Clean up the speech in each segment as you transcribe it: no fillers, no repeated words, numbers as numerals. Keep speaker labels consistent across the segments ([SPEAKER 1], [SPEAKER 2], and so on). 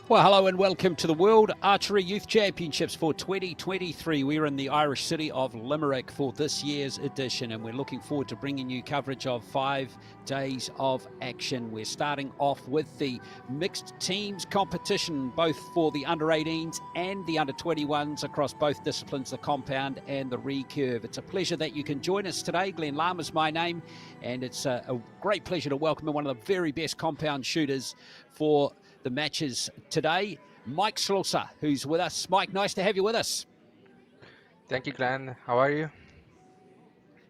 [SPEAKER 1] Well, hello and welcome to the World Archery Youth Championships for 2023. We're in the Irish city of Limerick for this year's edition, and we're looking forward to bringing you coverage of 5 days of action. We're starting off with the mixed teams competition, both for the under-18s and the under-21s across both disciplines, the compound and the recurve. It's a pleasure that you can join us today. Glenn Lama's my name, and it's a great pleasure to welcome one of the very best compound shooters for the matches today, Mike Slosser, who's with us. Mike, nice to have you with us.
[SPEAKER 2] Thank you, Glenn. How are you?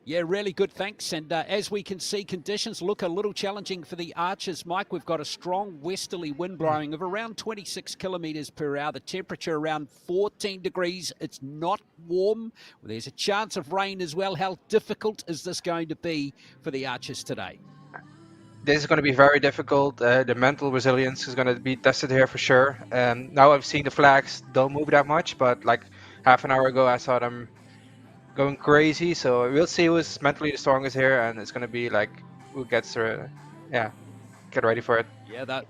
[SPEAKER 1] Yeah, really good, thanks. And as we can see, conditions look a little challenging for the archers, Mike. We've got a strong westerly wind blowing of around 26 kilometres per hour. The temperature around 14 degrees. It's not warm. There's a chance of rain as well. How difficult is this going to be for the archers today?
[SPEAKER 2] This is going to be very difficult. The mental resilience is going to be tested here for sure. Now I've seen the flags don't move that much, but like half an hour ago I saw them going crazy. So we'll see who's mentally the strongest here, and it's going to be like who gets through. Yeah, get ready for it.
[SPEAKER 1] Yeah,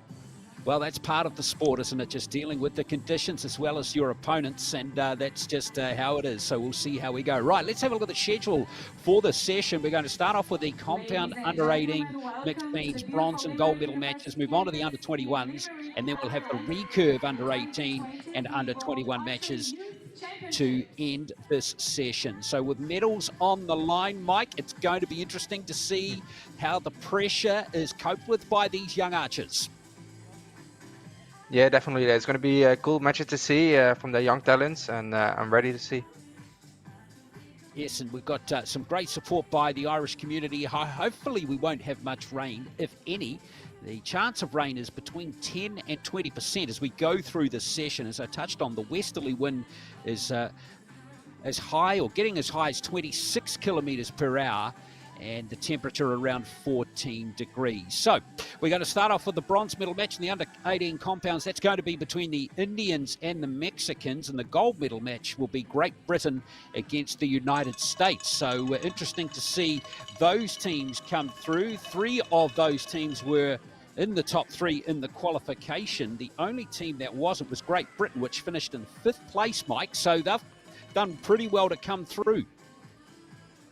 [SPEAKER 1] well, that's part of the sport, isn't it? Just dealing with the conditions as well as your opponents, and that's just how it is. So we'll see how we go. Right, let's have a look at the schedule for this session. We're going to start off with the compound under-18 mixed teams, bronze and gold medal matches, move on to the under-21s, and then we'll have the recurve under-18 and under-21 matches to end this session. So with medals on the line, Mike, it's going to be interesting to see how the pressure is coped with by these young archers.
[SPEAKER 2] Yeah, definitely. It's going to be a cool match to see from the young talents, and I'm ready to see.
[SPEAKER 1] Yes, and we've got some great support by the Irish community. Hopefully we won't have much rain, if any. The chance of rain is between 10 and 20% as we go through this session. As I touched on, the westerly wind is as high or getting as high as 26 kilometres per hour, and the temperature around 14 degrees. So we're going to start off with the bronze medal match in the under-18 compounds. That's going to be between the Indians and the Mexicans, and the gold medal match will be Great Britain against the United States. So interesting to see those teams come through. 3 of those teams were in the top 3 in the qualification. The only team that wasn't was Great Britain, which finished in 5th place, Mike. So they've done pretty well to come through.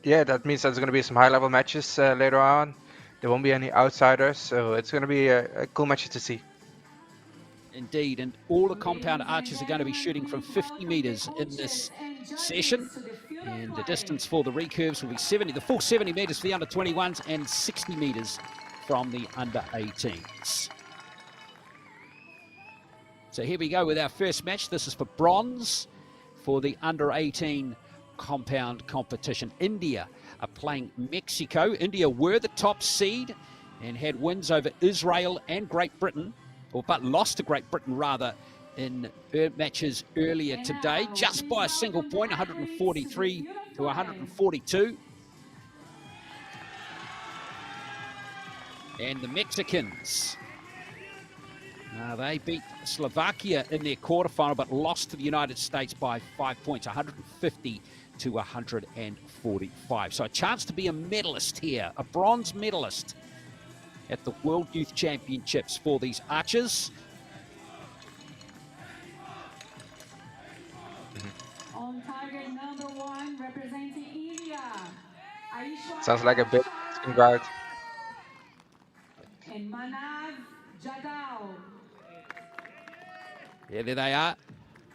[SPEAKER 2] Yeah, that means there's going to be some high-level matches later on. There won't be any outsiders, so it's going to be a cool match to see.
[SPEAKER 1] Indeed, and all the compound archers are going to be shooting from 50 metres in this session. And the distance for the recurves will be the full 70 metres for the under-21s and 60 metres from the under-18s. So here we go with our first match. This is for bronze for the under-18 compound competition. India are playing Mexico. India were the top seed and had wins over Israel and Great Britain, but lost to Great Britain rather in matches earlier today, just by a single point, 143 to 142. And the Mexicans, they beat Slovakia in their quarterfinal, but lost to the United States by 5 points, 150 to 145. So a chance to be a medalist here, a bronze medalist at the World Youth Championships for these archers.
[SPEAKER 3] On target number 1, representing India.
[SPEAKER 2] Sounds like a big guard.
[SPEAKER 3] And Manav Jadhav.
[SPEAKER 1] Yeah, there they are.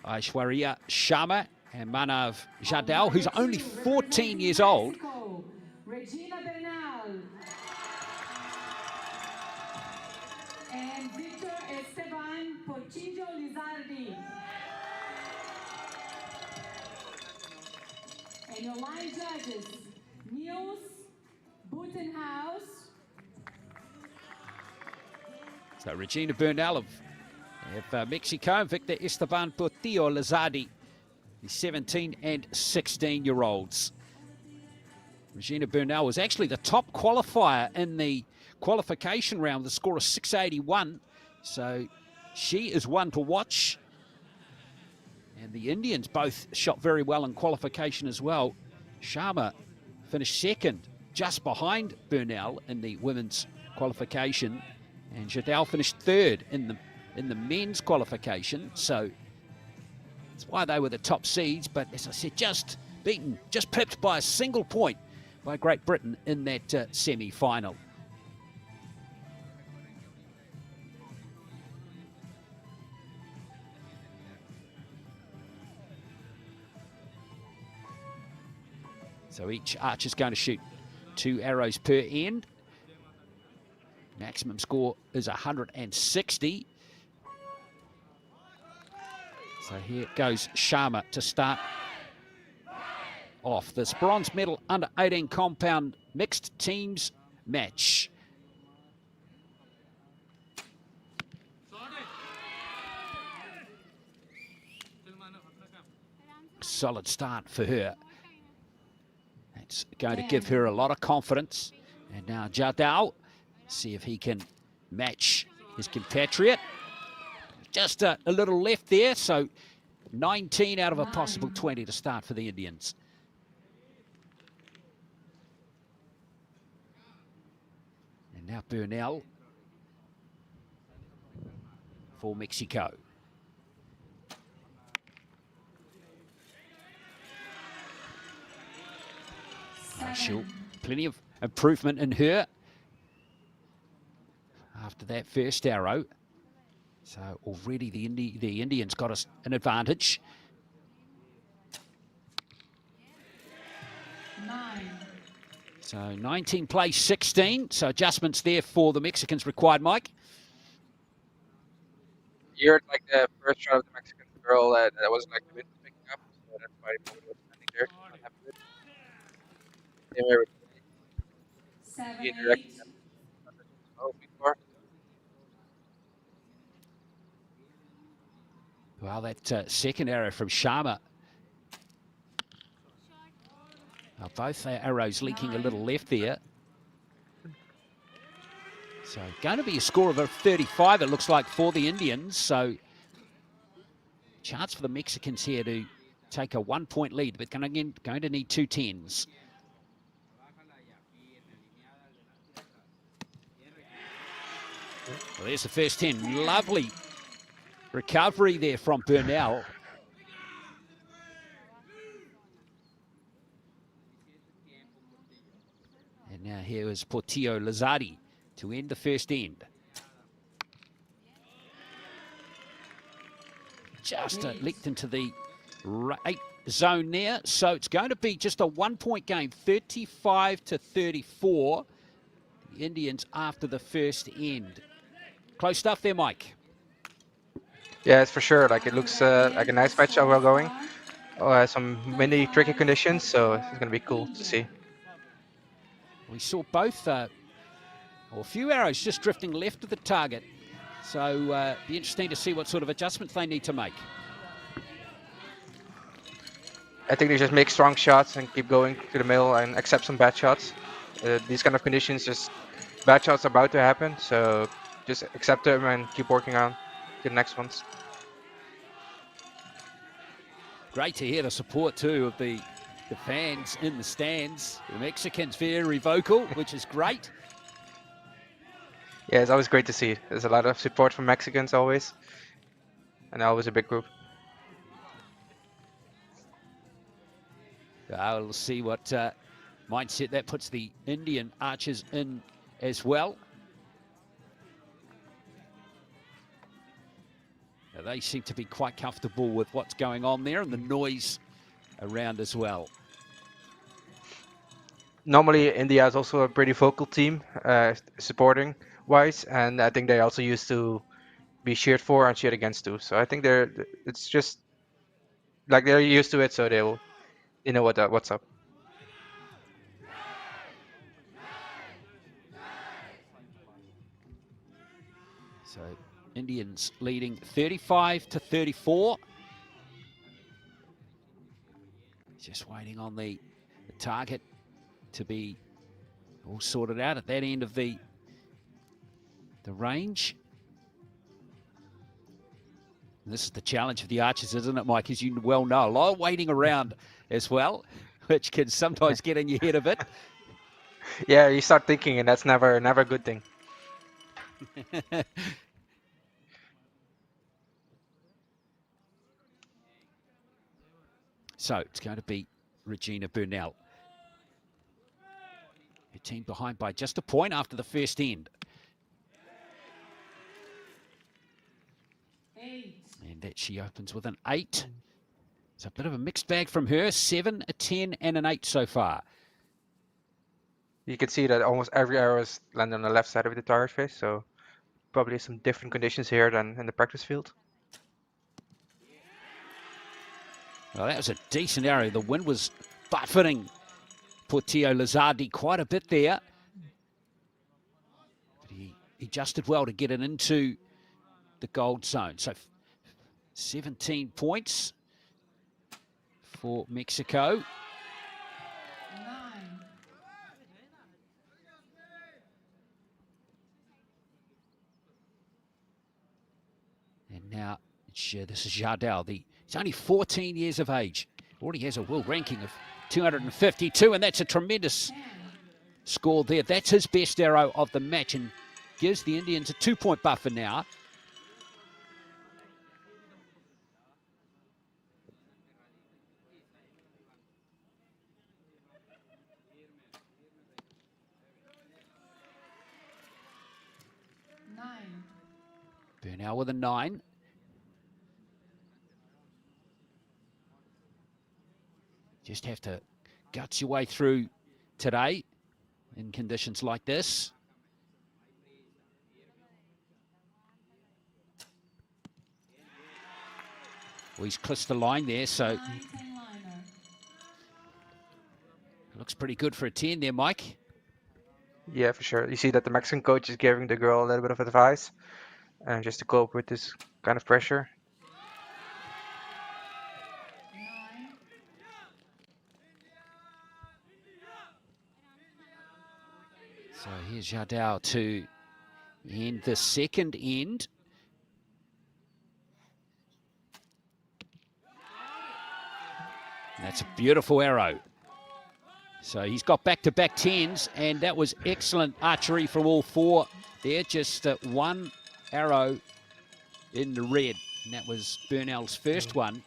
[SPEAKER 1] Aishwarya Sharma and Manav Jadhav, who's only 14 years old.
[SPEAKER 3] Regina Bernal. And Victor Esteban Portillo Lizardi. And your line judges, Niels Butenhaus.
[SPEAKER 1] So Regina Bernal of Mexico and Victor Esteban Portillo Lizardi, the 17 and 16-year-olds. Regina Bernal was actually the top qualifier in the qualification round with a score of 681. So she is one to watch. And the Indians both shot very well in qualification as well. Sharma finished second, just behind Bernal in the women's qualification. And Jadhav finished third in the in the men's qualification. So that's why they were the top seeds. But as I said, just beaten, just pipped by a single point by Great Britain in that semi-final. So each archer's going to shoot 2 arrows per end. Maximum score is 160. So here goes Sharma to start off this bronze medal under 18 compound mixed teams match. Solid start for her. It's going to give her a lot of confidence. And now Jadao, see if he can match his compatriot. Just a little left there, so 19 out of a possible 20 to start for the Indians. And now Burnell for Mexico. Plenty of improvement in her after that first arrow. So already the Indians got us an advantage.
[SPEAKER 3] 9.
[SPEAKER 1] So 19 plays 16. So adjustments there for the Mexicans required, Mike.
[SPEAKER 2] You heard like the first shot of the Mexican girl that was like the wind picking up, so that's why he was standing there. Not happy with it. They were
[SPEAKER 3] 7,
[SPEAKER 2] being directed
[SPEAKER 3] 8.
[SPEAKER 2] before.
[SPEAKER 1] Well, that second arrow from Sharma. Both arrows leaking a little left there. So going to be a score of a 35, it looks like, for the Indians. So chance for the Mexicans here to take a 1-point lead, but going to need 2 10s. Well, there's the first 10. Lovely recovery there from Burnell. And now here is Portillo Lazardi to end the first end. Just leaked into the right zone there. So it's going to be just a 1-point game, 35 to 34. The Indians after the first end. Close stuff there, Mike.
[SPEAKER 2] Yeah, it's for sure. Like it looks like a nice match overall going. Some many tricky conditions, so it's gonna be cool to see.
[SPEAKER 1] We saw both, or a few arrows just drifting left of the target. So be interesting to see what sort of adjustments they need to make.
[SPEAKER 2] I think they just make strong shots and keep going to the middle and accept some bad shots. These kind of conditions, just bad shots are about to happen, so just accept them and keep working on the next ones.
[SPEAKER 1] Great to hear the support too of the fans in the stands. The Mexicans very vocal, which is great.
[SPEAKER 2] Yeah, it's always great to see. There's a lot of support from Mexicans always, and always a big group.
[SPEAKER 1] We'll see what mindset that puts the Indian archers in as well. Now, they seem to be quite comfortable with what's going on there and the noise around as well.
[SPEAKER 2] Normally, India is also a pretty vocal team, supporting wise, and I think they also used to be cheered for and cheered against too. So I think it's just like they're used to it, so they know what's up.
[SPEAKER 1] So Indians leading 35 to 34. Just waiting on the target to be all sorted out at that end of the range. And this is the challenge of the archers, isn't it, Mike? As you well know, a lot of waiting around as well, which can sometimes get in your head a bit.
[SPEAKER 2] Yeah, you start thinking, and that's never a good thing.
[SPEAKER 1] So it's going to be Regina Burnell. Her team behind by just a point after the first end.
[SPEAKER 3] 8.
[SPEAKER 1] And that she opens with an 8. It's a bit of a mixed bag from her. 7, a 10, and an 8 so far.
[SPEAKER 2] You can see that almost every arrow is landing on the left side of the target face, so probably some different conditions here than in the practice field.
[SPEAKER 1] Well, that was a decent arrow. The wind was buffeting Portillo Lizardi quite a bit there. But he adjusted well to get it into the gold zone. So 17 points for Mexico.
[SPEAKER 3] 9.
[SPEAKER 1] And now this is Jardel. He's only 14 years of age. Already has a world ranking of 252, and that's a tremendous
[SPEAKER 3] 10.
[SPEAKER 1] score there. That's his best arrow of the match and gives the Indians a 2-point buffer now. Burnell with a 9. Just have to guts your way through today in conditions like this. Well, he's clissed the line there, so
[SPEAKER 3] 9, 10 liner.
[SPEAKER 1] looks pretty good for a 10 there, Mike.
[SPEAKER 2] Yeah, for sure. You see that the Mexican coach is giving the girl a little bit of advice, just to cope with this kind of pressure.
[SPEAKER 3] 9.
[SPEAKER 1] So here's Jardel to end the second end. That's a beautiful arrow. So he's got back-to-back 10s, and that was excellent archery from all four there. Just one arrow in the red, and that was Burnell's first one.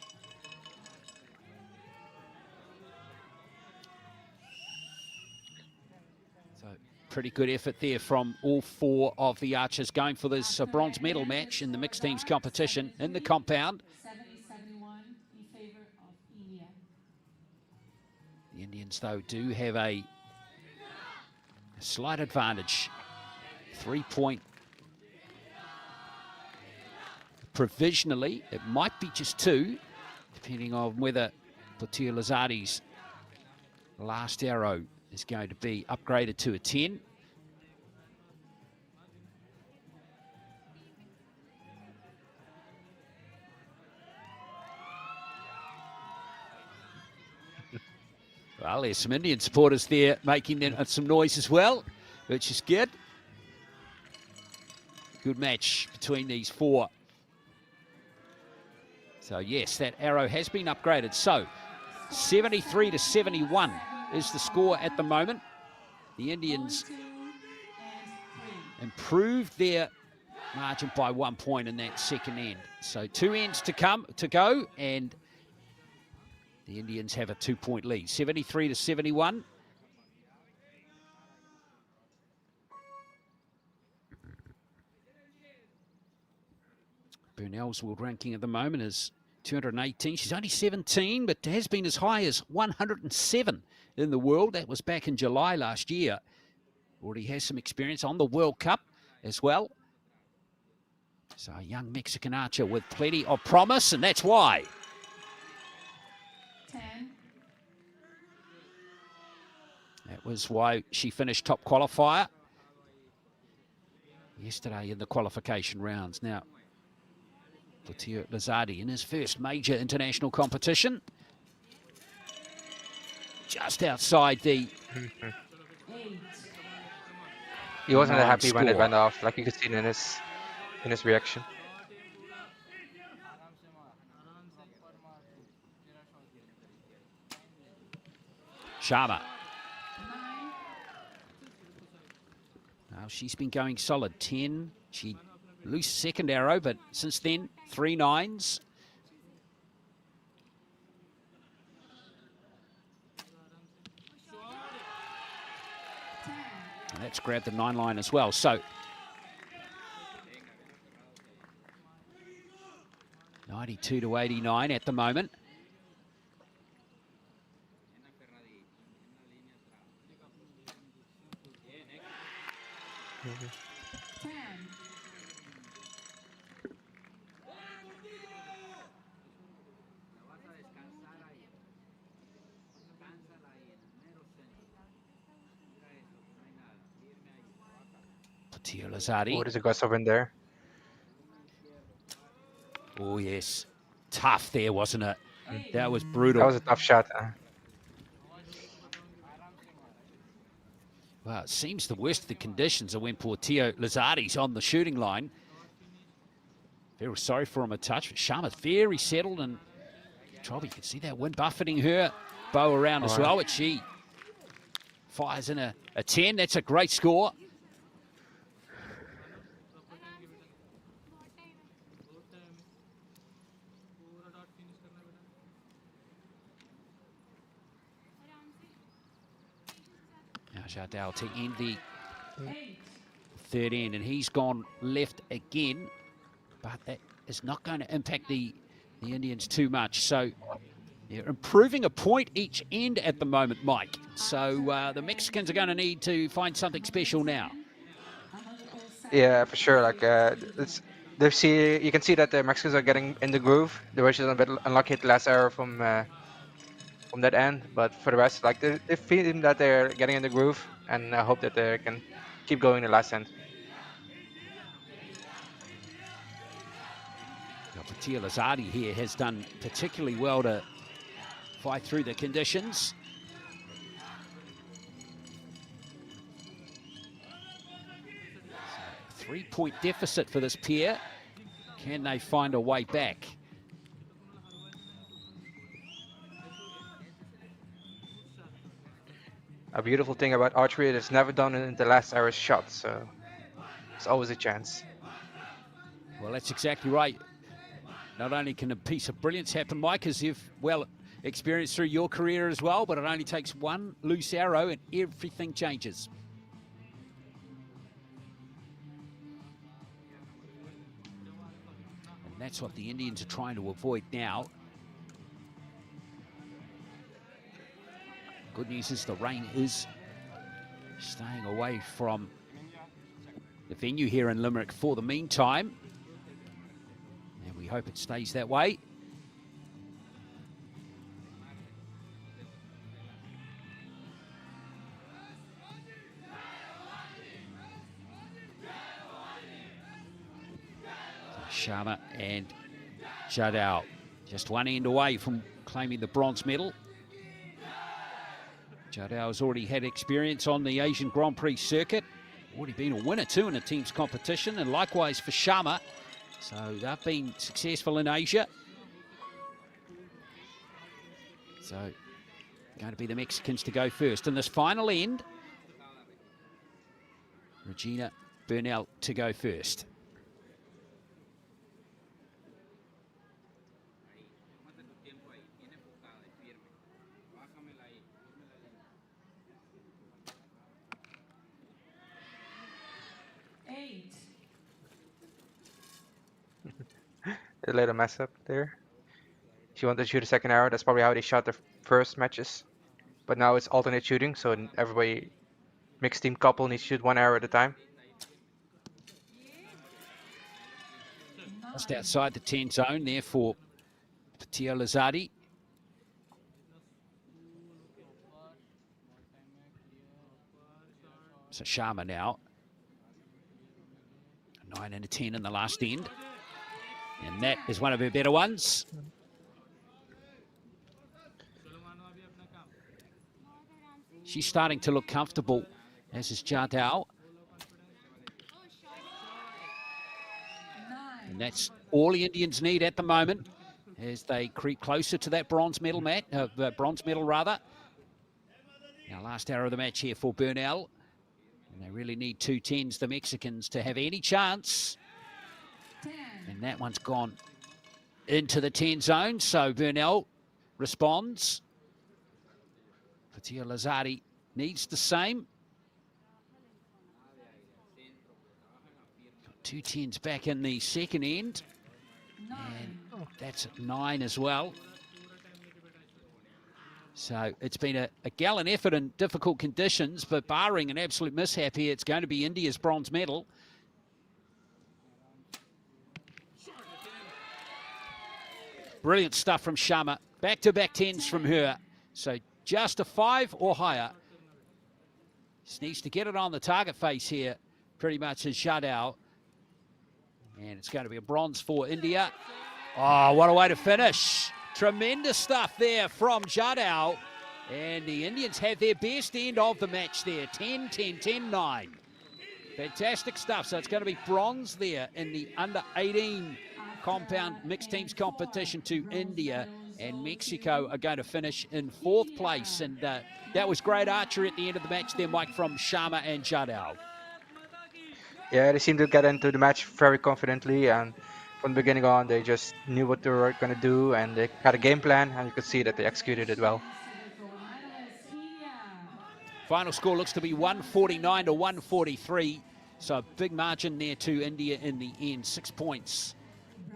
[SPEAKER 1] So pretty good effort there from all four of the archers going for this bronze medal match in the mixed teams competition in the compound.
[SPEAKER 3] 70-71 in favor of India.
[SPEAKER 1] The Indians, though, do have a slight advantage. 3-point provisionally. It might be just 2, depending on whether Portillo Lizardi's last arrow is going to be upgraded to a 10. Well, there's some Indian supporters there making some noise as well, which is good. Good match between these four. So, yes, that arrow has been upgraded. So, 73-71 is the score at the moment. The Indians
[SPEAKER 3] 2 and 3.
[SPEAKER 1] improved their margin by 1 point in that second end. So, 2 ends to go, and the Indians have a 2-point lead, 73-71. Burnell's world ranking at the moment is 218. She's only 17, but has been as high as 107 in the world. That was back in July last year. Already has some experience on the World Cup as well. So a young Mexican archer with plenty of promise, and that's why.
[SPEAKER 3] 10.
[SPEAKER 1] That was why she finished top qualifier yesterday in the qualification rounds. Now, Portillo Lizardi in his first major international competition. Just outside the
[SPEAKER 3] 8.
[SPEAKER 2] He wasn't
[SPEAKER 1] Nine
[SPEAKER 2] happy when it
[SPEAKER 1] score.
[SPEAKER 2] went off, like you could see in his reaction.
[SPEAKER 1] Sharma.
[SPEAKER 3] 9.
[SPEAKER 1] Now she's been going solid. 10. She loose second arrow, but since then, 3 9s. That's grabbed the 9 line as well. So 92 to 89 at the moment.
[SPEAKER 3] Ten.
[SPEAKER 1] Lazardi.
[SPEAKER 2] Oh, there's a gust up in there.
[SPEAKER 1] Oh, yes. Tough there, wasn't it? That was
[SPEAKER 2] That
[SPEAKER 1] brutal.
[SPEAKER 2] was a tough shot.
[SPEAKER 1] Well, it seems the worst of the conditions are when Portillo Lazardi's on the shooting line. Very sorry for him a touch, but Sharma's very settled, and you can see that wind buffeting her bow around as well, but she fires in a 10. That's a great score. Now Jardel to end the third end, and he's gone left again, but that is not going to impact the Indians too much. So they're improving a point each end at the moment, Mike. So the Mexicans are going to need to find something special now.
[SPEAKER 2] Yeah, for sure. Like you can see that the Mexicans are getting in the groove. They were just a bit unlucky at the last arrow from that end, but for the rest, like they feel that they're getting in the groove, and I hope that they can keep going the last end.
[SPEAKER 1] Portillo Lazardi here has done particularly well to fight through the conditions. So 3-point deficit for this pair. Can they find a way back?
[SPEAKER 2] A beautiful thing about archery is it's never done in the last arrow's shot, so it's always a chance.
[SPEAKER 1] Well, that's exactly right. Not only can a piece of brilliance happen, Mike, as you've well experienced through your career as well, but it only takes one loose arrow and everything changes. And that's what the Indians are trying to avoid now. Good news is the rain is staying away from the venue here in Limerick for the meantime. And we hope it stays that way. Sharma and Jardel just one end away from claiming the bronze medal. Jardel has already had experience on the Asian Grand Prix circuit. Already been a winner too in a team's competition, and likewise for Sharma. So they've been successful in Asia. So going to be the Mexicans to go first. In this final end, Regina Burnell to go first.
[SPEAKER 2] They let a mess up there. She wanted to shoot a second arrow. That's probably how they shot their first matches. But now it's alternate shooting, so everybody, mixed team couple, needs to shoot one arrow at a time.
[SPEAKER 1] Just outside the 10 zone there for Portillo Lazardi. So Sharma now. A 9 and a 10 in the last end. And that is one of her better ones. She's starting to look comfortable, as is Jardel. And that's all the Indians need at the moment as they creep closer to that bronze medal rather. Now, last arrow of the match here for Burnell. And they really need 2 10s, the Mexicans, to have any chance. And that one's gone into the 10 zone, so Burnell responds. Portillo Lazardi needs the same. Two tens back in the second end. And that's at 9 as well. So it's been a gallant effort in difficult conditions, but barring an absolute mishap here, it's going to be India's bronze medal. Brilliant stuff from Sharma. Back-to-back tens from her. So just a 5 or higher. Just needs to get it on the target face here, pretty much as Jadhav. And it's going to be a bronze for India. Oh, what a way to finish. Tremendous stuff there from Jadhav. And the Indians have their best end of the match there. 10, 10, 10, 9. Fantastic stuff. So it's going to be bronze there in the under-18 compound mixed teams competition to India. And Mexico are going to finish in 4th place. And that was great archery at the end of the match there, Mike, from Sharma and Jadhav.
[SPEAKER 2] Yeah, they seemed to get into the match very confidently, and from the beginning on, they just knew what they were going to do, and they had a game plan, and you could see that they executed it well.
[SPEAKER 1] Final score looks to be 149 to 143. So a big margin there to India in the end. 6 points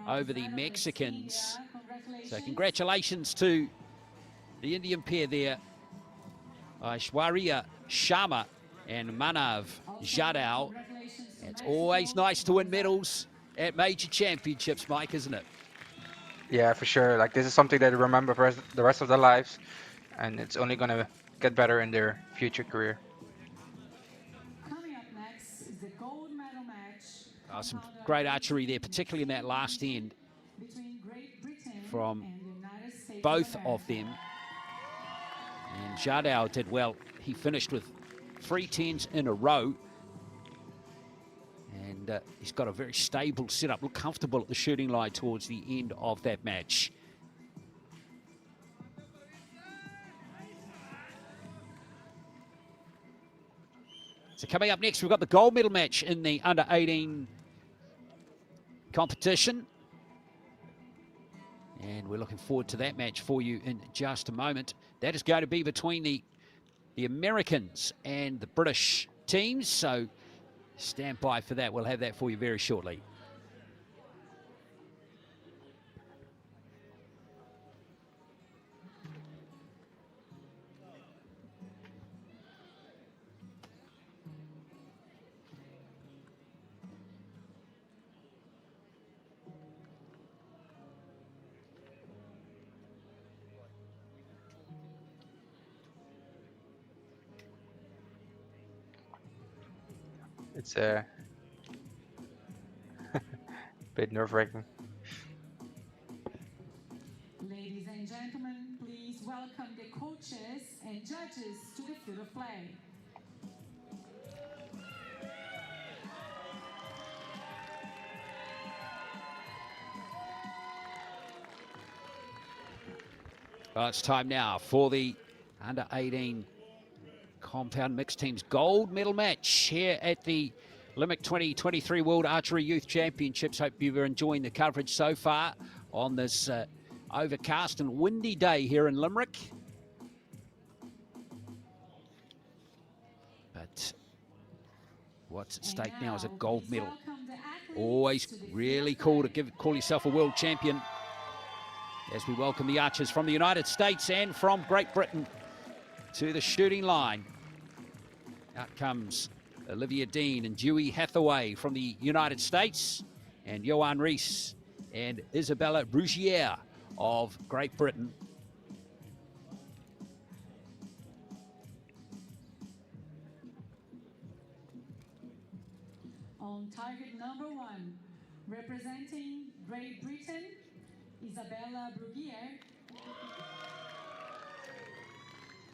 [SPEAKER 1] over the Mexicans. So congratulations to the Indian pair there. Aishwarya Sharma and Manav Jadhav. It's always nice to win medals at major championships, Mike, isn't it?
[SPEAKER 2] Yeah, for sure. Like, this is something they remember for the rest of their lives, and it's only going to get better in their future career.
[SPEAKER 3] Coming up next is the gold medal match.
[SPEAKER 1] Some great archery there, particularly in that last end
[SPEAKER 3] Between Great Britain
[SPEAKER 1] from
[SPEAKER 3] and the United States
[SPEAKER 1] both
[SPEAKER 3] of
[SPEAKER 1] of them. And Jadhav did well. He finished with 3 tens in a row. And he's got a very stable setup, looked comfortable at the shooting line towards the end of that match. So coming up next, we've got the gold medal match in the under-18 competition. And we're looking forward to that match for you in just a moment. That is going to be between the Americans and the British teams. So stand by for that. We'll have that for you very shortly.
[SPEAKER 2] It's a bit nerve-wracking.
[SPEAKER 3] Ladies and gentlemen, please welcome the coaches and judges to the field of play.
[SPEAKER 1] Well, it's time now for the under-18 compound mixed teams gold medal match here at the Limerick 2023 World Archery Youth Championships. Hope you are enjoying the coverage so far on this overcast and windy day here in Limerick. But what's at stake now is a gold medal. Always really cool to call yourself a world champion, as we welcome the archers from the United States and from Great Britain to the shooting line. Out comes Olivia Dean and Dewey Hathaway from the United States, and Johan Rees and Isabella Brugiere of Great Britain.
[SPEAKER 3] On target number 1, representing Great Britain, Isabella Brugiere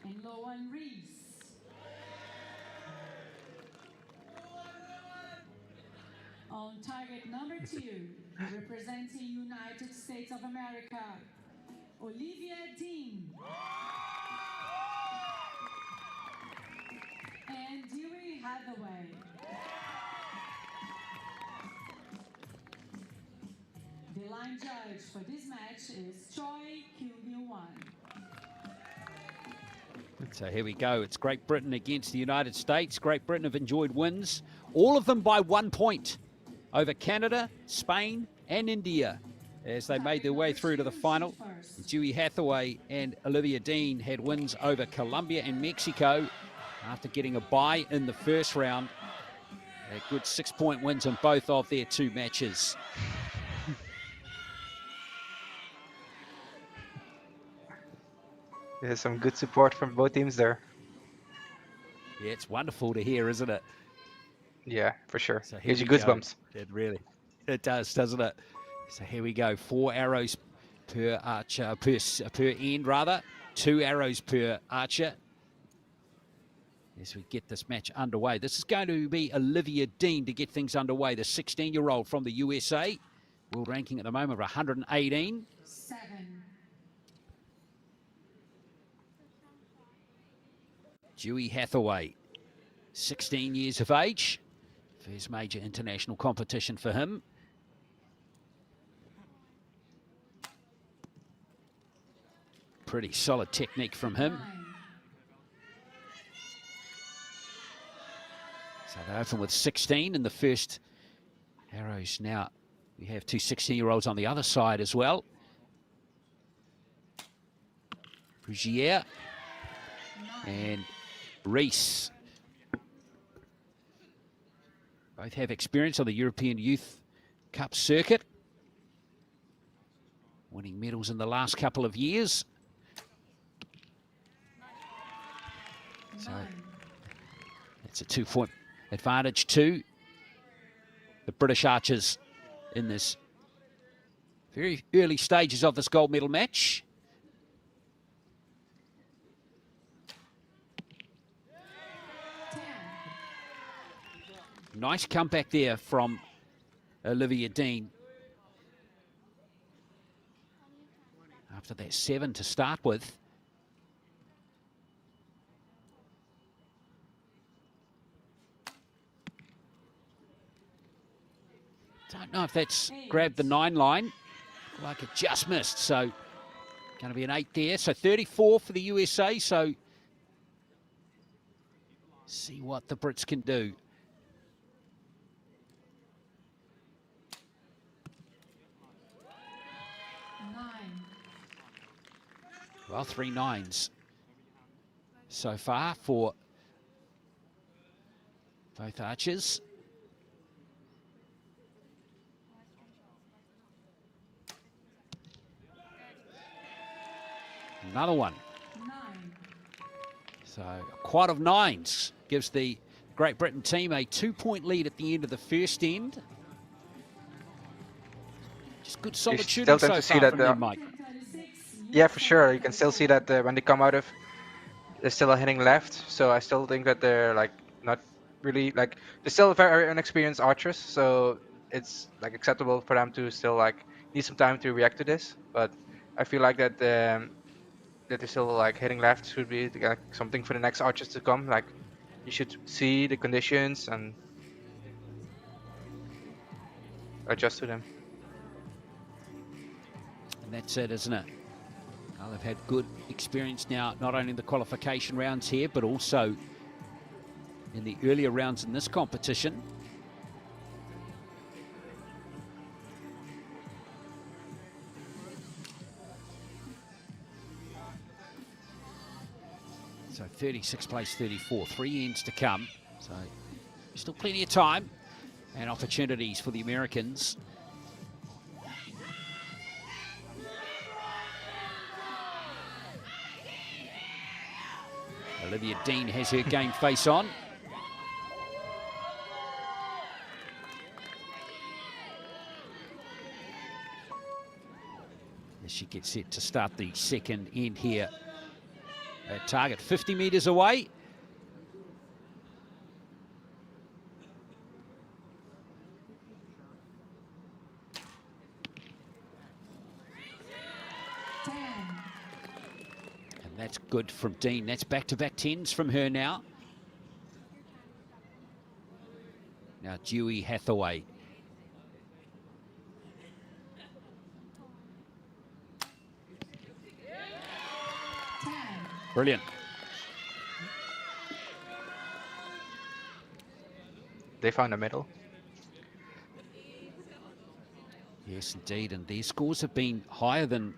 [SPEAKER 3] and Johan Rees. On target number 2, representing United States of America, Olivia Dean and Dewey Hathaway. The line judge for this match is Choi Kyung-won.
[SPEAKER 1] So here we go. It's Great Britain against the United States. Great Britain have enjoyed wins, all of them by 1 point. over Canada, Spain, and India as they made their way through to the final. Dewey Hathaway and Olivia Dean had wins over Colombia and Mexico after getting a bye in the first round. A good 6-point wins in both of their 2 matches.
[SPEAKER 2] There's some good support from both teams there.
[SPEAKER 1] Yeah, it's wonderful to hear, isn't it?
[SPEAKER 2] Yeah, for sure.
[SPEAKER 1] So
[SPEAKER 2] Gives you
[SPEAKER 1] we go.
[SPEAKER 2] goosebumps.
[SPEAKER 1] It does, doesn't it? So here we go. 4 arrows per archer, per end rather. 2 arrows per archer. As we get this match underway. This is going to be Olivia Dean to get things underway. The 16-year-old from the USA. World ranking at the moment of 118.
[SPEAKER 3] 7.
[SPEAKER 1] Dewey Hathaway, 16 years of age. First major international competition for him. Pretty solid technique from him.
[SPEAKER 3] 9.
[SPEAKER 1] So they open with 16 in the first arrows. Now we have 2 16-year-olds on the other side as well. Brugier and Reese. Both have experience on the European Youth Cup circuit, winning medals in the last couple of years. So it's a 2-point advantage to the British archers in this very early stages of this gold medal match. Nice comeback there from Olivia Dean. After that 7 to start with. Don't know if that's grabbed the 9 line. Like it just missed, so going to be an 8 there. So 34 for the USA, so see what the Brits can do. Well, 3 9s so far for both archers. Another one.
[SPEAKER 3] 9.
[SPEAKER 1] So a quad of 9s gives the Great Britain team a 2-point lead at the end of the first end. Just good solid shooting
[SPEAKER 2] still
[SPEAKER 1] so
[SPEAKER 2] tend to see
[SPEAKER 1] far
[SPEAKER 2] that
[SPEAKER 1] from them, Mike.
[SPEAKER 2] Yeah, for sure. You can still see that when they come out of, they're still hitting left. So I still think that they're like not really like they're still very inexperienced archers. So it's like acceptable for them to still like need some time to react to this. But I feel like that that they're still like hitting left should be like something for the next archers to come. Like you should see the conditions and adjust to them.
[SPEAKER 1] And that's it, isn't it? Well, they've had good experience now, not only in the qualification rounds here, but also in the earlier rounds in this competition. So 36 place 34, 3 ends to come. So still plenty of time and opportunities for the Americans. Olivia Dean has her game face on. As she gets set to start the second end here at target, 50 metres away. That's good from Dean. That's back-to-back 10s from her now. Now Dewey Hathaway. Brilliant.
[SPEAKER 2] They found a middle.
[SPEAKER 1] Yes, indeed, and their scores have been higher than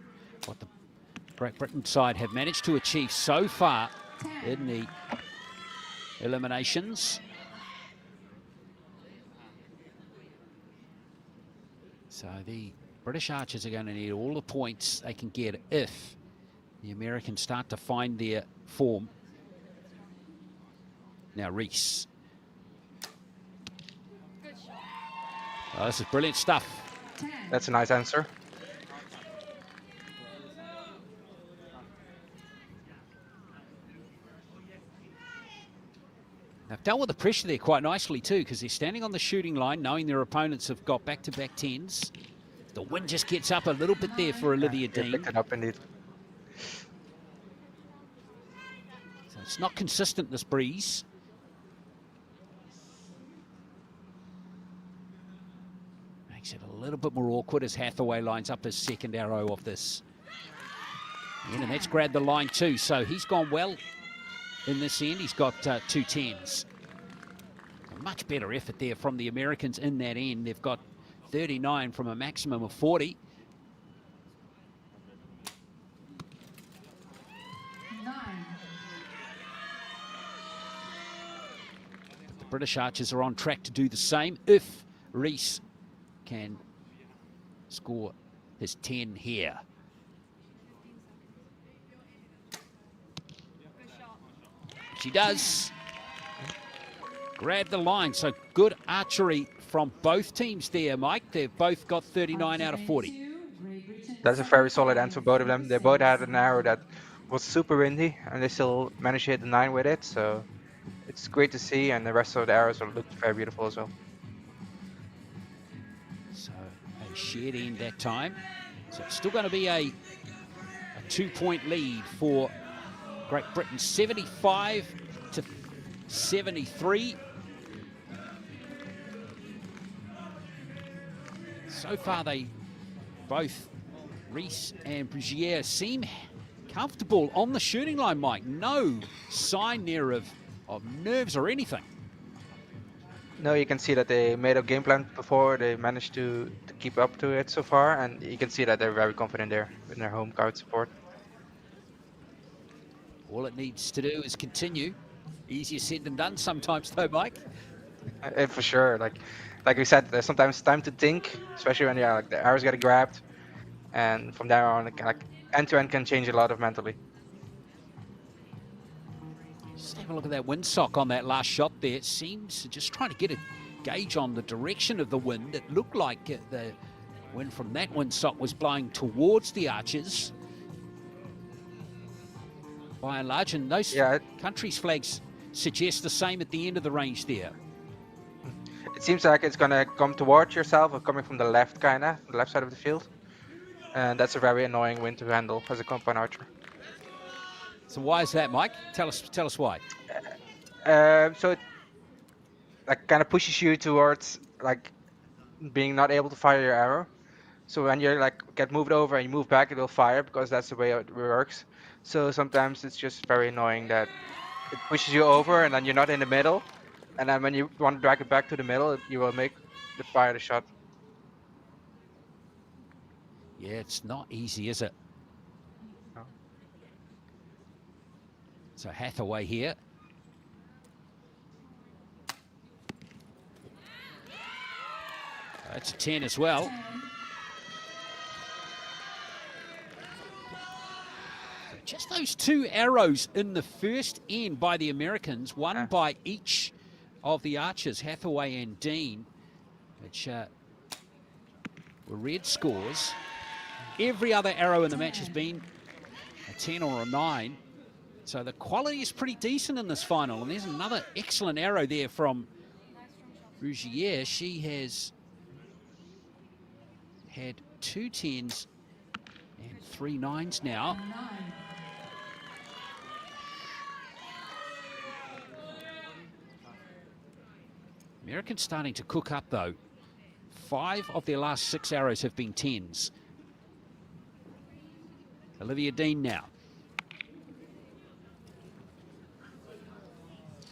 [SPEAKER 1] what the Great Britain side have managed to achieve so far in the eliminations. So the British archers are going to need all the points they can get if the Americans start to find their form. Now Reese. Oh, this is brilliant stuff.
[SPEAKER 2] That's a nice answer.
[SPEAKER 1] They've dealt with the pressure there quite nicely too, because they're standing on the shooting line, knowing their opponents have got back-to-back tens. The wind just gets up a little bit there for Olivia
[SPEAKER 2] Yeah,
[SPEAKER 1] Dean.
[SPEAKER 2] picked it up indeed.
[SPEAKER 1] So it's not consistent, this breeze. Makes it a little bit more awkward as Hathaway lines up his second arrow of this. And that's grabbed the line too, so he's gone well in this end. He's got 2 tens. A much better effort there from the Americans in that end. They've got 39 from a maximum of 40.
[SPEAKER 3] 9.
[SPEAKER 1] The British archers are on track to do the same if Reese can score his 10 here. She does. Grab the line. So good archery from both teams there, Mike. They've both got 39 out of 40.
[SPEAKER 2] That's a very solid answer for both of them. They both had an arrow that was super windy, and they still managed to hit the 9 with it. So it's great to see, and the rest of the arrows looked very beautiful as well.
[SPEAKER 1] So a shared end that time. So it's still going to be a 2-point lead for Great Britain, 75 to 73. So far, they both, Reese and Brugiere, seem comfortable on the shooting line, Mike. No sign there of nerves or anything.
[SPEAKER 2] No, you can see that they made a game plan before. They managed to keep up to it so far, and you can see that they're very confident there in their home crowd support.
[SPEAKER 1] All it needs to do is continue. Easier said than done sometimes, though, Mike.
[SPEAKER 2] For sure. Like we said, there's sometimes time to think, especially when like the arrows get grabbed, and from there on, like end to end can change a lot of mentally.
[SPEAKER 1] Just have a look at that windsock on that last shot there. It seems, just trying to get a gauge on the direction of the wind, it looked like the wind from that windsock was blowing towards the archers by and large, and those countries' flags suggest the same at the end of the range there.
[SPEAKER 2] It seems like it's gonna come towards yourself or coming from the left, the left side of the field, and that's a very annoying wind to handle as a compound archer.
[SPEAKER 1] So why is that, Mike? Tell us why.
[SPEAKER 2] So it like kind of pushes you towards like being not able to fire your arrow. So when you like get moved over and you move back, it will fire because that's the way it works. So sometimes it's just very annoying that it pushes you over and then you're not in the middle. And then when you want to drag it back to the middle, you will make fire the shot.
[SPEAKER 1] Yeah, it's not easy, is it?
[SPEAKER 2] No.
[SPEAKER 1] So Hathaway here. That's a 10 as well. Just those 2 arrows in the first end by the Americans, one by each of the archers, Hathaway and Dean, which were red scores. Every other arrow in the match has been a 10 or a 9. So the quality is pretty decent in this final. And there's another excellent arrow there from Brugiere. She has had 2 10s and 3 9s now. Americans starting to cook up, though. 5 of their last 6 arrows have been 10s. Olivia Dean now.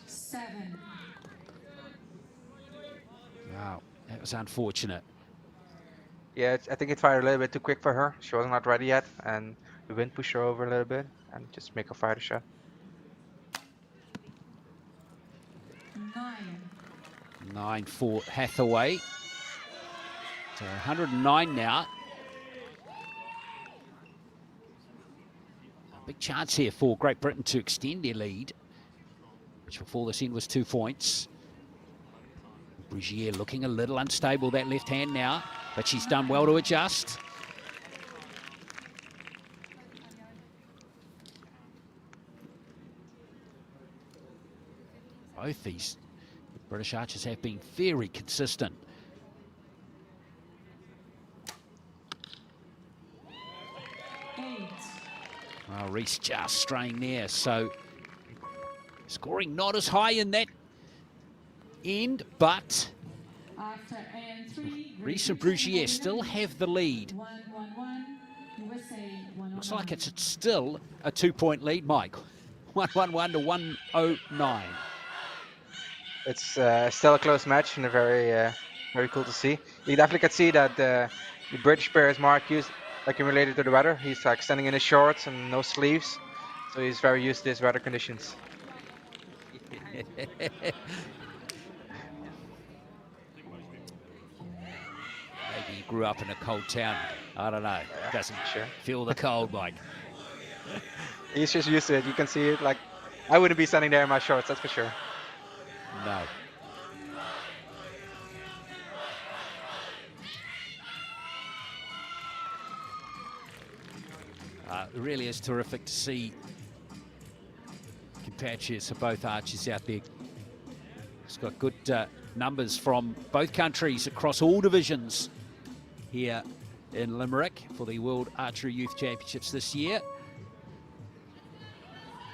[SPEAKER 3] 7.
[SPEAKER 1] Wow, that was unfortunate.
[SPEAKER 2] Yeah, I think it fired a little bit too quick for her. She was not ready yet, and the wind pushed her over a little bit, and just make her fire the shot.
[SPEAKER 3] 9.
[SPEAKER 1] 9 for Hathaway. So 109 now. A big chance here for Great Britain to extend their lead, which before this end was 2 points. Brugier looking a little unstable, that left hand now, but she's done well to adjust. Both these British archers have been very consistent. Well, Reese just straying there, so scoring not as high in that end, but
[SPEAKER 3] After AN3,
[SPEAKER 1] Reese and Brugier still have the lead.
[SPEAKER 3] 1-1-1, USA 109.
[SPEAKER 1] Looks like it's still a 2-point lead, Mike. 111 to 109.
[SPEAKER 2] It's still a close match and a very cool to see. You definitely could see that the British player is more accumulated to the weather. He's like standing in his shorts and no sleeves, so he's very used to these weather conditions.
[SPEAKER 1] Maybe he grew up in a cold town. I don't know. Doesn't feel the cold, Mike.
[SPEAKER 2] He's just used to it. You can see it. Like, I wouldn't be standing there in my shorts, that's for sure.
[SPEAKER 1] No. It really is terrific to see compatriots of both archers out there. It's got good numbers from both countries across all divisions here in Limerick for the World Archery Youth Championships this year.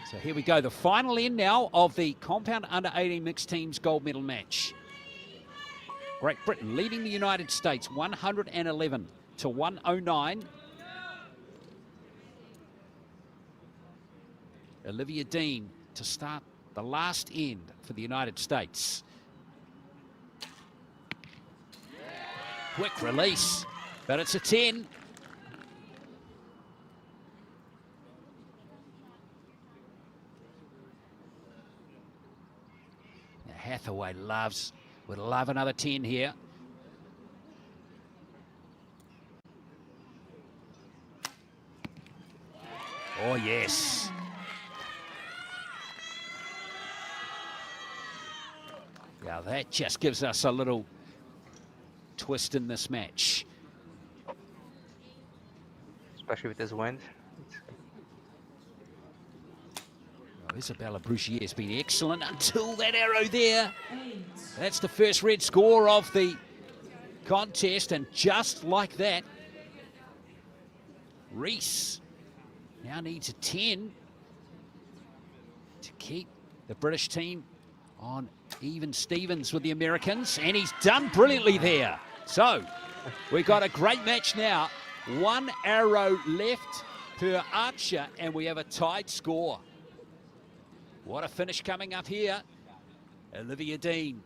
[SPEAKER 1] So here we go, the final end now of the compound under 18 mixed teams gold medal match. Great Britain leading the United States 111 to 109. Olivia Dean to start the last end for the United States. Quick release, but it's a 10. Now Hathaway would love another 10 here. Oh, yes. Now that just gives us a little twist in this match.
[SPEAKER 2] Especially with this wind.
[SPEAKER 1] Oh, Isabella Brugier has been excellent until that arrow there. That's the first red score of the contest, and just like that, Reese now needs a 10 to keep the British team on even Stevens with the Americans, and he's done brilliantly there. So we've got a great match now. 1 arrow left per archer, and we have a tied score. What a finish coming up here. Olivia Dean.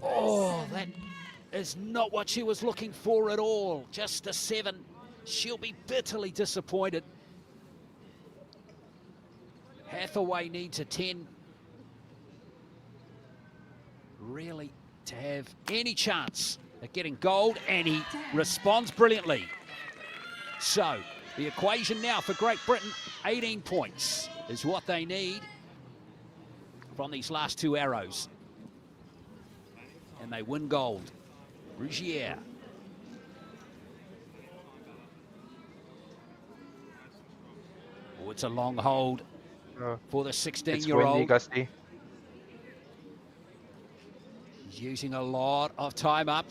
[SPEAKER 1] Oh, that is not what she was looking for at all. Just a 7. She'll be bitterly disappointed. Hathaway needs a 10 really to have any chance at getting gold, and he responds brilliantly. So the equation now for Great Britain, 18 points is what they need from these last 2 arrows, and they win gold. Brugier. Oh, it's a long hold for the 16-year-old.
[SPEAKER 2] It's windy, gusty.
[SPEAKER 1] He's using a lot of time up.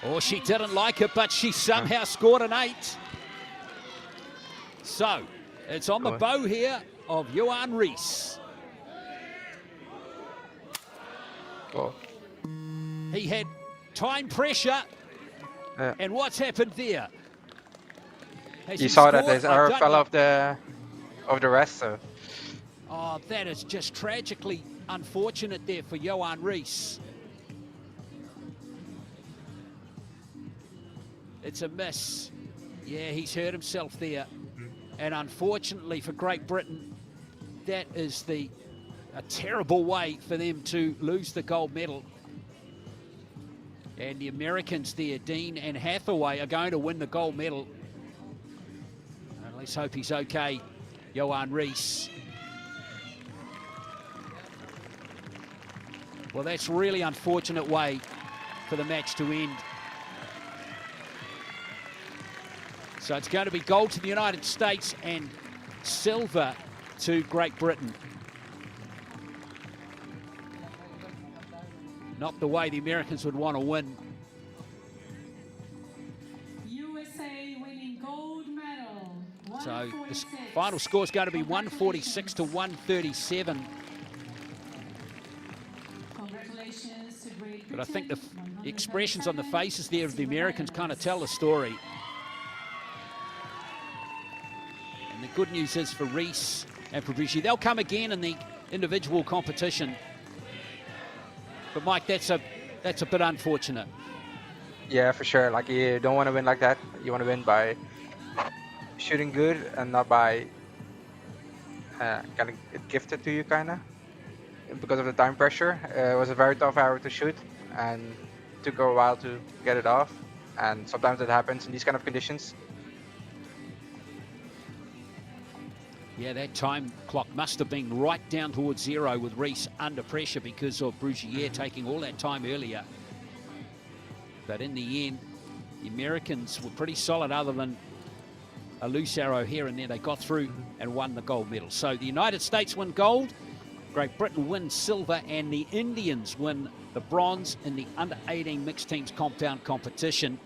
[SPEAKER 1] Oh, she didn't like it, but she somehow scored an 8. So it's on the bow here of Johan Reese.
[SPEAKER 2] Oh.
[SPEAKER 1] He had time pressure, and what's happened there?
[SPEAKER 2] You saw that his arrow fell off the rest, so
[SPEAKER 1] Oh, that is just tragically unfortunate there for Johan Rees. It's a miss. Yeah, he's hurt himself there. And unfortunately for Great Britain, that is a terrible way for them to lose the gold medal. And the Americans there, Dean and Hathaway, are going to win the gold medal. And let's hope he's okay, Johan Rees. Well, that's really unfortunate way for the match to end. So it's going to be gold to the United States and silver to Great Britain. Not the way the Americans would want to win.
[SPEAKER 3] USA winning gold medal.
[SPEAKER 1] So the
[SPEAKER 3] 146.
[SPEAKER 1] final score is going to be 146 to 137.
[SPEAKER 3] Congratulations to Great Britain.
[SPEAKER 1] But I think the expressions on the faces there of the Americans kind of tell the story. And the good news is for Rees and Fabrici, they'll come again in the individual competition. But Mike, that's a bit unfortunate.
[SPEAKER 2] Yeah, for sure. Like, you don't want to win like that. You want to win by shooting good and not by getting it gifted to you, kind of. Because of the time pressure, it was a very tough arrow to shoot, and it took a while to get it off. And sometimes it happens in these kind of conditions.
[SPEAKER 1] Yeah, that time clock must have been right down towards zero with Rees under pressure because of Brugier taking all that time earlier. But in the end, the Americans were pretty solid other than a loose arrow here and there. They got through and won the gold medal. So the United States win gold, Great Britain wins silver, and the Indians win the bronze in the under-18 mixed teams compound competition.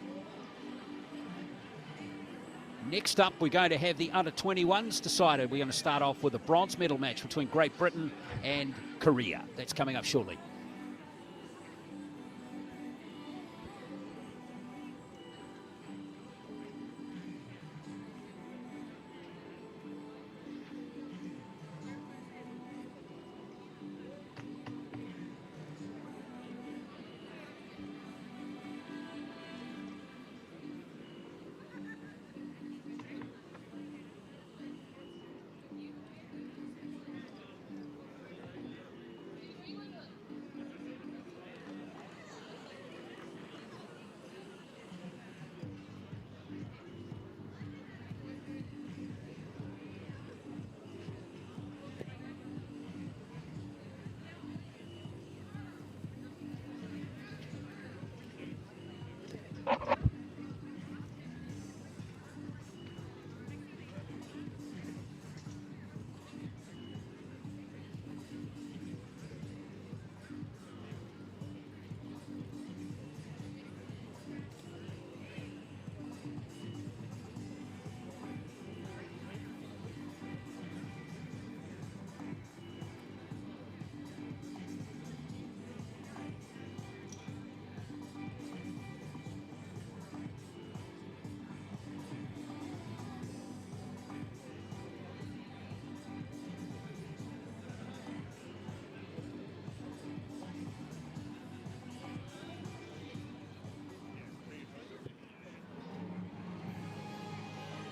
[SPEAKER 1] Next up, we're going to have the under-21s decided. We're going to start off with a bronze medal match between Great Britain and Korea. That's coming up shortly.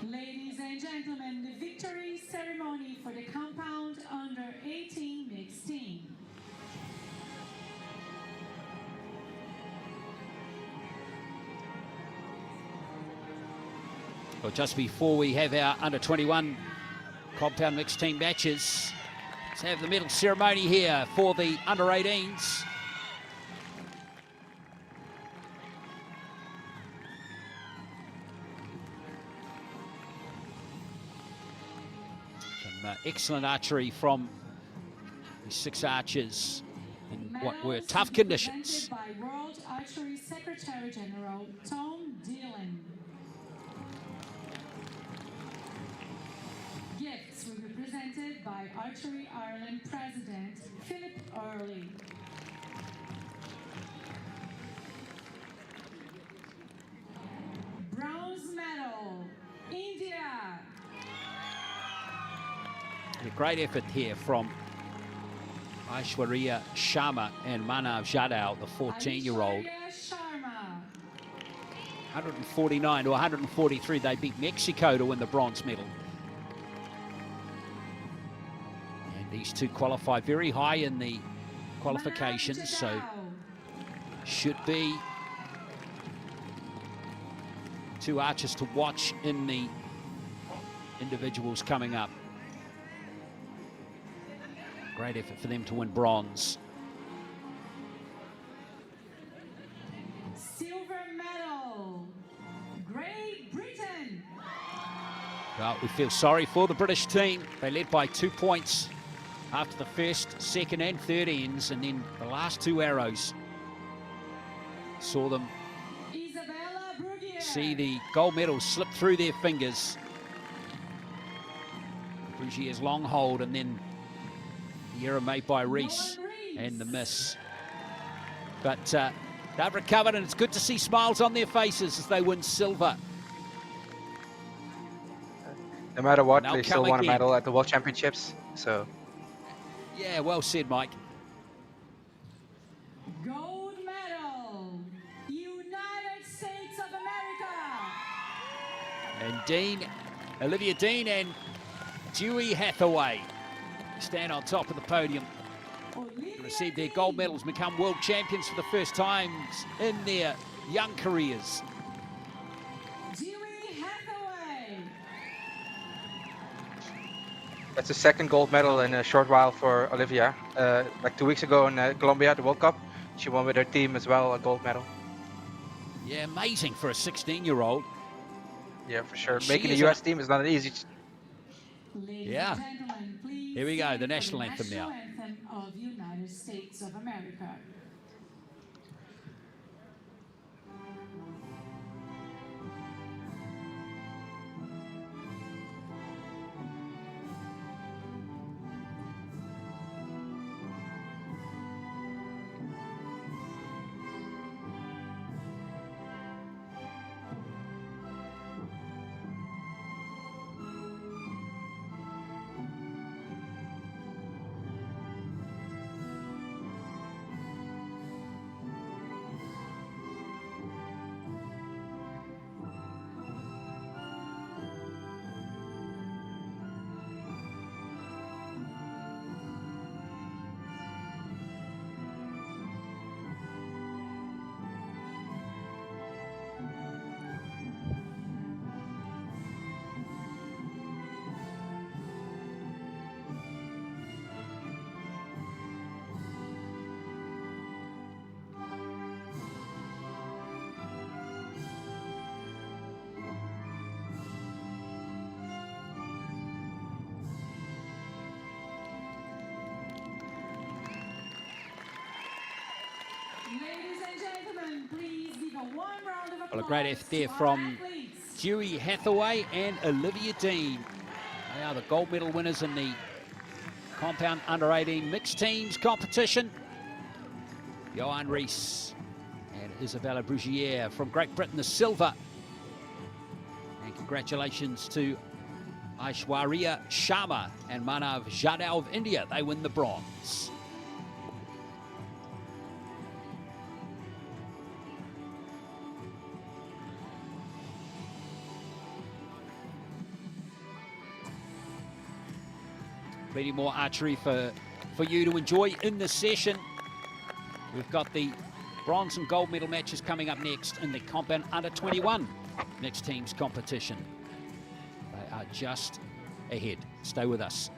[SPEAKER 3] Ladies and gentlemen, the victory ceremony for the compound under 18 mixed team.
[SPEAKER 1] Well, just before we have our under-21 compound mixed team matches, let's have the medal ceremony here for the under-18s. Excellent archery from the 6 archers in what were tough conditions.
[SPEAKER 3] By World Archery Secretary General Tom Dillon. Gifts will be presented by Archery Ireland President Philip Early. Bronze medal, India.
[SPEAKER 1] A great effort here from Aishwarya Sharma and Manav Jadhav, the 14-year-old.
[SPEAKER 3] Aishwarya Sharma.
[SPEAKER 1] 149 to 143. They beat Mexico to win the bronze medal. And these two qualify very high in the qualifications, so should be two archers to watch in the individuals coming up. Great effort for them to win bronze.
[SPEAKER 3] Silver medal, Great Britain.
[SPEAKER 1] Well, we feel sorry for the British team. They led by 2 points after the first, second and third ends, and then the last two arrows saw them
[SPEAKER 3] Isabella Brugier.
[SPEAKER 1] see the gold medal slip through their fingers. Brugier's long hold, and then the error made by Rees and the miss. But they've recovered, and it's good to see smiles on their faces as they win silver.
[SPEAKER 2] No matter what,
[SPEAKER 1] Now
[SPEAKER 2] they still
[SPEAKER 1] come
[SPEAKER 2] won a
[SPEAKER 1] again.
[SPEAKER 2] medal at the World Championships. So
[SPEAKER 1] Yeah, well said, Mike.
[SPEAKER 3] Gold medal, United States of America.
[SPEAKER 1] And Dean, Olivia Dean and Dewey Hathaway stand on top of the podium,
[SPEAKER 3] Olivia
[SPEAKER 1] receive their gold medals, become world champions for the first time in their young careers.
[SPEAKER 3] Dewey Hathaway.
[SPEAKER 2] that's the second gold medal in a short while for Olivia. Like 2 weeks ago in Colombia at the World Cup, she won with her team as well a gold medal.
[SPEAKER 1] Yeah, amazing for a 16-year-old.
[SPEAKER 2] Yeah, for sure.
[SPEAKER 1] She
[SPEAKER 2] Making the
[SPEAKER 1] is
[SPEAKER 2] US team is not easy.
[SPEAKER 3] Ladies
[SPEAKER 1] Yeah.
[SPEAKER 3] and gentlemen, please
[SPEAKER 1] Here we go,
[SPEAKER 3] stand
[SPEAKER 1] the
[SPEAKER 3] for
[SPEAKER 1] national anthem now.
[SPEAKER 3] national anthem of United States of America. Ladies and gentlemen, please give a warm round of applause.
[SPEAKER 1] Well, a great effort there
[SPEAKER 3] to our
[SPEAKER 1] from
[SPEAKER 3] athletes.
[SPEAKER 1] Dewey Hathaway and Olivia Dean. They are the gold medal winners in the compound under-18 mixed teams competition. Johan Rees and Isabella Brugier from Great Britain, the silver. And congratulations to Aishwarya Sharma and Manav Jadhav of India. They win the bronze. Plenty more archery for you to enjoy in this session. We've got the bronze and gold medal matches coming up next in the compound under 21 mixed teams competition. They are just ahead. Stay with us.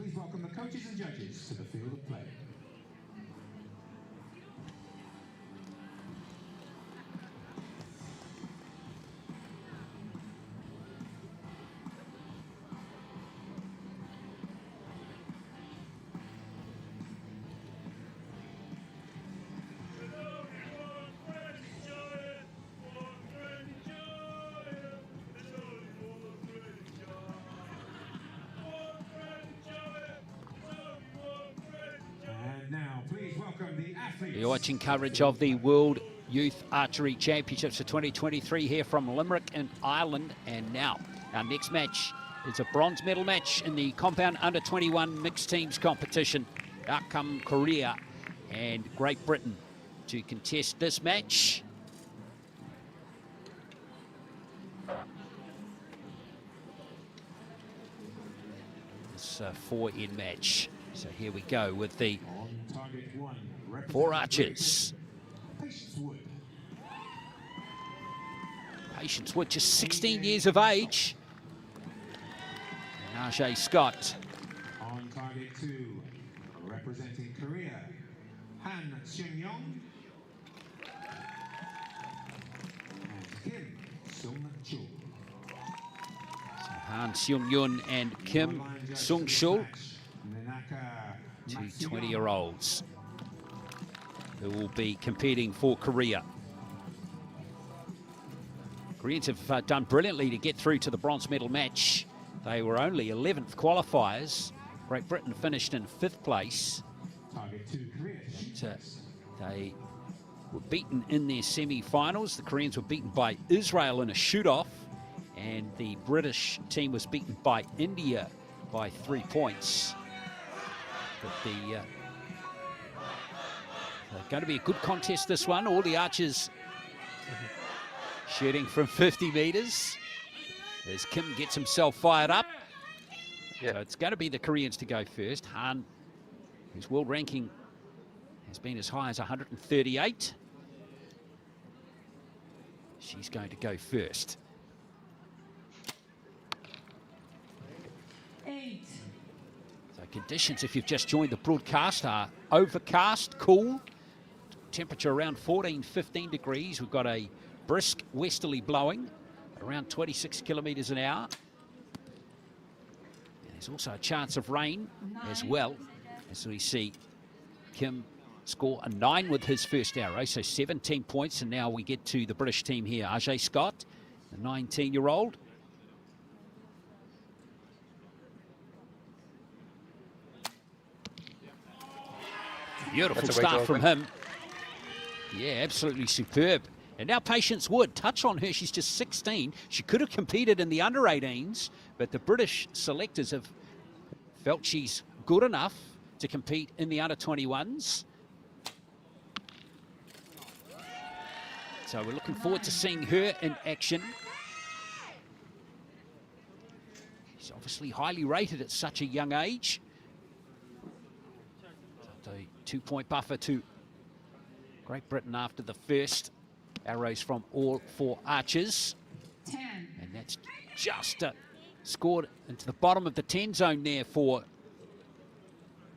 [SPEAKER 4] please welcome the coaches and judges to the field of play.
[SPEAKER 1] You're watching coverage of the World Youth Archery Championships for 2023 here from Limerick in Ireland. And now our next match is a bronze medal match in the compound under 21 mixed teams competition. Out come Korea and Great Britain to contest this match. This 4-in match. So here we go with the 4 archers. Patience Wood, just 16 years of age. And Ajay Scott.
[SPEAKER 4] On target 2, representing Korea, Han Seung-young and Kim Sung-chul.
[SPEAKER 1] So Han Seung-yoon and Kim Sung-chul, two 20-year-olds who will be competing for Korea. Koreans have done brilliantly to get through to the bronze medal match. They were only 11th qualifiers. Great Britain finished in 5th place. They were beaten in their semi-finals. The Koreans were beaten by Israel in a shoot-off, and the British team was beaten by India by 3 points. But they're going to be a good contest, this one. All the archers shooting from 50 meters as Kim gets himself fired up. So it's going to be the Koreans to go first. Han, whose world ranking has been as high as 138. She's going to go first.
[SPEAKER 3] 8.
[SPEAKER 1] So conditions, if you've just joined the broadcast, are overcast, cool, temperature around 14-15 degrees. We've got a brisk westerly blowing, around 26 kilometers an hour. And there's also a chance of rain as well, as we see Kim score a 9 with his first arrow, so 17 points. And now we get to the British team here. Ajay Scott, the 19-year-old. Beautiful start from him. Yeah, absolutely superb. And now Patience Wood, touch on her. She's just 16. She could have competed in the under-18s, but the British selectors have felt she's good enough to compete in the under-21s. So we're looking forward to seeing her in action. She's obviously highly rated at such a young age. The 2-point buffer to Great Britain after the first arrows from all 4 archers.
[SPEAKER 3] 10.
[SPEAKER 1] And that's just scored into the bottom of the 10 zone there for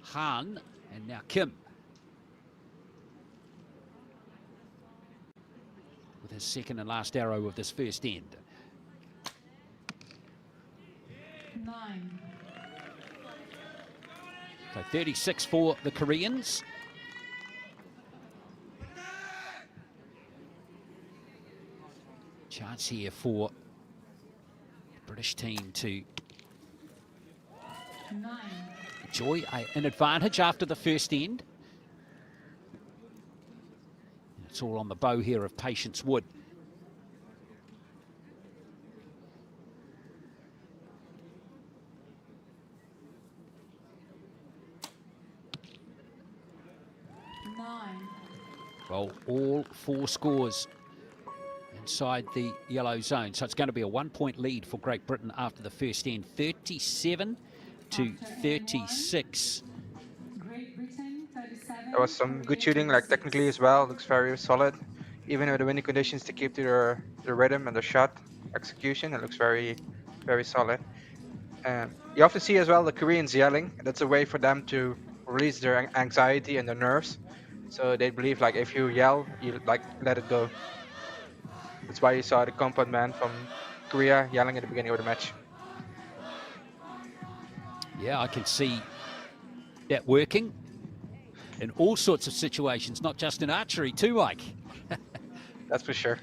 [SPEAKER 1] Han. And now Kim with his second and last arrow of this first end.
[SPEAKER 3] 9.
[SPEAKER 1] So 36 for the Koreans. Chance here for the British team to
[SPEAKER 3] 9.
[SPEAKER 1] enjoy an advantage after the first end. It's all on the bow here of Patience Wood. Well, all 4 scores inside the yellow zone. So it's going to be a 1-point lead for Great Britain after the first end, 37 to 36.
[SPEAKER 3] Great Britain, 37.
[SPEAKER 2] There was some good shooting, like technically as well. Looks very solid. Even with the windy conditions, to keep to the rhythm and the shot execution, it looks very, very solid. You often see as well the Koreans yelling. That's a way for them to release their anxiety and their nerves. So they believe like if you yell, you like let it go. That's why you saw the compound man from Korea yelling at the beginning of the match.
[SPEAKER 1] Yeah, I can see that working in all sorts of situations, not just in archery too, Mike.
[SPEAKER 2] That's for sure.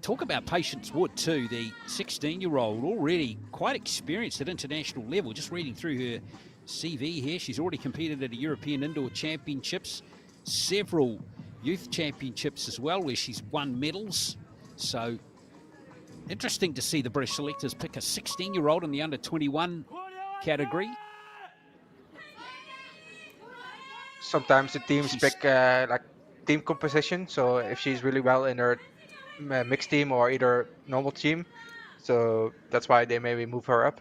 [SPEAKER 1] Talk about Patience Wood too, the 16-year-old, already quite experienced at international level. Just reading through her CV here, she's already competed at the European Indoor Championships, several youth championships as well, where she's won medals. So interesting to see the British selectors pick a 16-year-old in the under-21 category.
[SPEAKER 2] Sometimes the teams pick like team composition. So if she's really well in her mixed team or either normal team, so that's why they maybe move her up.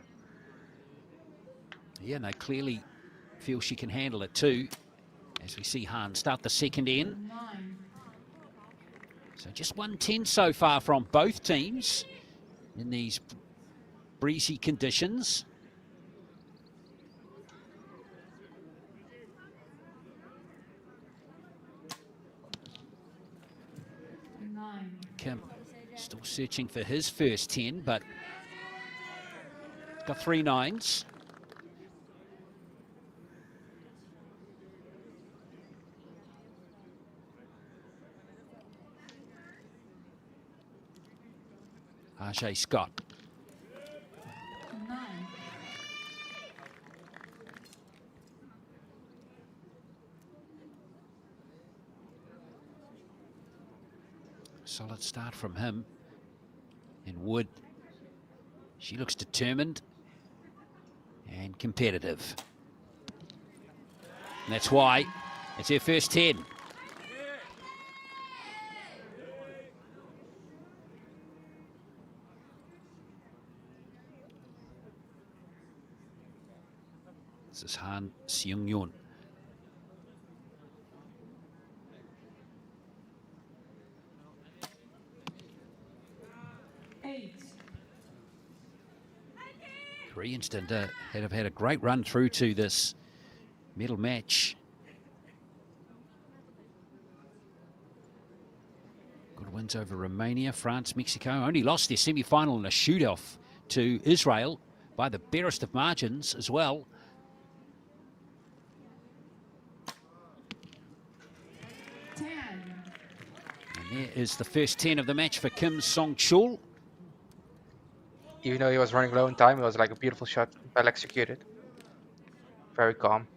[SPEAKER 1] Yeah, and they clearly feel she can handle it too, as we see Han start the second end. So just 110 so far from both teams in these breezy conditions. Kim still searching for his first 10, but got 3 9s. Ajay Scott. Solid start from him. And Wood, she looks determined and competitive. And that's why it's her first 10. This is Han Seung-yoon. Koreans have had a great run through to this medal match. Good wins over Romania, France, Mexico. Only lost their semi-final in a shoot-off to Israel by the barest of margins as well. And there is the first 10 of the match for Kim Song-chul.
[SPEAKER 2] Even though he was running low in time, it was like a beautiful shot, well executed. Very calm.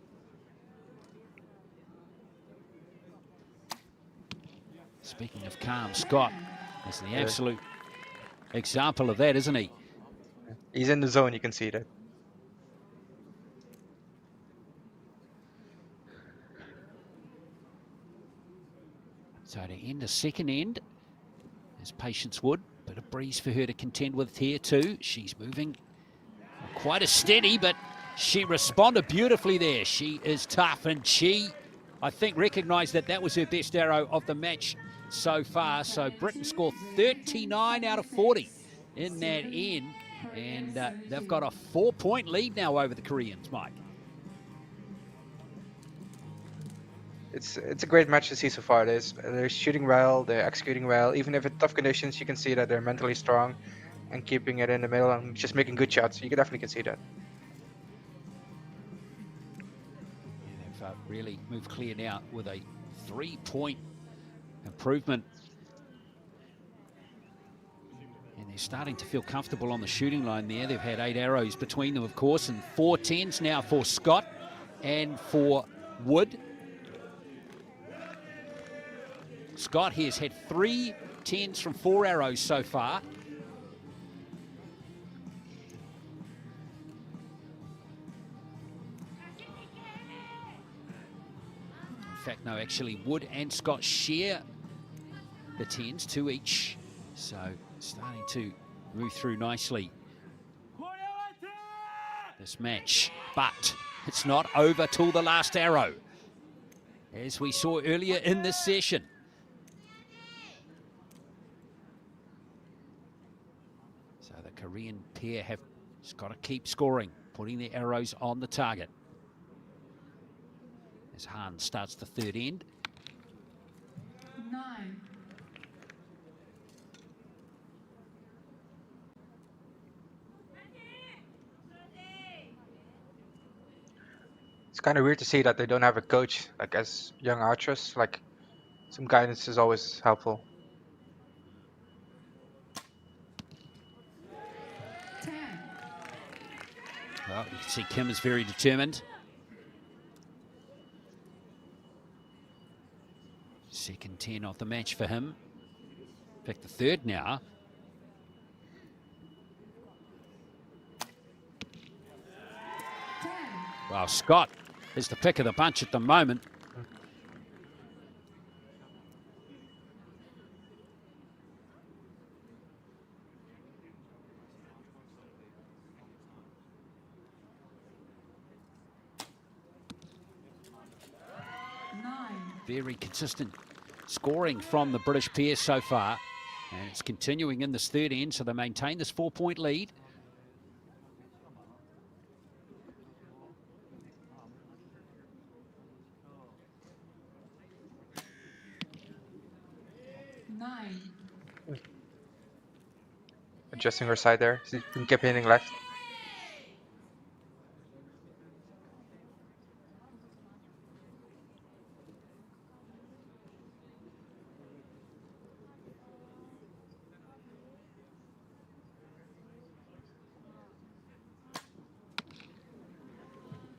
[SPEAKER 1] Speaking of calm, Scott is the absolute example of that, isn't he?
[SPEAKER 2] He's in the zone, you can see that.
[SPEAKER 1] So to end the second end is Patience Wood. Bit of breeze for her to contend with here too. She's moving quite a steady, but she responded beautifully there. She is tough, and she, I think, recognised that that was her best arrow of the match so far. So Britain scored 39 out of 40 in that end, and they've got a 4-point lead now over the Koreans, Mike.
[SPEAKER 2] It's a great match to see so far. They're shooting well, they're executing well. Even if it's tough conditions, you can see that they're mentally strong and keeping it in the middle and just making good shots. You definitely can see that.
[SPEAKER 1] Yeah, they've really moved clear now with a 3-point improvement. And they're starting to feel comfortable on the shooting line there. They've had 8 arrows between them, of course, and 4 10s now for Scott and for Wood. Scott has had 3 10s from 4 arrows so far. In fact, no, actually, Wood and Scott share the 10s, 2 each. So starting to move through nicely this match. But it's not over till the last arrow, as we saw earlier in this session. Korean pair have just got to keep scoring, putting their arrows on the target. As Han starts the third end.
[SPEAKER 3] 9.
[SPEAKER 2] It's kind of weird to see that they don't have a coach, like as young archers. Like some guidance is always helpful.
[SPEAKER 3] 10.
[SPEAKER 1] Well, you can see Kim is very determined. Second 10 of the match for him. In fact, the third now. Well, Scott is the pick of the bunch at the moment. Very consistent scoring from the British pair so far. And it's continuing in this third end, so they maintain this 4-point lead.
[SPEAKER 2] Adjusting her side there. She can keep hitting left.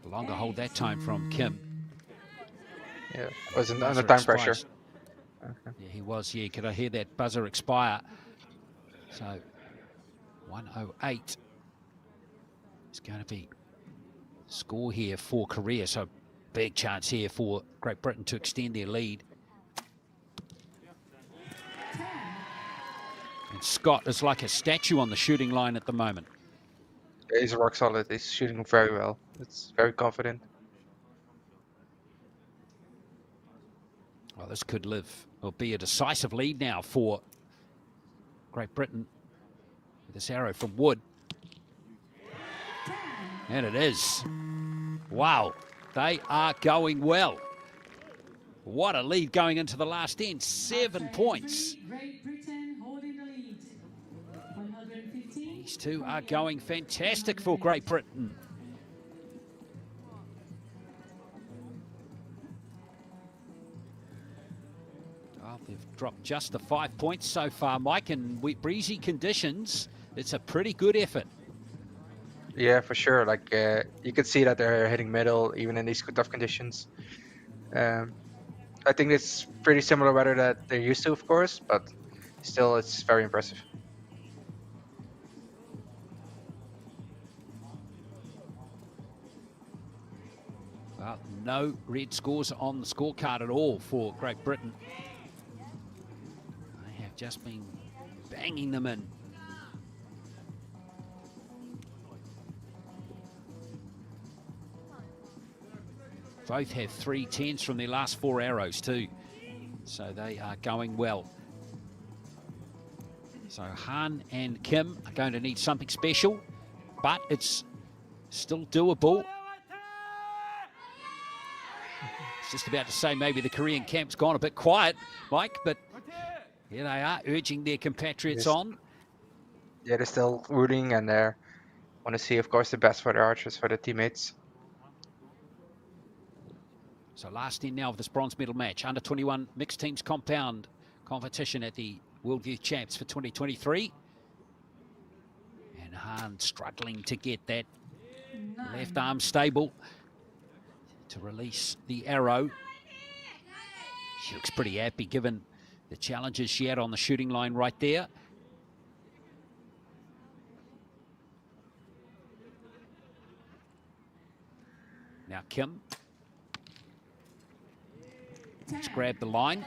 [SPEAKER 1] Longer hold that time from Kim.
[SPEAKER 2] Yeah, was under time pressure.
[SPEAKER 1] Okay. Yeah, he was. Yeah, could I hear that buzzer expire? So 108 is going to be score here for Korea. So big chance here for Great Britain to extend their lead. And Scott is like a statue on the shooting line at the moment.
[SPEAKER 2] He's rock solid. He's shooting very well. It's very confident.
[SPEAKER 1] Well, this could be a decisive lead now for Great Britain. This arrow from Wood. And it is. Wow, they are going well. What a lead going into the last end. 7 points.
[SPEAKER 3] Great Britain holding the lead. 115.
[SPEAKER 1] These two are going fantastic for Great Britain. Well, they've dropped just the 5 points so far, Mike, and breezy conditions. It's a pretty good effort.
[SPEAKER 2] Yeah, for sure. Like you could see that they're hitting middle even in these tough conditions. I think it's pretty similar weather that they're used to, of course, but still, it's very impressive.
[SPEAKER 1] Well, no red scores on the scorecard at all for Great Britain. They have just been banging them in. Both have 3 10s from their last 4 arrows too. So they are going well. So Han and Kim are going to need something special, but it's still doable. It's just about to say maybe the Korean camp's gone a bit quiet, Mike, but here they are urging their compatriots on.
[SPEAKER 2] Yeah, they're still rooting and they want to see, of course, the best for their archers, for their teammates.
[SPEAKER 1] So last in now of this bronze medal match, under 21 mixed teams compound competition at the World Youth Champs for 2023. And Han struggling to get that left arm stable to release the arrow. She looks pretty happy given the challenges she had on the shooting line right there. Now Kim. Let's grab the line.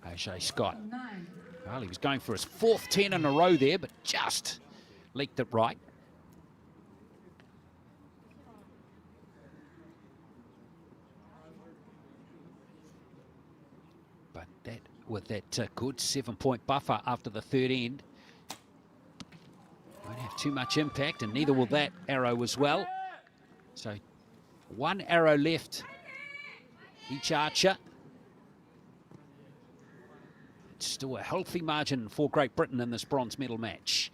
[SPEAKER 1] O'Shea Scott. Well, he was going for his 4th 10 in a row there, but just leaked it right. But that, with that good 7-point buffer after the third end, won't have too much impact, and neither will that arrow as well. So 1 arrow left each archer. It's still a healthy margin for Great Britain in this bronze medal match.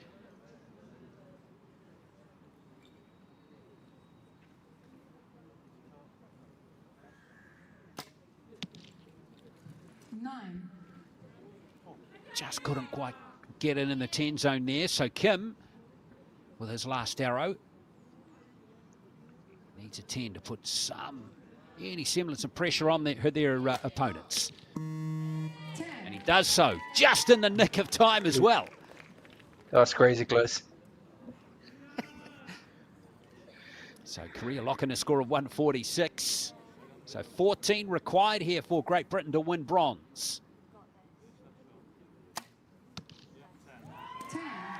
[SPEAKER 1] Just couldn't quite get in the 10 zone there. So Kim, with his last arrow, needs a 10 to put any semblance of pressure on their opponents. And he does so, just in the nick of time as well.
[SPEAKER 2] That was crazy close.
[SPEAKER 1] So Korea locking a score of 146. So 14 required here for Great Britain to win bronze.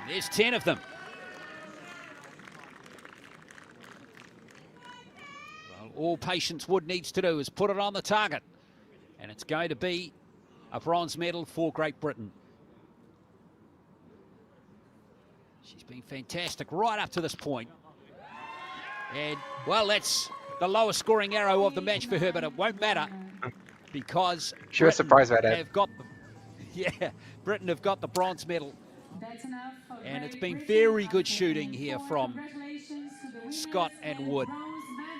[SPEAKER 1] There's 10 of them. Well, all Patience Wood needs to do is put it on the target. And it's going to be a bronze medal for Great Britain. She's been fantastic right up to this point. And, well, that's the lowest scoring arrow of the match for her, but it won't matter because
[SPEAKER 2] She was surprised by that.
[SPEAKER 1] Britain have got the bronze medal.
[SPEAKER 3] That's enough.
[SPEAKER 1] And it's been very good shooting here from Scott and Wood.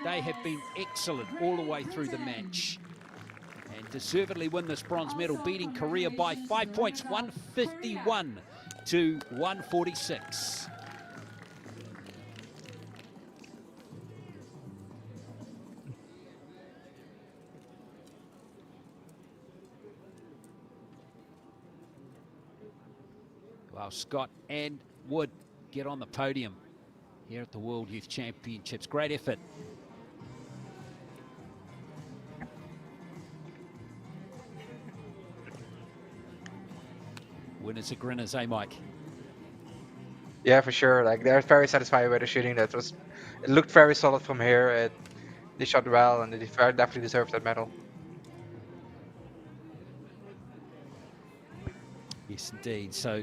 [SPEAKER 1] They have been excellent all the way through the match. And deservedly win this bronze medal, beating Korea by 5 points, 151 to 146. Well, Scott and Wood get on the podium here at the World Youth Championships. Great effort. Winners are grinners, eh, Mike?
[SPEAKER 2] Yeah, for sure. Like, they're very satisfied with the shooting. It looked very solid from here. They shot well, and they definitely deserved that medal.
[SPEAKER 1] Yes, indeed. So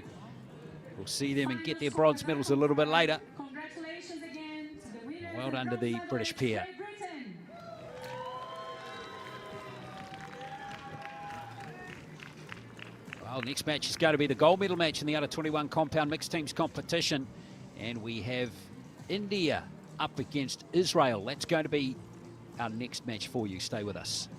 [SPEAKER 1] we'll see them and get their bronze medals a little bit later.
[SPEAKER 3] Congratulations again to the winners.
[SPEAKER 1] Well done to the British pair. Well, next match is going to be the gold medal match in the under-21 compound mixed teams competition. And we have India up against Israel. That's going to be our next match for you. Stay with us.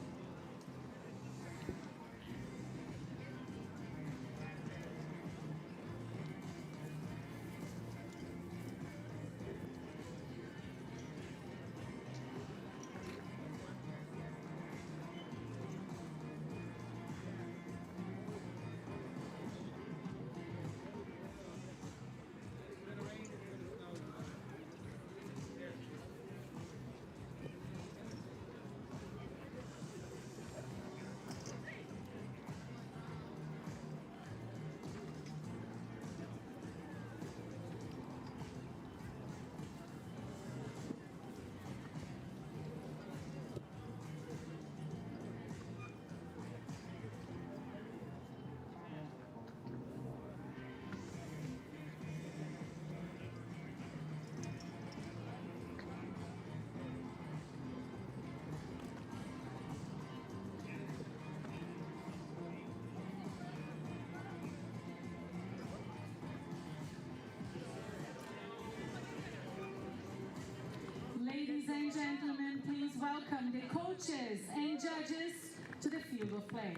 [SPEAKER 3] Ladies and gentlemen, please welcome the coaches and judges to the field of play.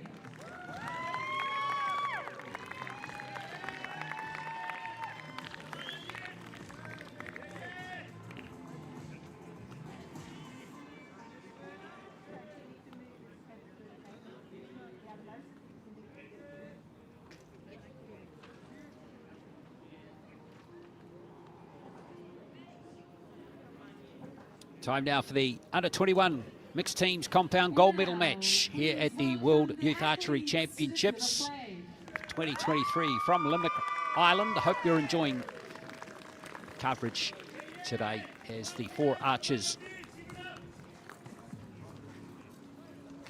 [SPEAKER 1] Time now for the under-21 mixed teams compound gold medal match here at the World Youth Archery Championships 2023 from Limerick, Ireland. I hope you're enjoying coverage today as the 4 archers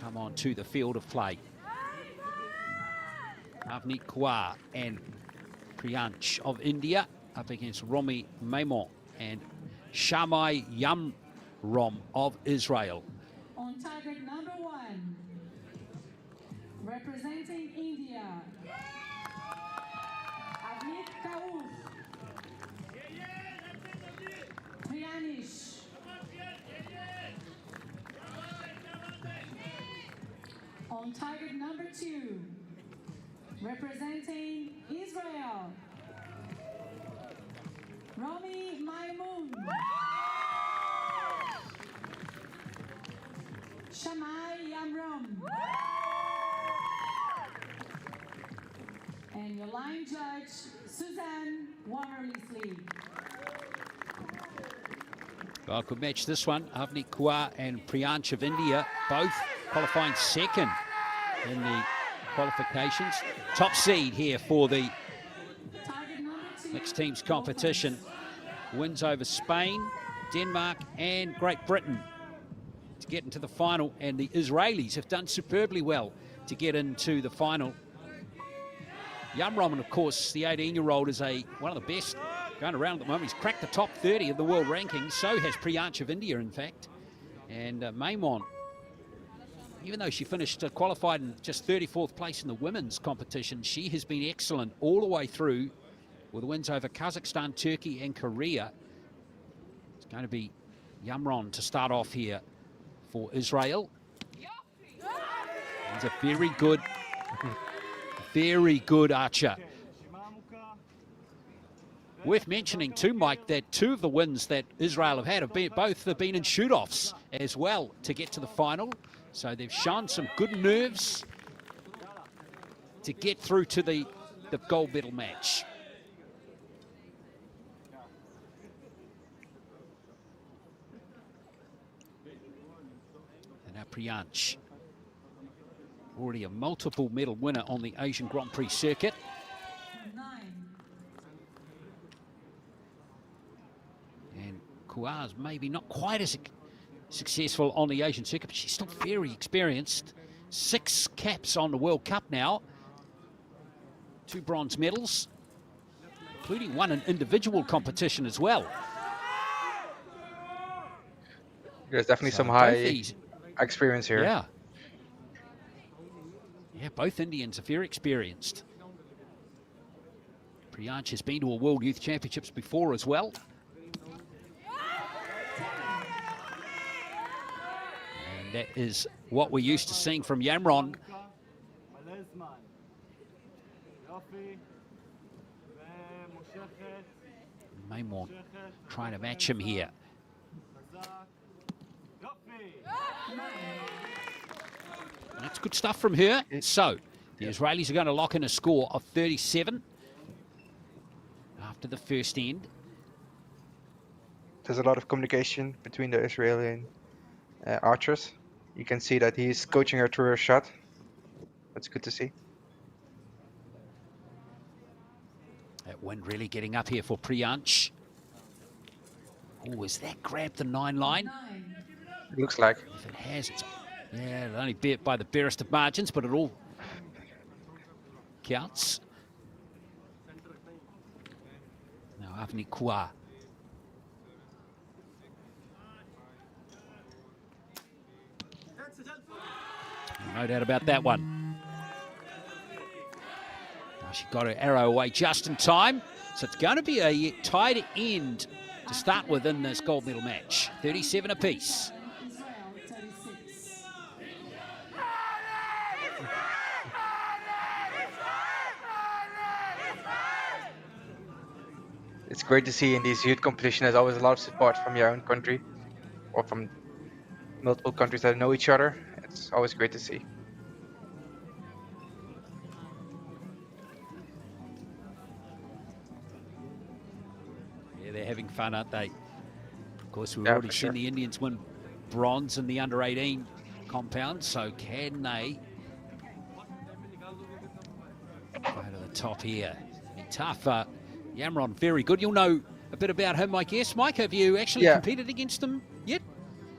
[SPEAKER 1] come on to the field of play. Avneet Kaur and Priyansh of India up against Romy Maimon and Shamai Yamrom of Israel.
[SPEAKER 3] On target number 1, representing India, Avneet Kaur, Priyansh. On target number 2, representing Israel, Romy Maimon, Shamai Yamrom, and your line judge, Suzanne Warnerley.
[SPEAKER 1] Well, could match this one. Avneet Kaur and Priyansh of India, both qualifying second in the qualifications. Top seed here for the mixed teams competition. Wins over Spain, Denmark, and Great Britain to get into the final. And the Israelis have done superbly well to get into the final. Yamrom, of course, the 18-year-old, is one of the best going around at the moment. He's cracked the top 30 of the world rankings. So has Priyansh of India, in fact. And Maimon, even though she finished qualified in just 34th place in the women's competition, she has been excellent all the way through with wins over Kazakhstan, Turkey, and Korea. It's going to be Yamron to start off here for Israel. He's a very good archer. Worth mentioning too, Mike, that 2 of the wins that Israel have been in shoot-offs as well to get to the final. So they've shown some good nerves to get through to the gold medal match. And now Priyansh, already a multiple medal winner on the Asian Grand Prix circuit.
[SPEAKER 3] 9.
[SPEAKER 1] And Kaur's maybe not quite as successful on the Asian circuit, but she's still very experienced. 6 caps on the World Cup now. 2 bronze medals, including 1 in individual competition as well.
[SPEAKER 2] There's definitely
[SPEAKER 1] So
[SPEAKER 2] some
[SPEAKER 1] both
[SPEAKER 2] high
[SPEAKER 1] these-
[SPEAKER 2] experience here.
[SPEAKER 1] Yeah. Yeah, both Indians are very experienced. Priyansh has been to a World Youth Championships before as well. And that is what we're used to seeing from Yamron. Maimon trying to match him here. That's good stuff from her. So the Israelis are going to lock in a score of 37 after the first end.
[SPEAKER 2] There's a lot of communication between the Israeli archers. You can see that he's coaching her through her shot. That's good to see.
[SPEAKER 1] That wind really getting up here for Priyansh. Oh, is that grabbed the 9 line?
[SPEAKER 3] 9.
[SPEAKER 2] It looks like.
[SPEAKER 1] If it has, it's, yeah, it'll only be by the barest of margins, but it all counts. Now Avneet Kaur. No doubt about that one. Now she got her arrow away just in time. So it's going to be a tied end to start with in this gold medal match. 37 apiece.
[SPEAKER 3] Israel 36.
[SPEAKER 2] It's great to see in these youth competitions. There's always a lot of support from your own country or from multiple countries that know each other. It's always great to see.
[SPEAKER 1] Yeah, they're having fun, aren't they? Of course, we've
[SPEAKER 2] Yeah,
[SPEAKER 1] already
[SPEAKER 2] for
[SPEAKER 1] seen
[SPEAKER 2] sure.
[SPEAKER 1] the Indians win bronze in the under-18 compound, so can they go to the top here? Be tough. Yamron, very good. You'll know a bit about him, I guess. Mike, have you actually
[SPEAKER 2] Yeah.
[SPEAKER 1] competed against him yet?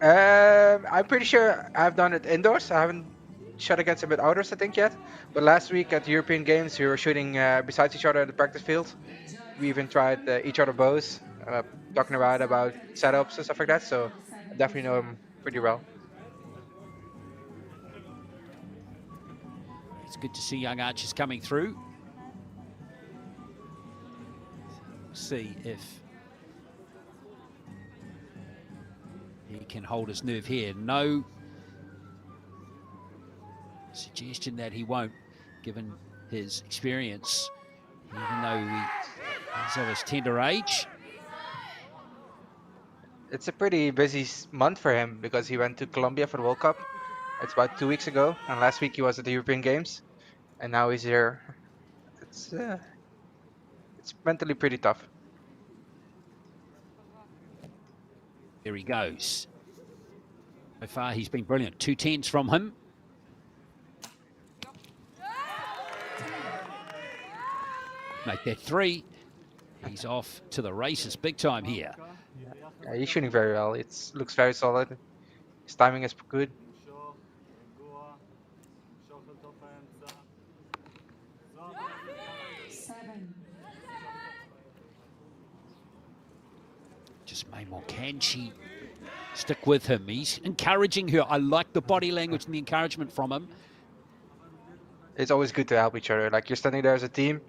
[SPEAKER 2] I'm pretty sure I've done it indoors. I haven't shot against him at outdoors, I think, yet. But last week at the European Games, we were shooting besides each other at the practice field. We even tried each other bows, talking about setups and stuff like that. So I definitely know him pretty well.
[SPEAKER 1] It's good to see young archers coming through. See if he can hold his nerve here. No suggestion that he won't, given his experience, even though he's of his tender age.
[SPEAKER 2] It's a pretty busy month for him because he went to Colombia for the World Cup. It's about 2 weeks ago, and last week he was at the European Games, and now he's here. It's mentally pretty tough.
[SPEAKER 1] There he goes. So far, he's been brilliant. 2 10s from him. Make that 3. He's off to the races big time here.
[SPEAKER 2] Yeah, he's shooting very well. It looks very solid. His timing is good.
[SPEAKER 1] Just Maymore, can she stick with him? He's encouraging her. I like the body language and the encouragement from him.
[SPEAKER 2] It's always good to help each other. Like, you're standing there as a team.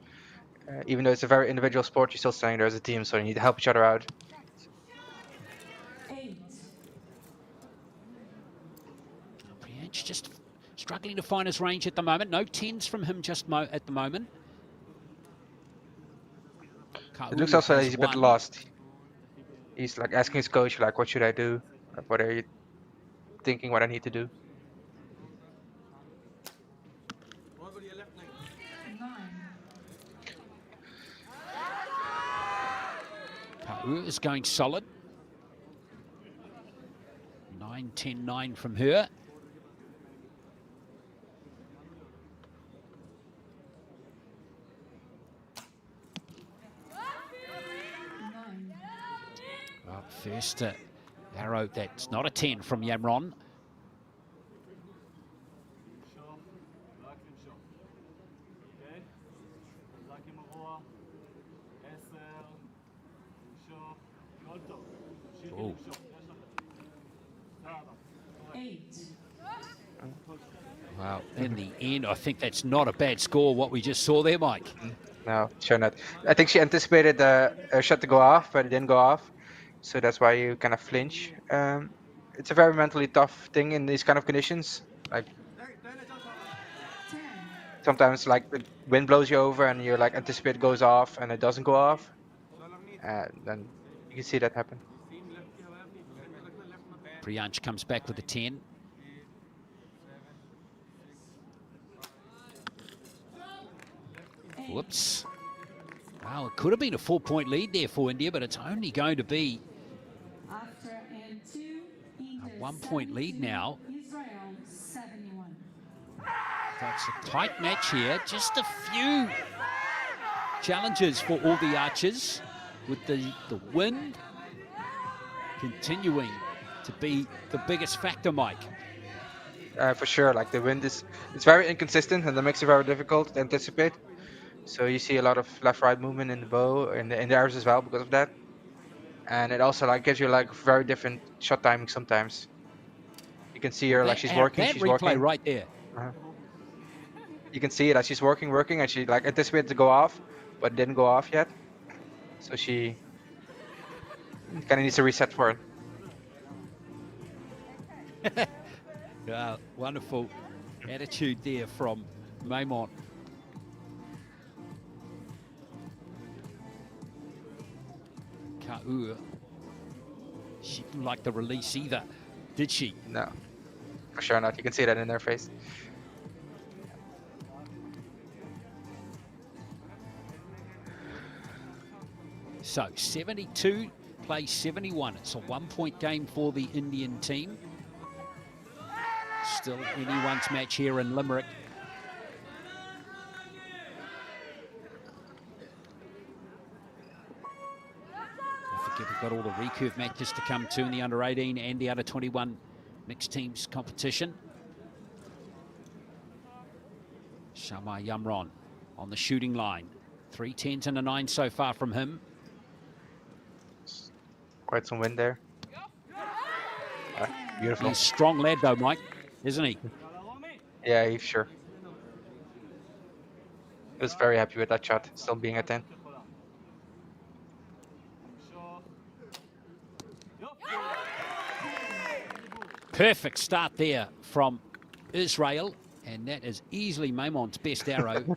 [SPEAKER 2] Even though it's a very individual sport, you're still standing there as a team, so you need to help each other out.
[SPEAKER 1] Priyansh just struggling to find his range at the moment. No 10s from him just at the moment.
[SPEAKER 2] It looks also like
[SPEAKER 1] has
[SPEAKER 2] he's a bit
[SPEAKER 1] one.
[SPEAKER 2] lost. He's like asking his coach, like, what should I do? Like, what are you thinking what I need to do?
[SPEAKER 1] Ka'u is going solid. 9, 10, 9 from her. Well, first arrow, that's not a 10 from Yamron. Oh.
[SPEAKER 3] 8.
[SPEAKER 1] Well, in the end, I think that's not a bad score, what we just saw there, Mike.
[SPEAKER 2] No, sure not. I think she anticipated a shot to go off, but it didn't go off. So that's why you kind of flinch. It's a very mentally tough thing in these kind of conditions. Like,
[SPEAKER 3] 10.
[SPEAKER 2] sometimes like the wind blows you over and you're like anticipate it goes off and it doesn't go off. Then you can see that happen.
[SPEAKER 1] Priyansh comes back with a 10. Whoops. Wow, it could have been a 4-point lead there for India, but it's only going to be
[SPEAKER 3] After and 2, India
[SPEAKER 1] a 1-point lead
[SPEAKER 3] 72,
[SPEAKER 1] now.
[SPEAKER 3] Israel 71.
[SPEAKER 1] That's a tight match here. Just a few challenges for all the archers, with the wind continuing to be the biggest factor, Mike.
[SPEAKER 2] For sure, like the wind it's very inconsistent and that makes it very difficult to anticipate. So you see a lot of left-right movement in the bow and in the arrows as well because of that. And it also like gives you like very different shot timing sometimes. You can see her like she's working,
[SPEAKER 1] That
[SPEAKER 2] she's
[SPEAKER 1] replay
[SPEAKER 2] working.
[SPEAKER 1] right there.
[SPEAKER 2] You can see it as she's working, and she like anticipated to go off, but didn't go off yet. So she kind of needs to reset for it.
[SPEAKER 1] Wonderful attitude there from Maymont. Ka'u, she didn't like the release either, did she?
[SPEAKER 2] No, for sure not. You can see that in their face.
[SPEAKER 1] So 72 plays 71. It's a 1-point game for the Indian team. Still anyone's match here in Limerick. got all the recurve matches to come to in the under 18 and the under 21 mixed teams competition. Shamar Yamron on the shooting line. 3 10s and a 9 so far from him.
[SPEAKER 2] Quite some wind there. Beautiful.
[SPEAKER 1] He's a strong lad though, Mike, isn't he?
[SPEAKER 2] Yeah, he's sure. He was very happy with that shot, still being at 10.
[SPEAKER 1] Perfect start there from Israel, and that is easily Maimon's best arrow.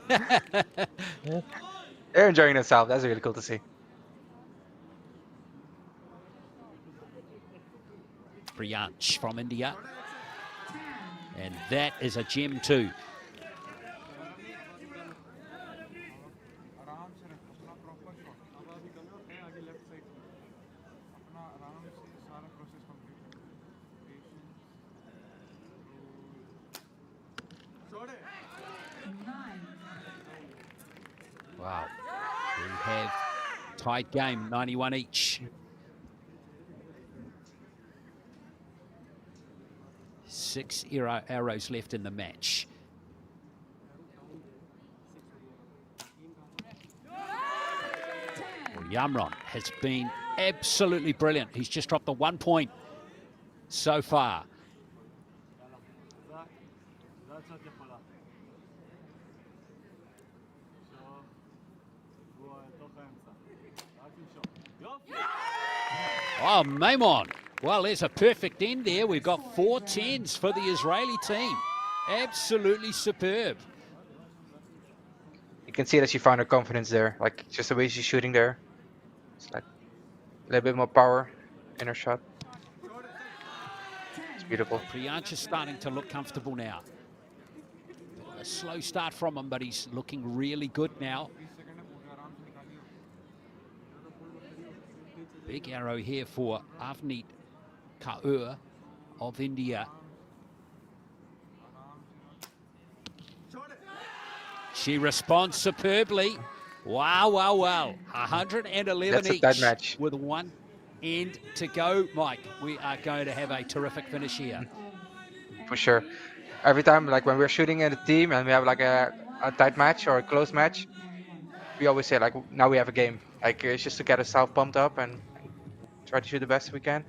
[SPEAKER 2] They're enjoying themselves. That's really cool to see.
[SPEAKER 1] Priyansh from India, and that is a gem too. Wow, we have tied game, 91 each. 6 arrows left in the match. Well, Yamron has been absolutely brilliant. He's just dropped the 1 point so far. Oh, Maimon. Well, there's a perfect end there. We've got 4 10s for the Israeli team. Absolutely superb.
[SPEAKER 2] You can see that she found her confidence there. Like, just the way she's shooting there. It's like a little bit more power in her shot. It's beautiful.
[SPEAKER 1] Priyansh is starting to look comfortable now. A slow start from him, but he's looking really good now. Big arrow here for Avneet Kaur of India. She responds superbly. Wow, wow, wow. 111
[SPEAKER 2] That's a
[SPEAKER 1] each
[SPEAKER 2] tight match.
[SPEAKER 1] with 1 end to go. Mike, we are going to have a terrific finish here.
[SPEAKER 2] For sure. Every time, like when we're shooting in a team and we have like a tight match or a close match, we always say like, now we have a game. Like it's just to get ourselves pumped up and try to shoot the best we can.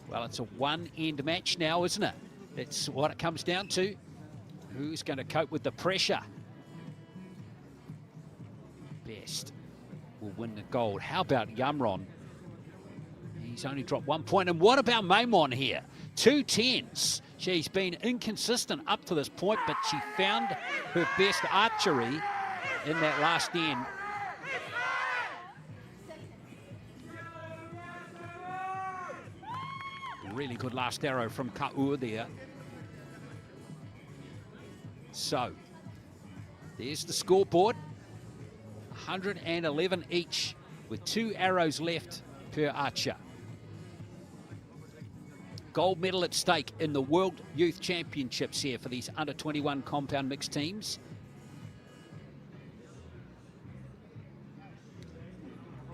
[SPEAKER 1] Well, it's a 1-end match now, isn't it? It's what it comes down to. Who's going to cope with the pressure? Best will win the gold. How about Yamron? He's only dropped 1 point. And what about Maimon here? 2 10s. She's been inconsistent up to this point, but she found her best archery in that last end. Really good last arrow from Kaur there. So, there's the scoreboard. 111 each with 2 arrows left per archer. Gold medal at stake in the World Youth Championships here for these under 21 compound mixed teams.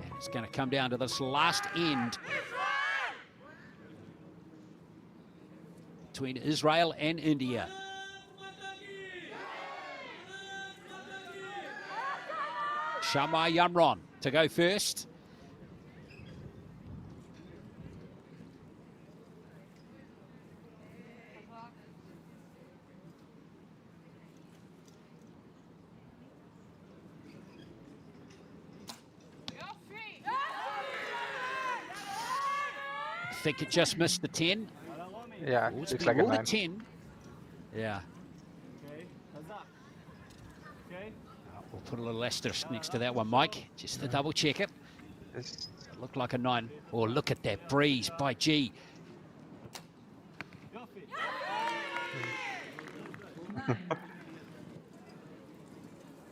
[SPEAKER 1] And it's going to come down to this last end between Israel and India. Shamar Yamron to go first. I think it just missed the 10.
[SPEAKER 2] Yeah,
[SPEAKER 1] Oh, it's
[SPEAKER 2] looks
[SPEAKER 1] been
[SPEAKER 2] like a
[SPEAKER 1] more
[SPEAKER 2] 9.
[SPEAKER 1] than 10. Yeah. We'll put a little asterisk next to that one, Mike, just to double check it.
[SPEAKER 2] It's-
[SPEAKER 1] It looked like a 9. Oh, look at that breeze by G.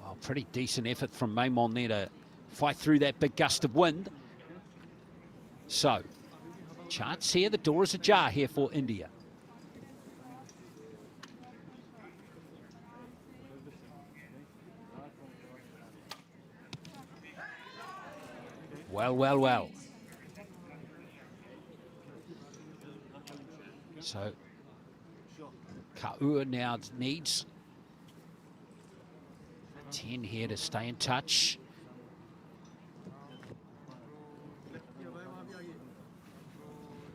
[SPEAKER 1] Well, pretty decent effort from Maimon there to fight through that big gust of wind. So, chance here, the door is ajar here for India. Well, well, well. So Ka'ua now needs a 10 here to stay in touch.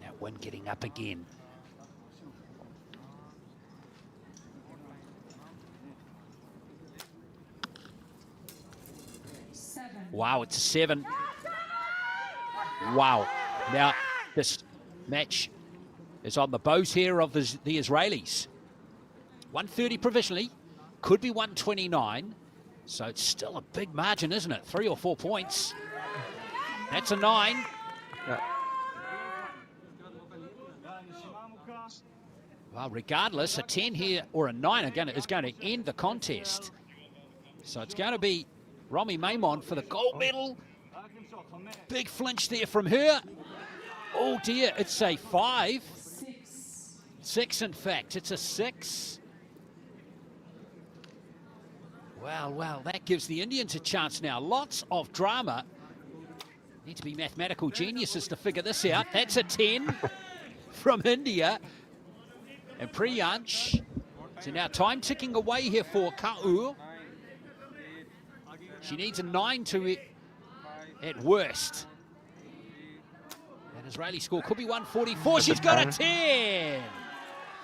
[SPEAKER 1] Now one getting up again. Wow, it's a 7. Wow. Now, this match is on the bows here of the Israelis. 130 provisionally, could be 129. So it's still a big margin, isn't it? 3 or 4 points. That's a 9.
[SPEAKER 2] Yeah.
[SPEAKER 1] Well, regardless, a 10 here or a 9 is going to end the contest. So it's going to be Romy Maimon for the gold medal. Big flinch there from her. Oh dear, it's a 5. 6, in fact, it's a 6. Well, that gives the Indians a chance now. Lots of drama. Need to be mathematical geniuses to figure this out. That's a 10 from India. And Priyansh. So now time ticking away here for Ka'u. She needs a 9 to at worst. That Israeli score could be 144. She's got a 10.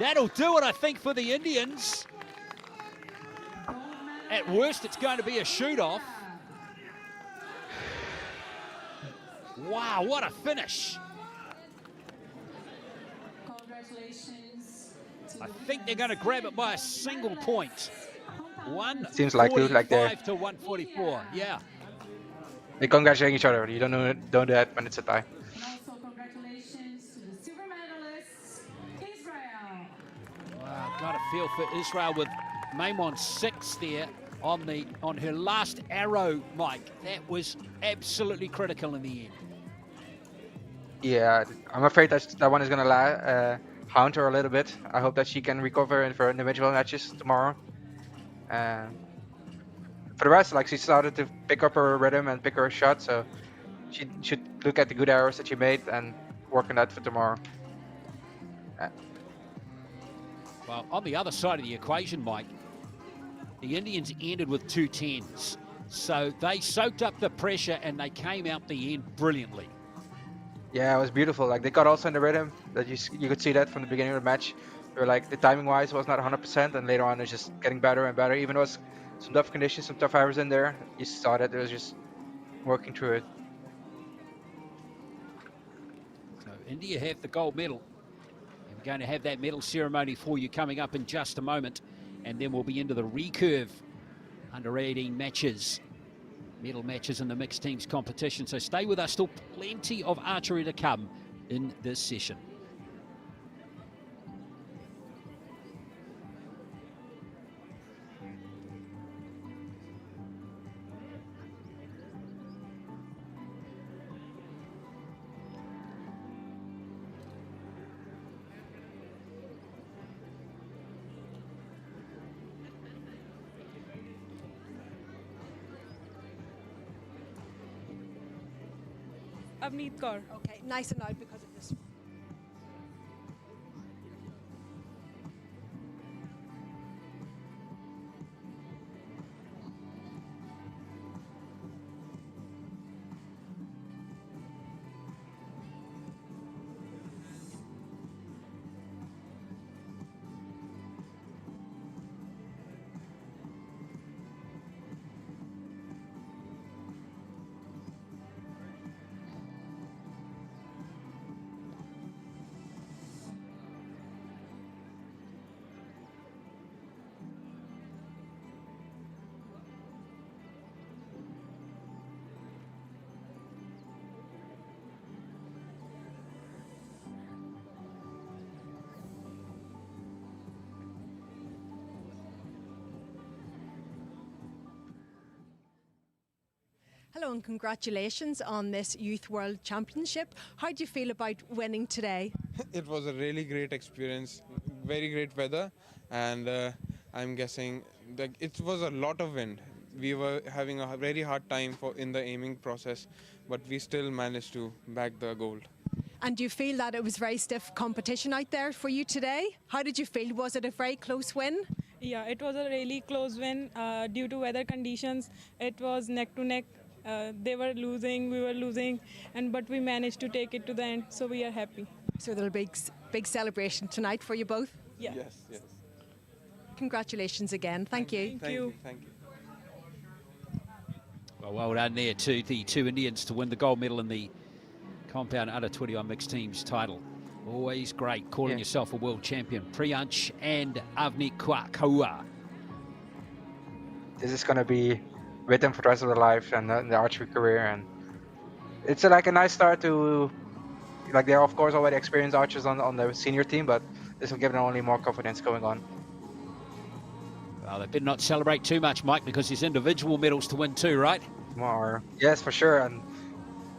[SPEAKER 1] That'll do it, I think, for the Indians. At worst, it's going to be a shoot-off. Wow, what a finish.
[SPEAKER 3] Congratulations.
[SPEAKER 1] I think they're going to grab it by a single point.
[SPEAKER 2] Seems like it, like they're
[SPEAKER 1] 145 to 144, yeah.
[SPEAKER 2] they congratulate each other. You don't do that when it's a tie.
[SPEAKER 3] And also congratulations to the silver medalists, Israel.
[SPEAKER 1] Wow, got a feel for Israel with Maimon 6 there on her last arrow, Mike. That was absolutely critical in the end.
[SPEAKER 2] Yeah, I'm afraid that one is gonna haunt her a little bit. I hope that she can recover in for individual matches tomorrow. For the rest, like, she started to pick up her rhythm and pick her shot, so she should look at the good arrows that she made and work on that for tomorrow.
[SPEAKER 1] Well, on the other side of the equation, Mike, the Indians ended with 2 10s. So they soaked up the pressure and they came out the end brilliantly.
[SPEAKER 2] Yeah, it was beautiful. Like, they got also in the rhythm. That you could see that from the beginning of the match. They were like, the timing-wise was not 100%, and later on it's just getting better and better. Even though it was some tough conditions, some tough hours in there, you saw that it was just working through it.
[SPEAKER 1] So India have the gold medal. And we're going to have that medal ceremony for you coming up in just a moment. And then we'll be into the recurve under 18 matches. Medal matches in the mixed teams competition. So stay with us, still plenty of archery to come in this session.
[SPEAKER 5] Avneet Kaur.
[SPEAKER 6] Okay, nice and loud because of this. Hello and congratulations on this Youth World Championship. How do you feel about winning today?
[SPEAKER 7] It was a really great experience, very great weather, and I'm guessing that it was a lot of wind. we were having a very hard time in the aiming process, but we still managed to bag the gold.
[SPEAKER 6] And do you feel that it was very stiff competition out there for you today? How did you feel? Was it a very close win?
[SPEAKER 5] Yeah, it was a really close win due to weather conditions. It was neck to neck. They were losing, we were losing, but we managed to take it to the end, so we are happy.
[SPEAKER 6] So there'll be big celebration tonight for you both.
[SPEAKER 5] Yeah.
[SPEAKER 7] Yes, yes.
[SPEAKER 6] Congratulations again. Thank you.
[SPEAKER 5] Thank you.
[SPEAKER 7] Thank you.
[SPEAKER 1] Well done there to the two Indians to win the gold medal in the compound under 21 mixed teams title. Always great calling yourself a world champion. Priyansh and Avni Kaua.
[SPEAKER 2] This is going to be with them for the rest of their life and the archery career, and it's like a nice start to, like, they're of course already experienced archers on the senior team, but this will give them only more confidence going on.
[SPEAKER 1] Well, they better not celebrate too much, Mike, because there's individual medals to win too, right?
[SPEAKER 2] Tomorrow, yes, for sure, and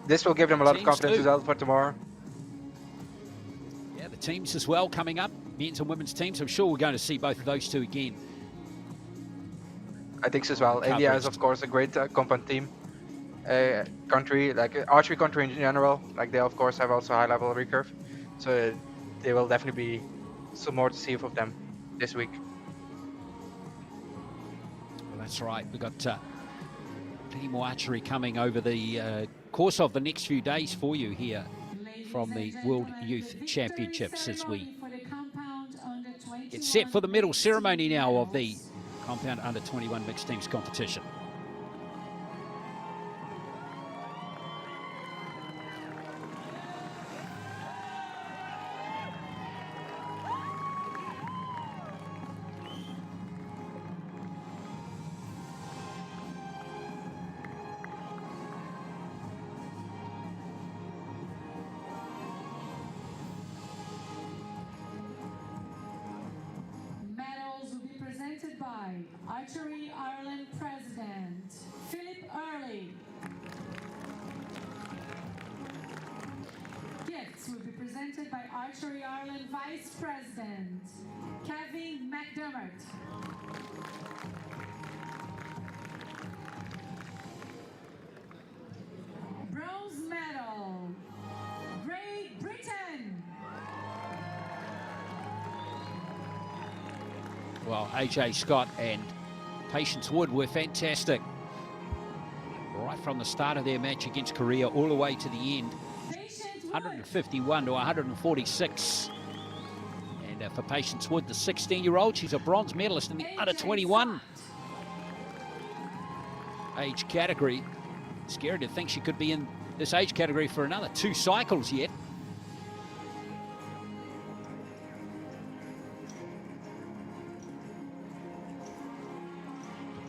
[SPEAKER 2] this will give them a lot of confidence as well for tomorrow.
[SPEAKER 1] Yeah, the teams as well coming up, men's and women's teams. I'm sure we're going to see both of those two again.
[SPEAKER 2] I think so as well. India is of course a great compound team country, like archery country in general. Like they of course have also high level recurve, so there will definitely be some more to see of them this week.
[SPEAKER 1] Well, that's right. We've got plenty more archery coming over the course of the next few days for you here from the World Youth Championships as we get set for the medal ceremony now of the compound under 21 mixed teams competition.
[SPEAKER 3] Medals will be presented by Archery Ireland President Philip Early. Gifts will be presented by Archery Ireland Vice President Kevin McDermott. Bronze medal, Great Britain.
[SPEAKER 1] Well, AJ Scott and Patience Wood were fantastic. Right from the start of their match against Korea all the way to the end. 151 to 146. And for Patience Wood, the 16-year-old, she's a bronze medalist in the under 21 age category. Scary to think she could be in this age category for another 2 cycles yet.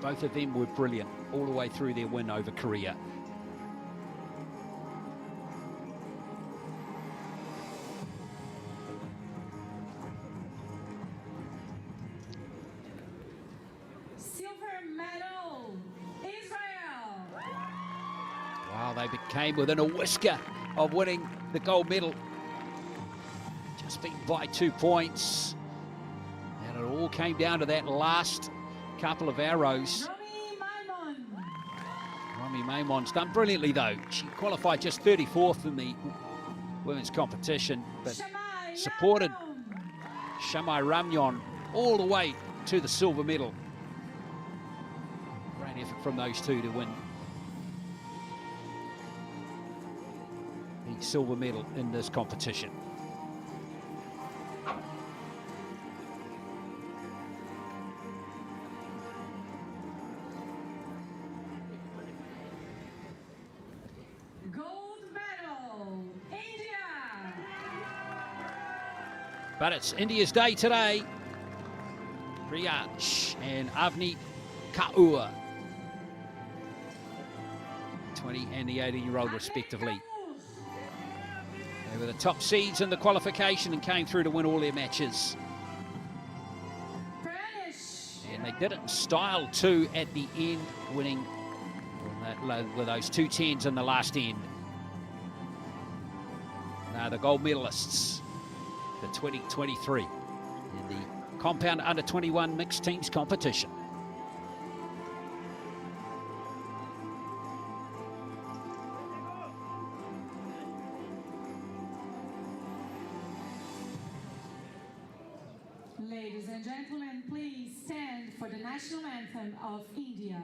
[SPEAKER 1] Both of them were brilliant all the way through their win over Korea.
[SPEAKER 3] Silver medal, Israel.
[SPEAKER 1] Wow, they became within a whisker of winning the gold medal. Just beaten by 2 points. And it all came down to that last couple of arrows. Rami Maimon's done brilliantly though. She qualified just 34th in the women's competition, but supported Shamai Ramyon all the way to the silver medal. Great effort from those two to win the silver medal in this competition.
[SPEAKER 3] Gold medal, India.
[SPEAKER 1] But it's India's day today. Priyansh and Avni Kaur, 20 and the 18-year-old respectively. They were the top seeds in the qualification and came through to win all their matches. And they did it in style too at the end, winning with those 2 10s in the last end. Now the gold medalists, the 2023 in the compound under 21 mixed teams competition.
[SPEAKER 3] Ladies and gentlemen, please stand for the national anthem of India.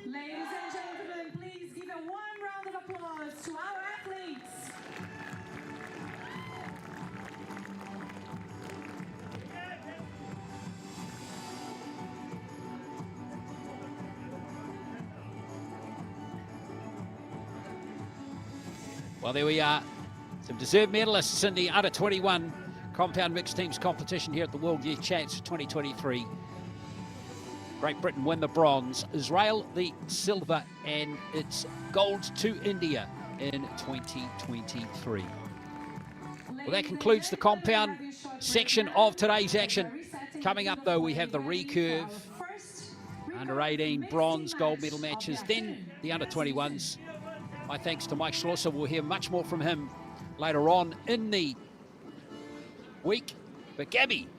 [SPEAKER 3] Ladies and gentlemen, please give a warm round of applause to our athletes.
[SPEAKER 1] Well, there we are. Some deserved medalists in the under 21 compound mixed teams competition here at the World Youth Champs 2023. Great Britain win the bronze, Israel the silver, and it's gold to India in 2023. Well, that concludes the compound section of today's action. Coming up, though, we have the recurve, under 18 bronze, gold medal matches, then the under 21s. My thanks to Mike Schlosser. We'll hear much more from him later on in the week. But Gabby,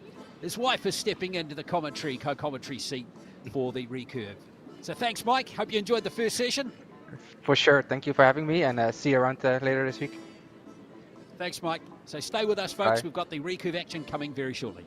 [SPEAKER 1] his wife, is stepping into the co-commentary seat for the recurve. So thanks, Mike. Hope you enjoyed the first session.
[SPEAKER 2] For sure. Thank you for having me, and see you around later this week.
[SPEAKER 1] Thanks, Mike. So stay with us, folks.
[SPEAKER 2] Bye.
[SPEAKER 1] We've got the recurve action coming very shortly.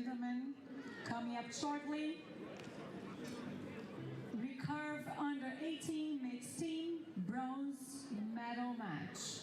[SPEAKER 3] gentlemen, coming up shortly, recurve under 18 mixed team bronze medal match.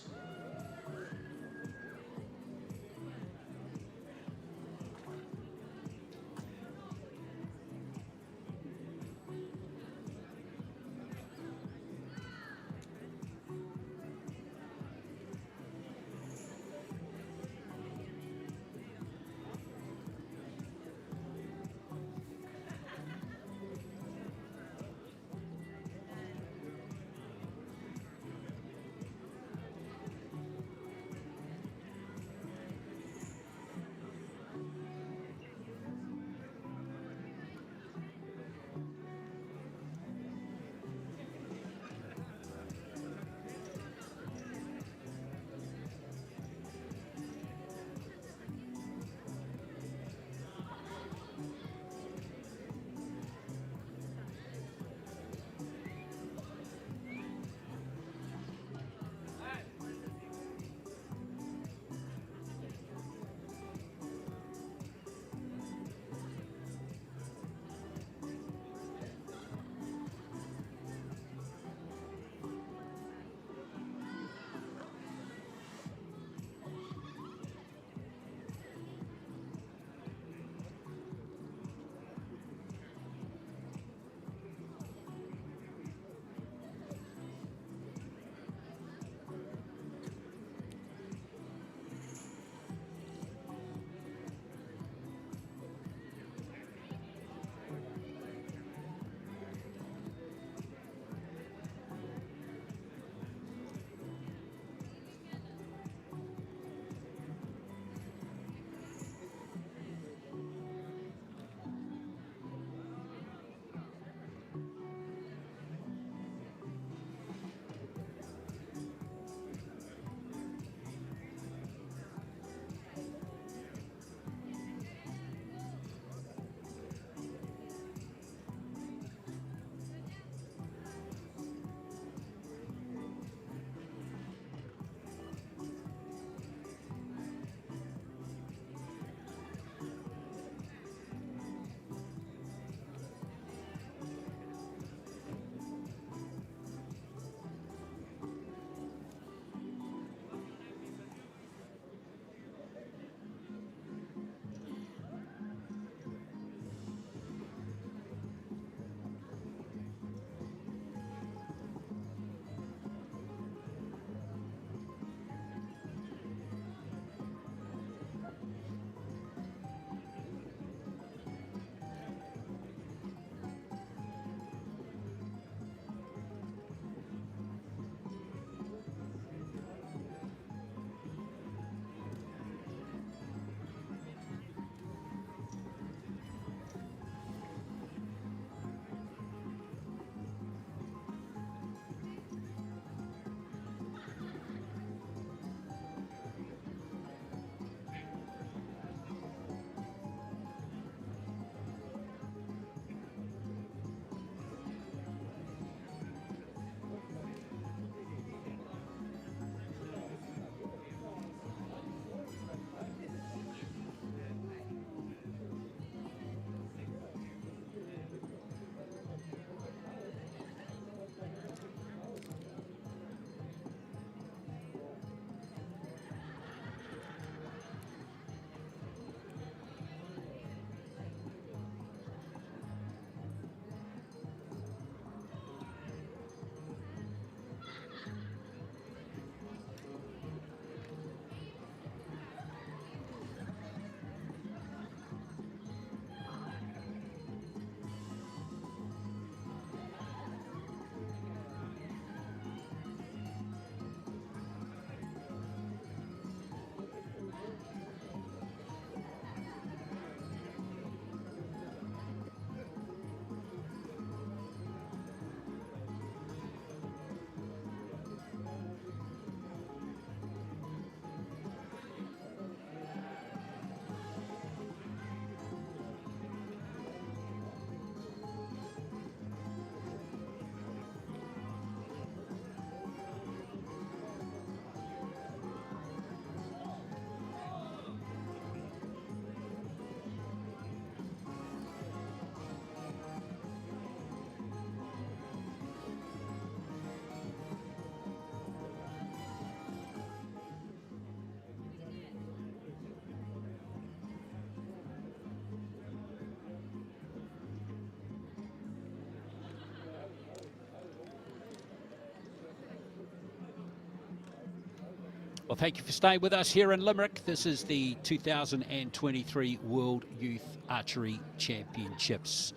[SPEAKER 1] Well, thank you for staying with us here in Limerick. This is the 2023 World Youth Archery Championships.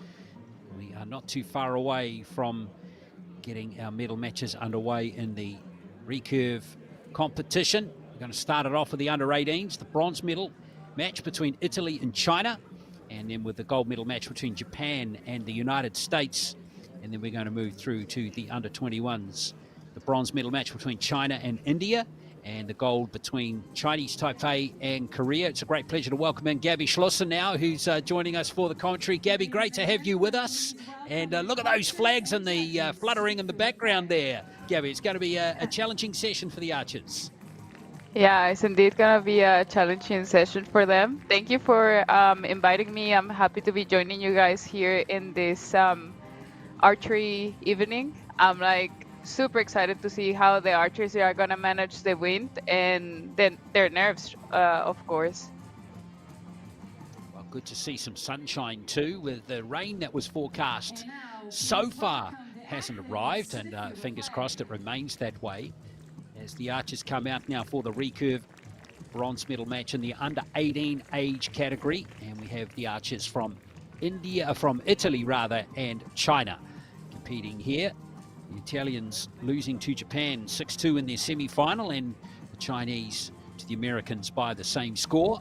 [SPEAKER 1] We are not too far away from getting our medal matches underway in the recurve competition. We're going to start it off with the under-18s, the bronze medal match between Italy and China, and then with the gold medal match between Japan and the United States. And then we're going to move through to the under-21s, the bronze medal match between China and India, and the gold between Chinese Taipei and Korea. It's a great pleasure to welcome in Gabby Schlossen now, who's joining us for the commentary. Gabby, great to have you with us. And look at those flags and the fluttering in the background there. Gabby, it's going to be a challenging session for the archers.
[SPEAKER 8] Yeah, it's indeed going to be a challenging session for them. Thank you for inviting me. I'm happy to be joining you guys here in this archery evening. I'm super excited to see how the archers are going to manage the wind and then their nerves, of course.
[SPEAKER 1] Well, good to see some sunshine too, with the rain that was forecast so far hasn't arrived, and fingers crossed it remains that way as the archers come out now for the recurve bronze medal match in the under-18 age category. And we have the archers from Italy and China competing here. The Italians losing to Japan 6-2 in their semi-final, and the Chinese to the Americans by the same score.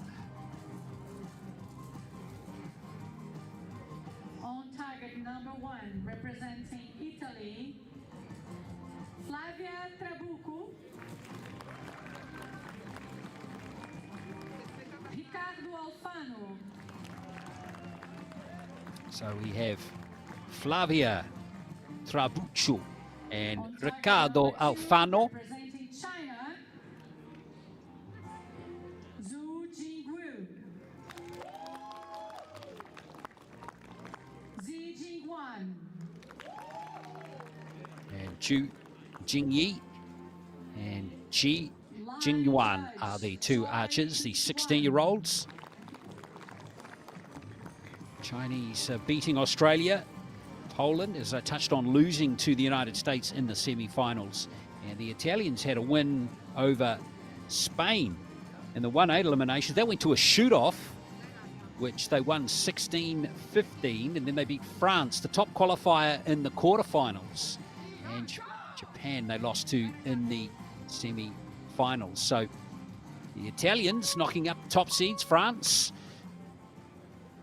[SPEAKER 3] On target number 1, representing Italy, Flavia Trabucco, Ricardo Alfano.
[SPEAKER 1] So we have Flavia Trabucco and Ricardo Alfano.
[SPEAKER 3] Representing China, Zhu Jingwu, Zi Jingguan,
[SPEAKER 1] And Zhu Jingyi and Ji Jingyuan are the two archers, the 16-year-olds. Chinese beating Australia. Poland, as I touched on, losing to the United States in the semi-finals. And the Italians had a win over Spain in the 1-8 eliminations. That went to a shoot-off, which they won 16-15, and then they beat France, the top qualifier, in the quarterfinals. And Japan they lost to in the semi-finals. So the Italians knocking up top seeds, France,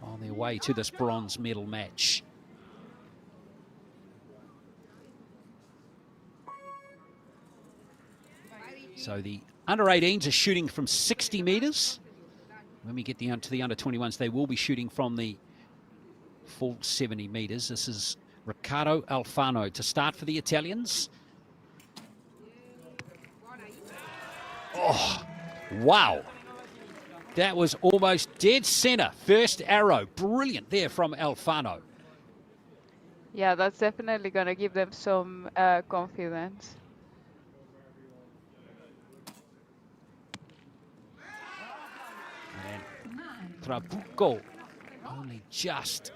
[SPEAKER 1] on their way to this bronze medal match. So the under-18s are shooting from 60 metres. When we get to the under-21s, they will be shooting from the full 70 metres. This is Ricardo Alfano to start for the Italians. Oh, wow. That was almost dead centre. First arrow. Brilliant there from Alfano.
[SPEAKER 8] Yeah, that's definitely going to give them some confidence.
[SPEAKER 1] Trabucco only just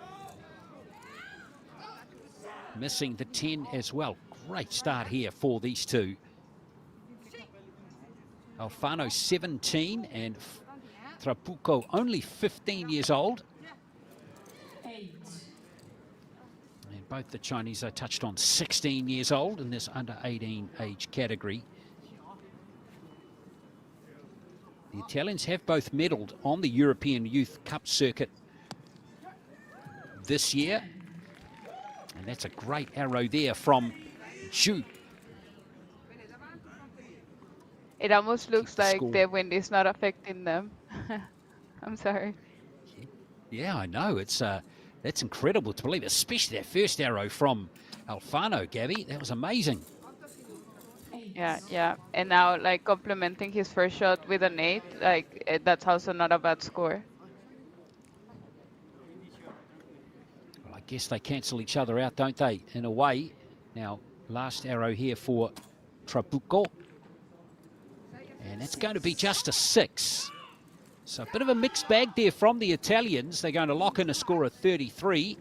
[SPEAKER 1] missing the 10 as well. Great start here for these two. Alfano 17 and Trabucco only 15 years old.
[SPEAKER 3] 8.
[SPEAKER 1] And both the Chinese I touched on 16 years old in this under-18 age category. The Italians have both medalled on the European Youth Cup circuit this year. And that's a great arrow there from Zhu.
[SPEAKER 8] It almost looks like the wind is not affecting them. I'm sorry.
[SPEAKER 1] Yeah, I know. That's incredible to believe, especially that first arrow from Alfano, Gabby. That was amazing.
[SPEAKER 8] Yeah. And now, complementing his first shot with an 8, that's also not a bad score.
[SPEAKER 1] Well, I guess they cancel each other out, don't they, in a way. Now, last arrow here for Trabucco. And that's going to be just a 6. So a bit of a mixed bag there from the Italians. They're going to lock in a score of 33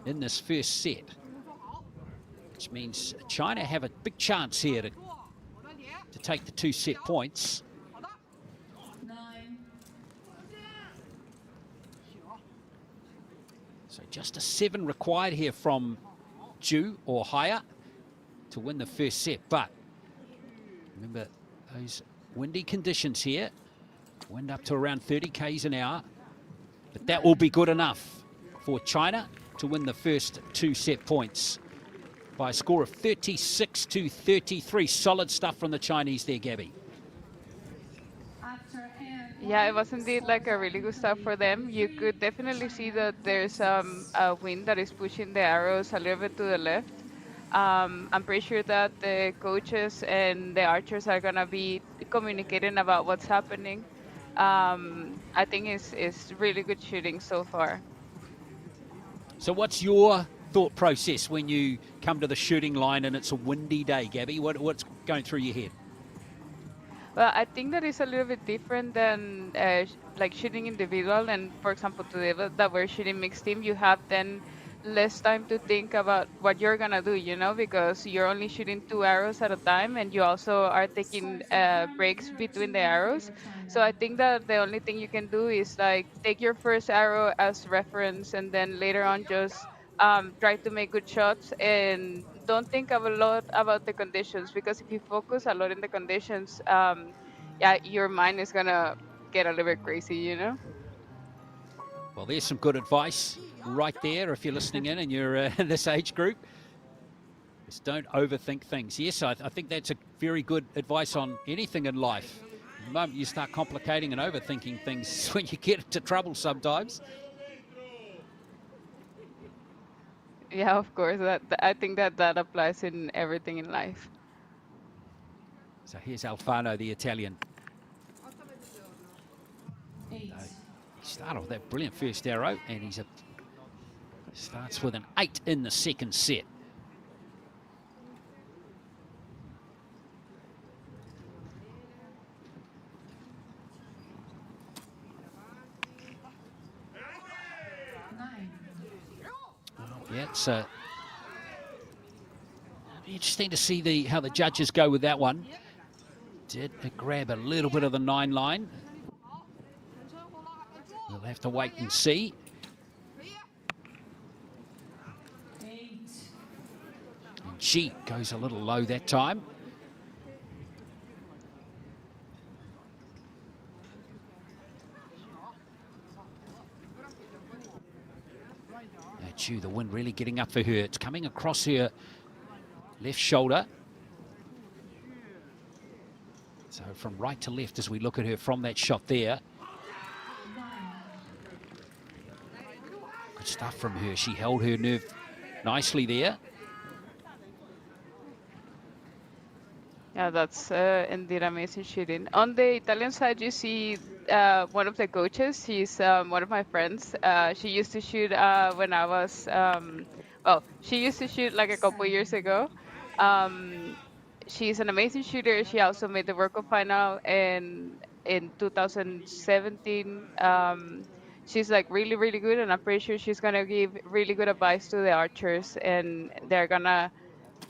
[SPEAKER 1] in this first set, which means China have a big chance here to to take the 2 set points.
[SPEAKER 3] 9.
[SPEAKER 1] So just a 7 required here from Ju or higher to win the first set. But remember those windy conditions here. Wind up to around 30 k's an hour. But that will be good enough for China to win the first 2 set points by a score of 36 to 33. Solid stuff from the Chinese there, Gabby.
[SPEAKER 8] Yeah, it was indeed like a really good start for them. You could definitely see that there's a wind that is pushing the arrows a little bit to the left. I'm pretty sure that the coaches and the archers are gonna be communicating about what's happening. I think it's really good shooting so far.
[SPEAKER 1] So what's your thought process when you come to the shooting line and it's a windy day, Gabby? What's going through your head?
[SPEAKER 8] Well, I think that is a little bit different than like shooting individual. And for example, today that we're shooting mixed team, you have then less time to think about what you're gonna do, you know, because you're only shooting 2 arrows at a time, and you also are taking breaks between the arrows. So I think that the only thing you can do is like take your first arrow as reference, and then later on just try to make good shots and don't think a lot about the conditions, because if you focus a lot in the conditions, yeah, your mind is gonna get a little bit crazy, you know.
[SPEAKER 1] Well, there's some good advice right there if you're listening in and you're in this age group. Just don't overthink things. Yes, I think that's a very good advice on anything in life. The moment you start complicating and overthinking things is when you get into trouble sometimes.
[SPEAKER 8] Yeah, of course. I think that applies in everything in life.
[SPEAKER 1] So here's Alfano, the Italian.
[SPEAKER 3] 8.
[SPEAKER 1] He started with that brilliant first arrow, and he starts with an 8 in the second set. Yeah, it's interesting to see how the judges go with that one. Did it grab a little bit of the 9 line? We'll have to wait and see.
[SPEAKER 3] 8.
[SPEAKER 1] And G goes a little low that time. The wind really getting up for her. It's coming across her left shoulder. So from right to left as we look at her from that shot there. Good stuff from her. She held her nerve nicely there.
[SPEAKER 8] Yeah, that's indeed amazing shooting. On the Italian side, you see one of the coaches. She's one of my friends. She used to shoot when I was, well, she used to shoot like a couple years ago. She's an amazing shooter. She also made the World Cup final in 2017. She's like really, really good, and I'm pretty sure she's gonna give really good advice to the archers, and they're gonna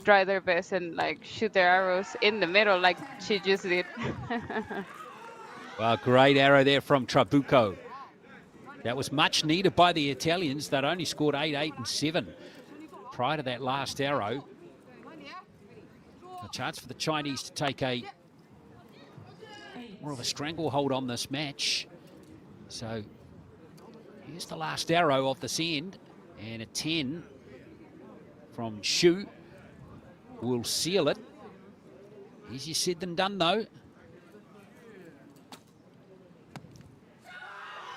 [SPEAKER 8] try their best and like shoot their arrows in the middle like she just did.
[SPEAKER 1] Well, great arrow there from Trabucco. That was much needed by the Italians. They'd only scored 8, 8, and 7 prior to that last arrow. A chance for the Chinese to take more of a stranglehold on this match. So here's the last arrow of this end, and a 10 from Xu will seal it. Easier said than done, though.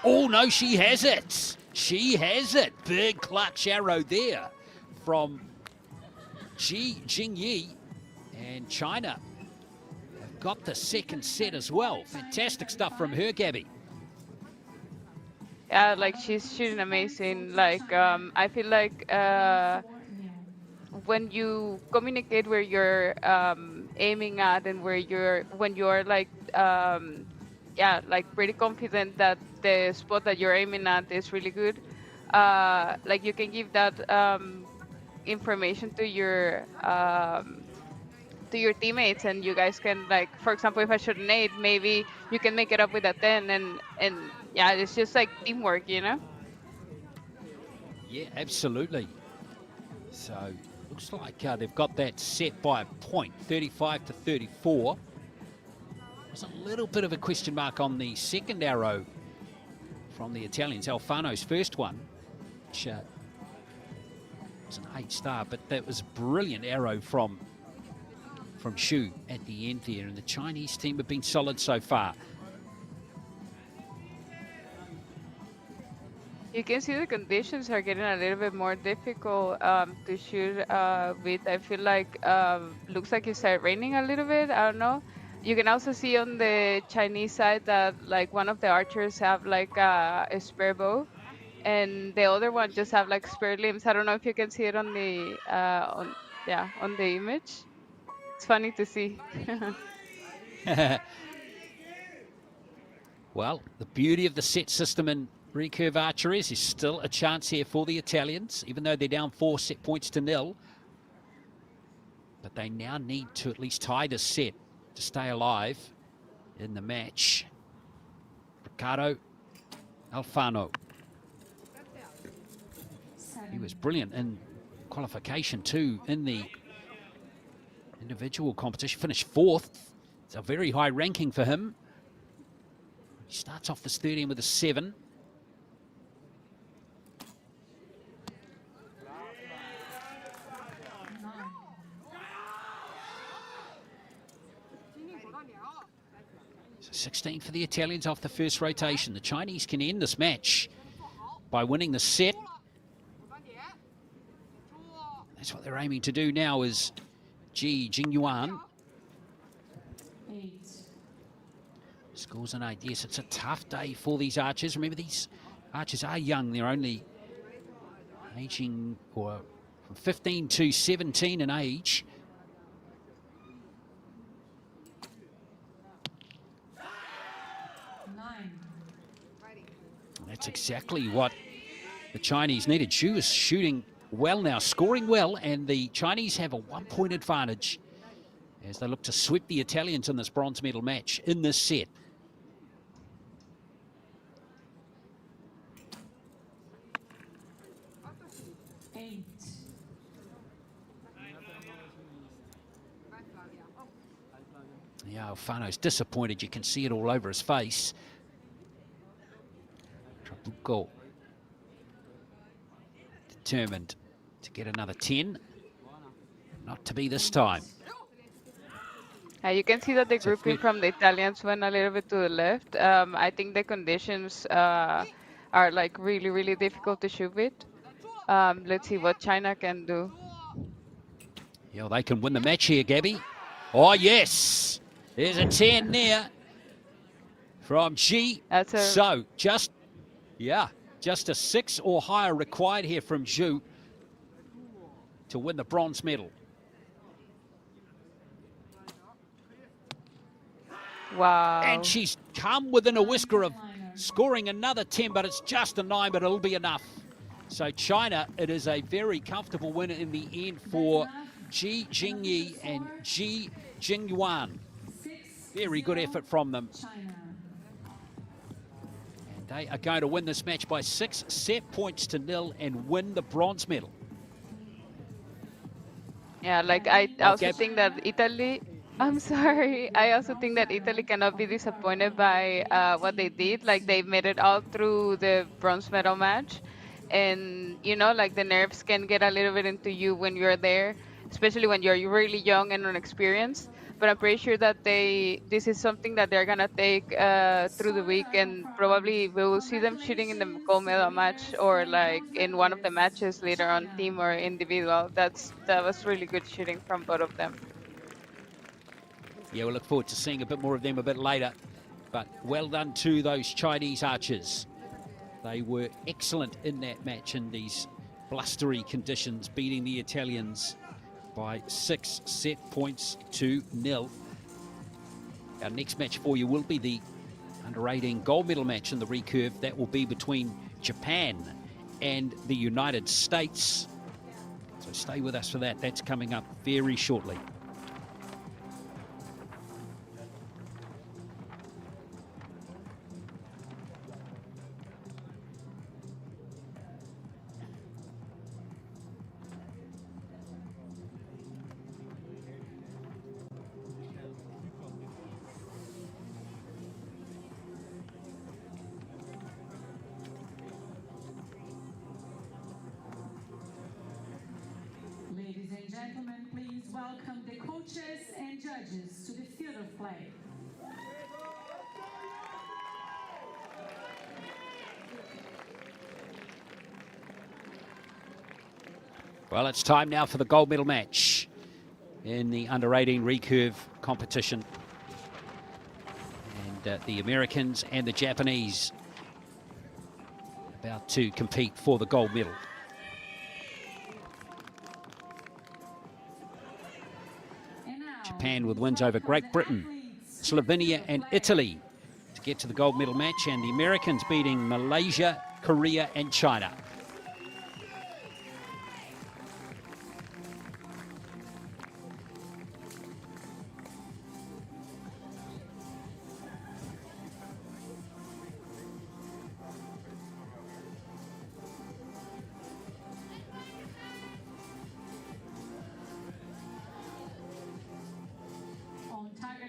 [SPEAKER 1] Oh, no, she has it. She has it. Big clutch arrow there from Jingyi. And China have got the second set as well. Fantastic stuff from her, Gabby.
[SPEAKER 8] Yeah, like she's shooting amazing. Like I feel like when you communicate where you're aiming at and when you're like yeah, like pretty confident that the spot that you're aiming at is really good, like you can give that information to to your teammates, and you guys can, like, for example, if I shoot an 8, maybe you can make it up with a 10, and yeah, it's just like teamwork, you know.
[SPEAKER 1] Yeah, absolutely. So looks like they've got that set by a point, 35 to 34. There's a little bit of a question mark on the second arrow from the Italians. Alfano's first one, which was an 8-star, but that was a brilliant arrow from Xu at the end there, and the Chinese team have been solid so far.
[SPEAKER 8] You can see the conditions are getting a little bit more difficult to shoot with. I feel like looks like it started raining a little bit. I don't know. You can also see on the Chinese side that like one of the archers have like a spare bow, and the other one just have like spare limbs. I don't know if you can see it on the on the image. It's funny to see.
[SPEAKER 1] Well, the beauty of the set system in recurve archery is there's still a chance here for the Italians, even though they're down 4 set points to 0. But they now need to at least tie this set to stay alive in the match. Ricardo Alfano. He was brilliant in qualification too in the individual competition. Finished 4th. It's a very high ranking for him. He starts off this 13 with a 7. So 16 for the Italians off the first rotation. The Chinese can end this match by winning the set. That's what they're aiming to do now is Jingyuan.
[SPEAKER 3] 8.
[SPEAKER 1] Scores an 8. Yes, it's a tough day for these archers. Remember, these archers are young. They're only aging or from 15 to 17 in age. And that's exactly what the Chinese needed. Xu is shooting well now, scoring well, and the Chinese have a 1-point advantage as they look to sweep the Italians in this bronze medal match in this set. Yeah, Alfano's disappointed. You can see it all over his face. Trabuco determined to get another 10. Not to be this time.
[SPEAKER 8] You can see that the grouping from the Italians went a little bit to the left. I think the conditions are like really, really difficult to shoot with. Let's see what China can do.
[SPEAKER 1] Yeah, they can win the match here, Gabby. Oh, yes. There's a 10 there from Xi. So just a 6 or higher required here from Xu to win the bronze medal.
[SPEAKER 8] Wow.
[SPEAKER 1] And she's come within a whisker of scoring another 10, but it's just a 9, but it'll be enough. So China, it is a very comfortable win in the end for Ji Jingyi and Ji Jingyuan. Very good effort from them. And they are going to win this match by 6 set points to 0 and win the bronze medal.
[SPEAKER 8] Yeah, like I also think that Italy, I'm sorry, I also think that Italy cannot be disappointed by what they did. Like they made it all through the bronze medal match. And, you know, like the nerves can get a little bit into you when you're there, especially when you're really young and inexperienced. But I'm pretty sure that this is something that they're gonna take through the week, and probably we will see them shooting in the gold medal match or like in one of the matches later on, team or individual. That was really good shooting from both of them.
[SPEAKER 1] Yeah, we'll look forward to seeing a bit more of them a bit later. But well done to those Chinese archers. They were excellent in that match in these blustery conditions, beating the Italians by 6 set points to 0. Our next match for you will be the under-18 gold medal match in the recurve. That will be between Japan and the United States. So stay with us for that. That's coming up very shortly.
[SPEAKER 3] welcome the coaches and judges to the field of play.
[SPEAKER 1] Well, it's time now for the gold medal match in the under-18 recurve competition. And the Americans and the Japanese about to compete for the gold medal. Japan with wins over Great Britain, Slovenia and Italy to get to the gold medal match, and the Americans beating Malaysia, Korea and China.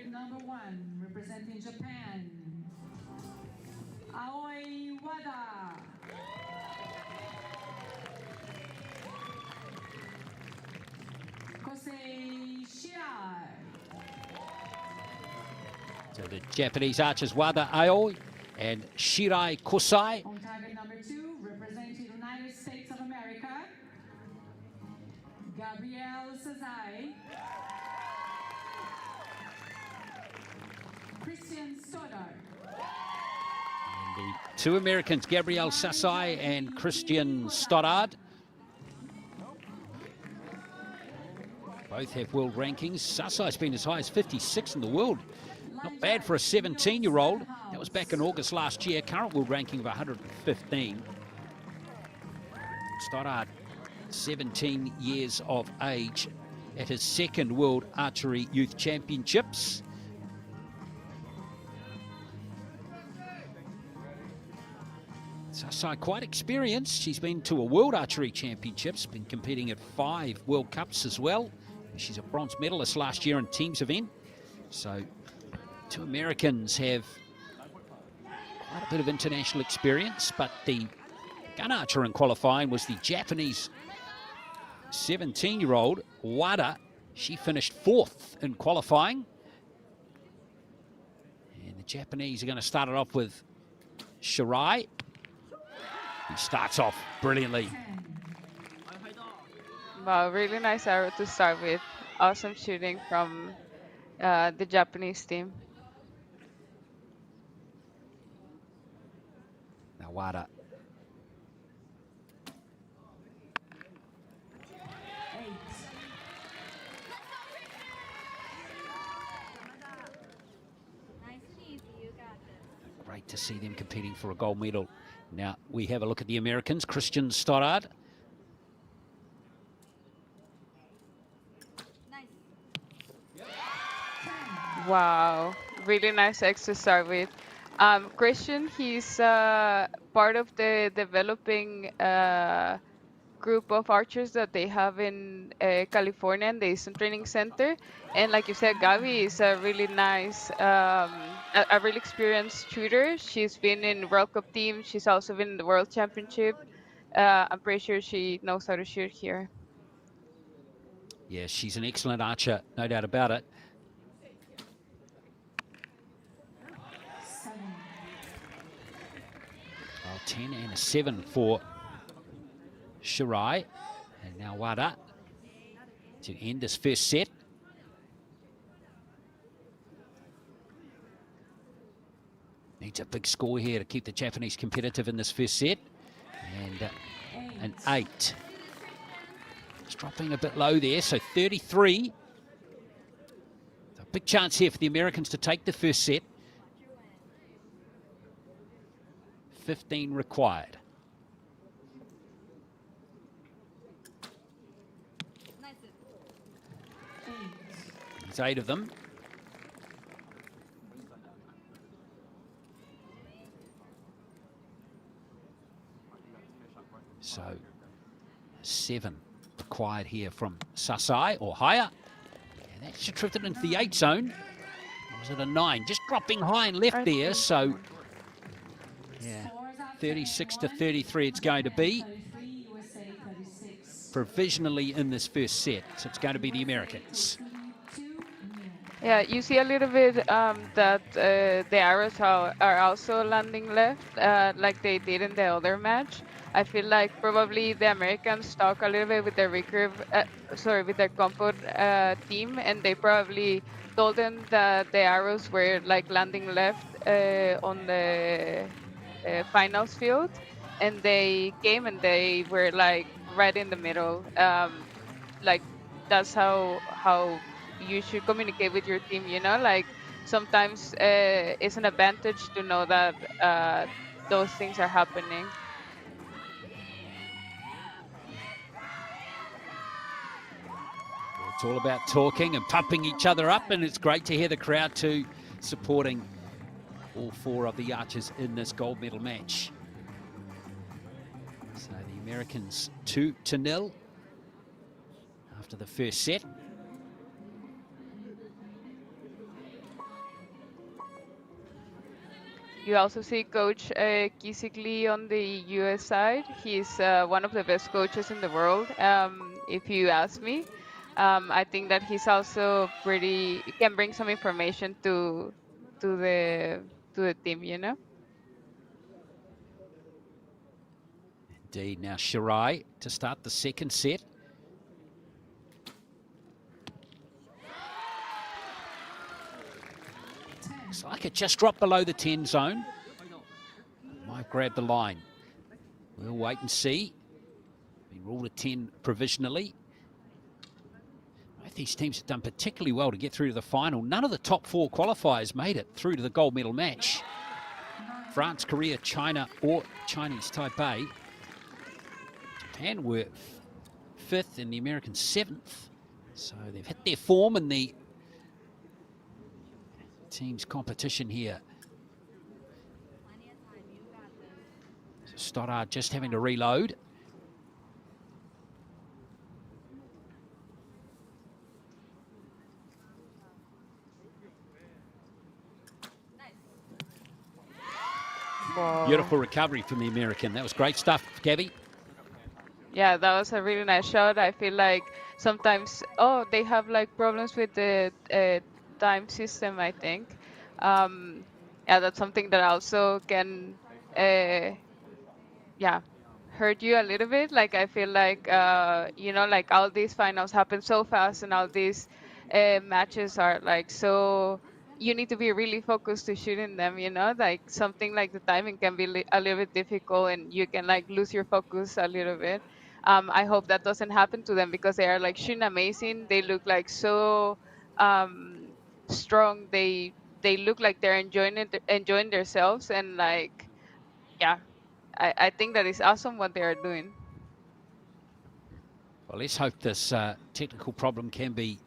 [SPEAKER 3] Number 1, representing Japan, Aoi Wada. Kosei Shirai.
[SPEAKER 1] So the Japanese archers Wada Aoi and Shirai Kosai.
[SPEAKER 3] On target number 2, representing the United States of America, Gabrielle Sazai. Christian Stoddard.
[SPEAKER 1] And the two Americans, Gabrielle Sasai and Christian Stoddard. Both have world rankings. Sasai's been as high as 56 in the world. Not bad for a 17-year-old. That was back in August last year. Current world ranking of 115. Stoddard, 17 years of age, at his second World Archery Youth Championships. Sasai quite experienced. She's been to a World Archery Championships, been competing at 5 World Cups as well. She's a bronze medalist last year in teams event. So, two Americans have quite a bit of international experience, but the gun archer in qualifying was the Japanese 17-year-old Wada. She finished 4th in qualifying. And the Japanese are going to start it off with Shirai. He starts off brilliantly.
[SPEAKER 8] Wow, really nice arrow to start with. Awesome shooting from the Japanese team.
[SPEAKER 1] Now Wada. Great to see them competing for a gold medal. Now we have a look at the Americans. Christian Stoddard.
[SPEAKER 8] Wow, really nice X to start with. Christian, he's part of the developing group of archers that they have in California and the Eastern Training Center. And like you said, Gabi is a really nice, a really experienced shooter. She's been in World Cup team. She's also been in the World Championship. I'm pretty sure she knows how to shoot here.
[SPEAKER 1] Yeah, she's an excellent archer, no doubt about it. 10 and a 7 for Shirai. And now Wada to end this first set. Needs a big score here to keep the Japanese competitive in this first set. And an 8. It's dropping a bit low there, so 33. A big chance here for the Americans to take the first set. 15 required. There's 8 of them. So 7 required here from Sasai or higher. And that should drift it into the 8 zone. Or was it a 9? Just dropping high and left there, so yeah. 36 to 33 it's going to be. provisionally in this first set. So it's going to be the Americans.
[SPEAKER 8] Yeah, you see a little bit that the arrows are also landing left, like they did in the other match. I feel like probably the Americans talk a little bit with their recurve, with their compote team, and they probably told them that the arrows were like landing left on the finals field, and they came and they were like right in the middle. Like that's how you should communicate with your team, you know, like sometimes it's an advantage to know that those things are happening.
[SPEAKER 1] It's all about talking and pumping each other up, and it's great to hear the crowd too supporting all four of the archers in this gold medal match. So the Americans 2-0 after the first set.
[SPEAKER 8] You also see Coach Kisikli on the US side. He's one of the best coaches in the world, if you ask me. I think that he's also can bring some information to the team, you know.
[SPEAKER 1] Indeed. Now Shirai to start the second set. Looks like it just dropped below the 10 zone. Might grab the line. We'll wait and see. Been ruled a 10 provisionally. Both these teams have done particularly well to get through to the final. None of the top four qualifiers made it through to the gold medal match. France, Korea, China, or Chinese Taipei. Japan were 5th and the Americans 7th. So they've hit their form in the team's competition here. So Stoddard just having to reload.
[SPEAKER 8] Wow.
[SPEAKER 1] Beautiful recovery from the American. That was great stuff, Gabby.
[SPEAKER 8] Yeah, that was a really nice shot. I feel like sometimes, they have like problems with the time system, I think. Yeah, that's something that also can, hurt you a little bit. Like, I feel like, like all these finals happen so fast and all these matches are like so, you need to be really focused to shooting them, you know, like something like the timing can be a little bit difficult and you can like lose your focus a little bit. I hope that doesn't happen to them because they are like shooting amazing. They look like so strong. They look like they're enjoying themselves, and like, yeah, I think that is awesome what they are doing.
[SPEAKER 1] Well, let's hope this technical problem can be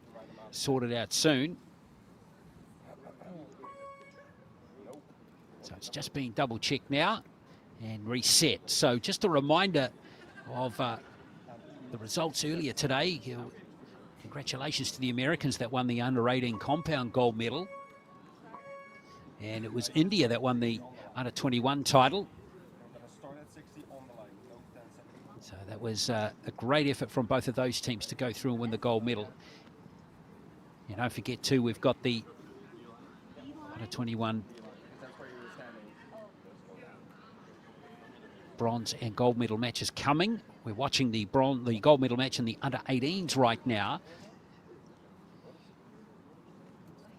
[SPEAKER 1] sorted out soon. So it's just being double checked now and reset. So just a reminder of the results earlier today. Congratulations to the Americans that won the under-18 compound gold medal. And it was India that won the under-21 title. So that was a great effort from both of those teams to go through and win the gold medal. And don't forget too, we've got the under-21 bronze and gold medal matches coming. We're watching the gold medal match in the under-18s right now.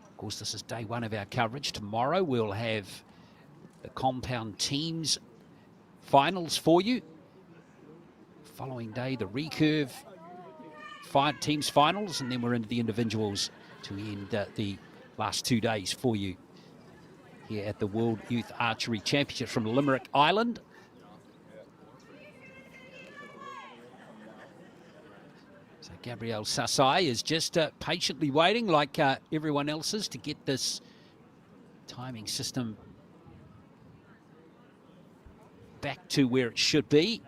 [SPEAKER 1] Of course, this is day one of our coverage. Tomorrow we'll have the compound teams finals for you. Following day, the recurve teams finals, and then we're into the individuals to end the last 2 days for you here at the World Youth Archery Championships from Limerick, Ireland. So Gabrielle Sassai is just patiently waiting, like everyone else is, to get this timing system back to where it should be.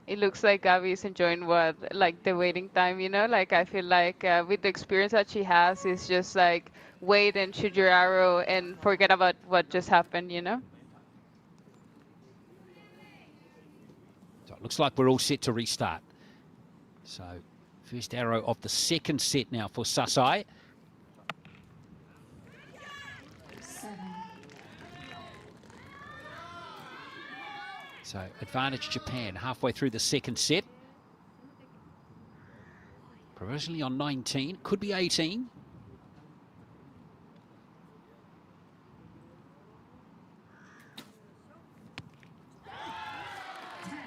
[SPEAKER 8] It looks like Gabby is enjoying the waiting time, you know? Like, I feel like with the experience that she has, it's just like wait and shoot your arrow and forget about what just happened, you know?
[SPEAKER 1] Looks like we're all set to restart. So first arrow of the second set now for Sasai.
[SPEAKER 3] 7.
[SPEAKER 1] So advantage Japan halfway through the second set. Provisionally on 19, could be 18.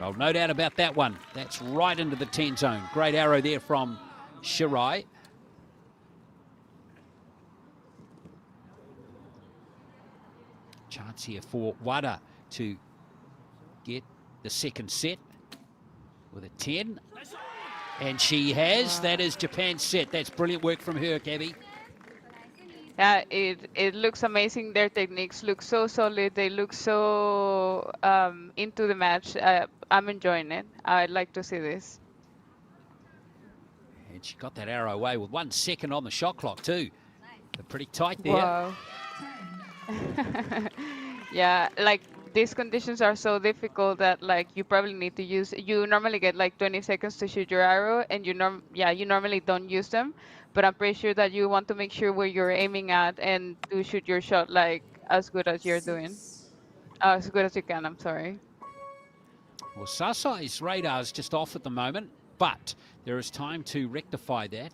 [SPEAKER 1] Well, no doubt about that one. That's right into the 10 zone. Great arrow there from Shirai. Chance here for Wada to get the second set with a 10. And she has. Wow. That is Japan's set. That's brilliant work from her, Gabby.
[SPEAKER 8] Yeah, it looks amazing. Their techniques look so solid. They look so into the match. I'm enjoying it. I'd like to see this.
[SPEAKER 1] And she got that arrow away with 1 second on the shot clock too. They're pretty tight there.
[SPEAKER 8] Wow. Yeah, like these conditions are so difficult that like you probably need to use. You normally get like 20 seconds to shoot your arrow, and you normally don't use them. But I'm pretty sure that you want to make sure where you're aiming at and to shoot your shot like as good as you're doing, as good as you can. I'm sorry.
[SPEAKER 1] Well, Sasai's radar is just off at the moment, but there is time to rectify that.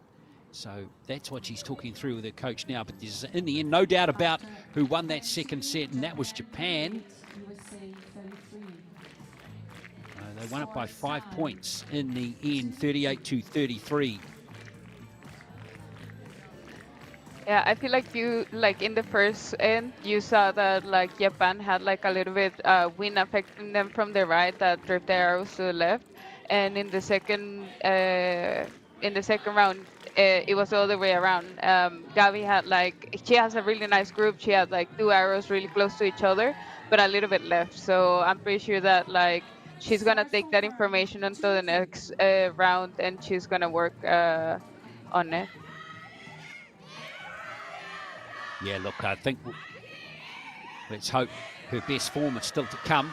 [SPEAKER 1] So that's what she's talking through with her coach now. But there's, in the end, no doubt about who won that second set, and that was Japan. They won it by 5 points in the end, 38-33.
[SPEAKER 8] Yeah, I feel like in the first end, you saw that like Japan had like a little bit wind affecting them from the right that drove their arrows to the left, and in the second round, it was all the way around. Gabi had she has a really nice group. She had like 2 arrows really close to each other, but a little bit left. So I'm pretty sure that like she's gonna take that information into the next round, and she's gonna work on it.
[SPEAKER 1] Yeah, look, I think let's hope her best form is still to come.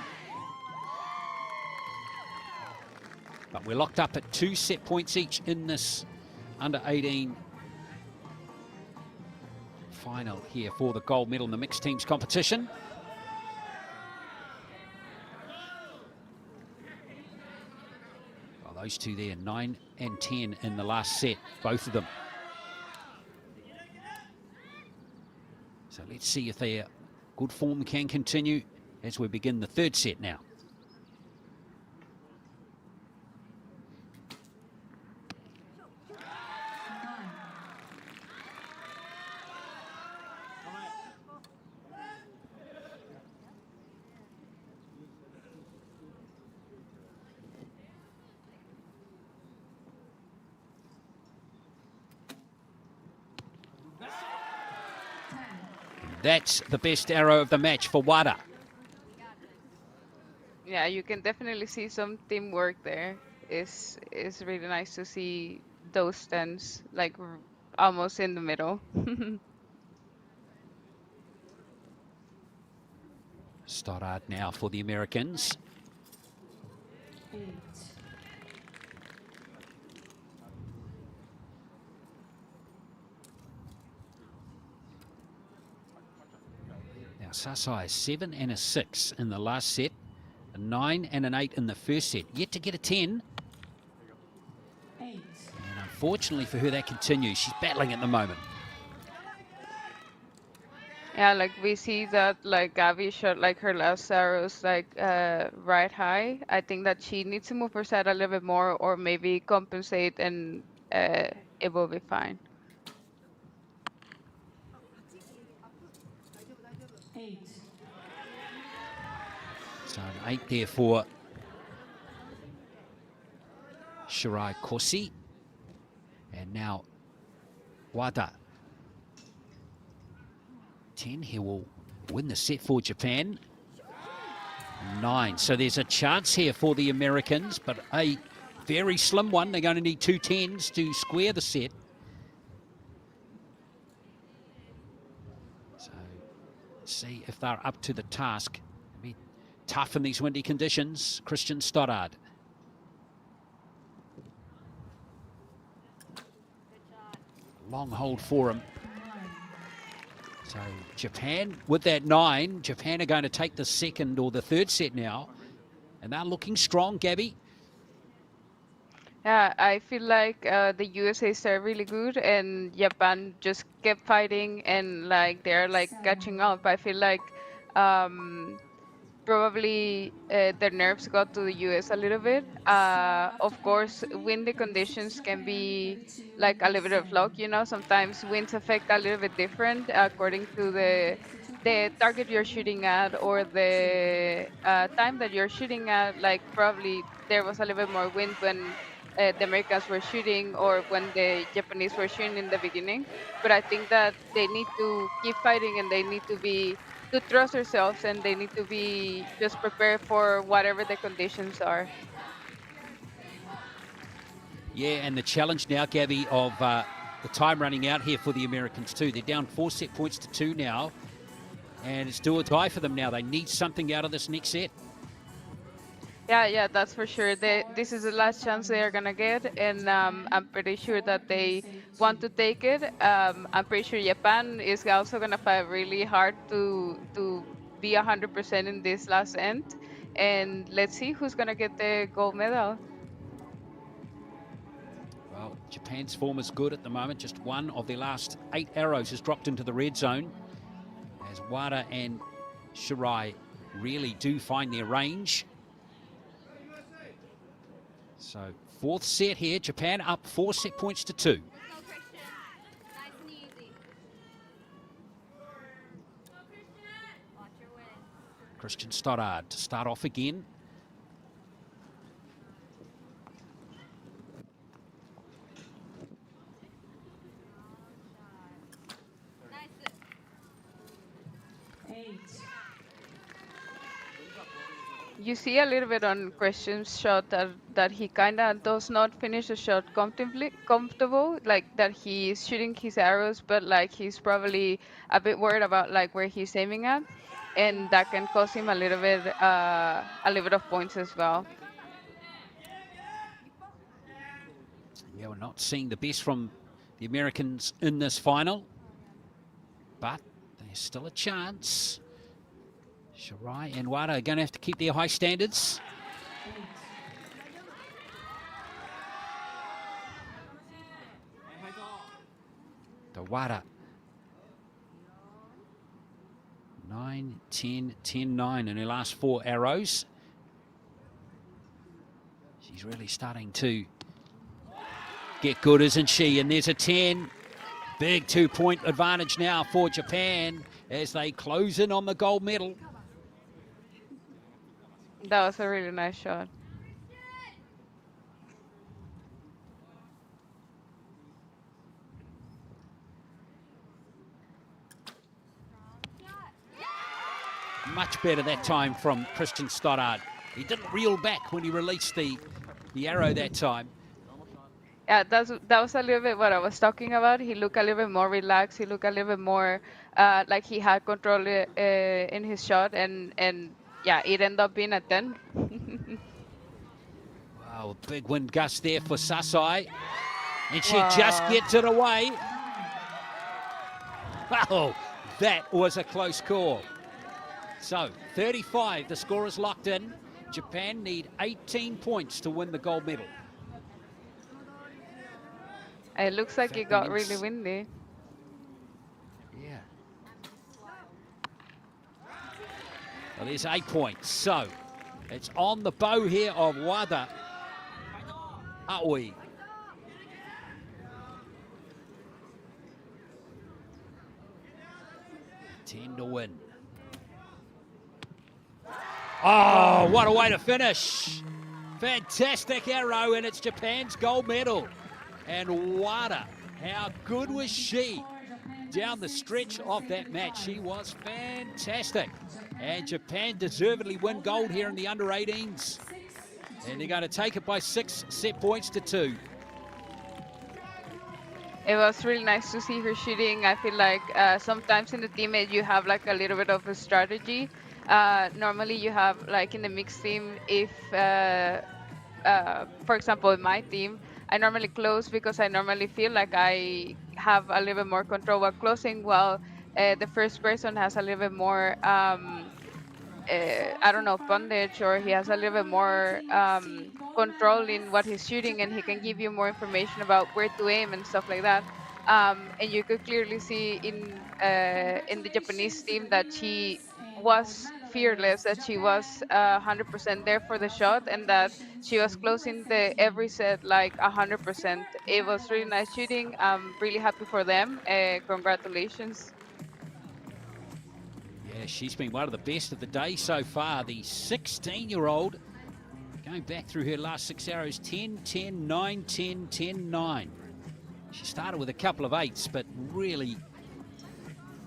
[SPEAKER 1] But we're locked up at 2 set points each in this under-18 final here for the gold medal in the mixed teams competition. Well, those two there, 9 and 10 in the last set, both of them. So let's see if their good form can continue as we begin the third set now. That's the best arrow of the match for Wada.
[SPEAKER 8] Yeah, you can definitely see some teamwork there. It's really nice to see those stands like almost in the middle.
[SPEAKER 1] Stoddard now for the Americans.
[SPEAKER 3] 8.
[SPEAKER 1] Sasai 7 and a 6 in the last set, a 9 and an 8 in the first set. Yet to get a 10.
[SPEAKER 3] 8.
[SPEAKER 1] And unfortunately for her, that continues. She's battling at the moment.
[SPEAKER 8] Yeah, like we see that like Gabi shot like her last arrows like right high. I think that she needs to move her side a little bit more, or maybe compensate, and it will be fine.
[SPEAKER 3] 8.
[SPEAKER 1] So an 8 there for Shirai Kosi. And now Wada. 10 here will win the set for Japan. 9. So there's a chance here for the Americans, but a very slim one. They're going to need 2 10s to square the set. So let's see if they're up to the task. It'll be tough in these windy conditions. Christian Stoddard. long hold for him. So Japan with that 9. Japan are going to take the second or the third set now. And they're looking strong, Gabby.
[SPEAKER 8] Yeah, I feel like the USA started really good and Japan just kept fighting and like they're like catching up. I feel like um, probably their nerves got to the US a little bit. Of course, windy conditions can be like a little bit of luck, you know. Sometimes winds affect a little bit different according to the target you're shooting at or the time that you're shooting at. Like probably there was a little bit more wind when the Americans were shooting or when the Japanese were shooting in the beginning. But I think that they need to keep fighting and they need to trust themselves and they need to be just prepared for whatever the conditions are.
[SPEAKER 1] Yeah, and the challenge now, Gabby, of the time running out here for the Americans too. They're down 4 set points to 2 now. And it's do or die for them now. They need something out of this next set.
[SPEAKER 8] Yeah, that's for sure. This is the last chance they are gonna get, and I'm pretty sure that they want to take it. I'm pretty sure Japan is also gonna fight really hard to be 100% in this last end, and let's see who's gonna get the gold medal.
[SPEAKER 1] Well, Japan's form is good at the moment. Just one of their last 8 arrows has dropped into the red zone. As Wada and Shirai really do find their range. So 4th set here, Japan up 4 set points to 2. Christian Stoddard to start off again.
[SPEAKER 8] You see a little bit on Christian's shot that he kind of does not finish the shot comfortable, like that he's shooting his arrows, but like he's probably a bit worried about like where he's aiming at, and that can cost him a little bit of points as well.
[SPEAKER 1] Yeah, we're not seeing the best from the Americans in this final, but there's still a chance. Shirai and Wada are going to have to keep their high standards. To Wada. 9, 10, 10, 9 in her last 4 arrows. She's really starting to get good, isn't she? And there's a 10. Big 2-point advantage now for Japan as they close in on the gold medal.
[SPEAKER 8] That was a really nice shot.
[SPEAKER 1] Much better that time from Christian Stoddard. He didn't reel back when he released the arrow that time.
[SPEAKER 8] Yeah, that was a little bit what I was talking about. He looked a little bit more relaxed. He looked a little bit more like he had control in his shot, and yeah, it ended up being a 10.
[SPEAKER 1] Wow, big wind gust there for Sasai. And she just gets it away. Wow, that was a close call. So, 35, the score is locked in. Japan need 18 points to win the gold medal.
[SPEAKER 8] It looks like it got really windy.
[SPEAKER 1] Yeah. Well, there's 8 points. So, it's on the bow here of Wada. Aoi. Ten to win. Oh, what a way to finish. Fantastic arrow, and it's Japan's gold medal. And Wada, how good was she down the stretch of that match? She was fantastic. And Japan deservedly win gold here in the under-18s. And they're going to take it by 6 set points to 2.
[SPEAKER 8] It was really nice to see her shooting. I feel like sometimes in the teammate you have like a little bit of a strategy. Normally you have like in the mixed team, if for example in my team, I normally close because I normally feel like I have a little bit more control while closing, while the first person has a little bit more I don't know, bondage, or he has a little bit more control in what he's shooting, and he can give you more information about where to aim and stuff like that. And you could clearly see in the Japanese team that she was fearless, that she was 100% there for the shot, and that she was closing the every set like 100%. It was really nice shooting. I'm really happy for them. Congratulations.
[SPEAKER 1] Yeah, she's been one of the best of the day so far. The 16-year-old going back through her last 6 arrows, 10, 10, 9, 10, 10, 9. She started with a couple of 8s, but really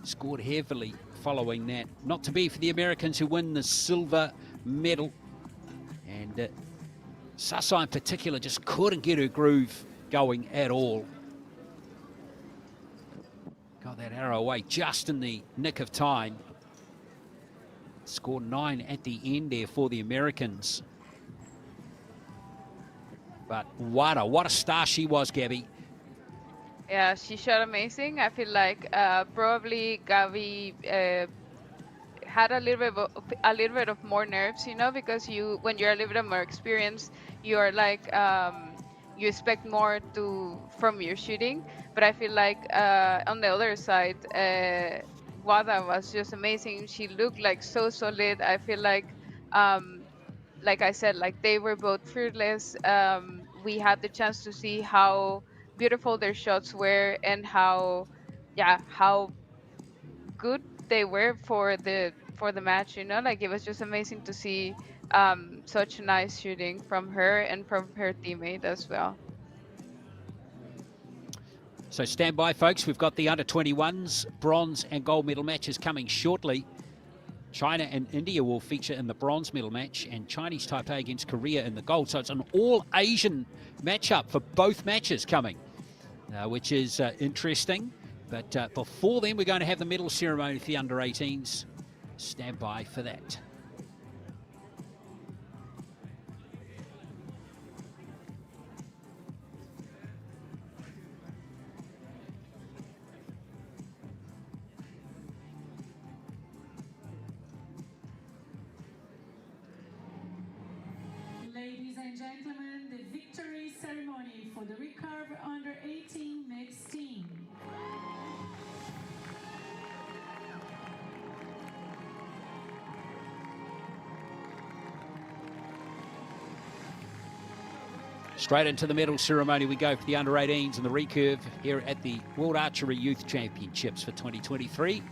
[SPEAKER 1] scored heavily following that. Not to be for the Americans, who win the silver medal. And Sasai in particular just couldn't get her groove going at all. Got that arrow away just in the nick of time. Scored 9 at the end there for the Americans. But what a star she was, Gabby.
[SPEAKER 8] Yeah, she shot amazing. I feel like probably Gabby had a little bit of more nerves, you know, because when you're a little bit more experienced, you are like you expect more from your shooting. But I feel like on the other side, Wada was just amazing. She looked like so solid. I feel like I said, like they were both fearless. We had the chance to see how beautiful their shots were, and how good they were for the match. You know, like it was just amazing to see such nice shooting from her and from her teammate as well.
[SPEAKER 1] So stand by, folks. We've got the under-21s bronze and gold medal matches coming shortly. China and India will feature in the bronze medal match, and Chinese Taipei against Korea in the gold. So it's an all-Asian matchup for both matches coming, which is interesting. But before then, we're going to have the medal ceremony for the under-18s. Stand by for that.
[SPEAKER 3] Ladies and gentlemen, the victory ceremony for the recurve under 18 mixed team.
[SPEAKER 1] Straight into the medal ceremony we go for the under-18s and the recurve here at the World Archery Youth Championships for 2023.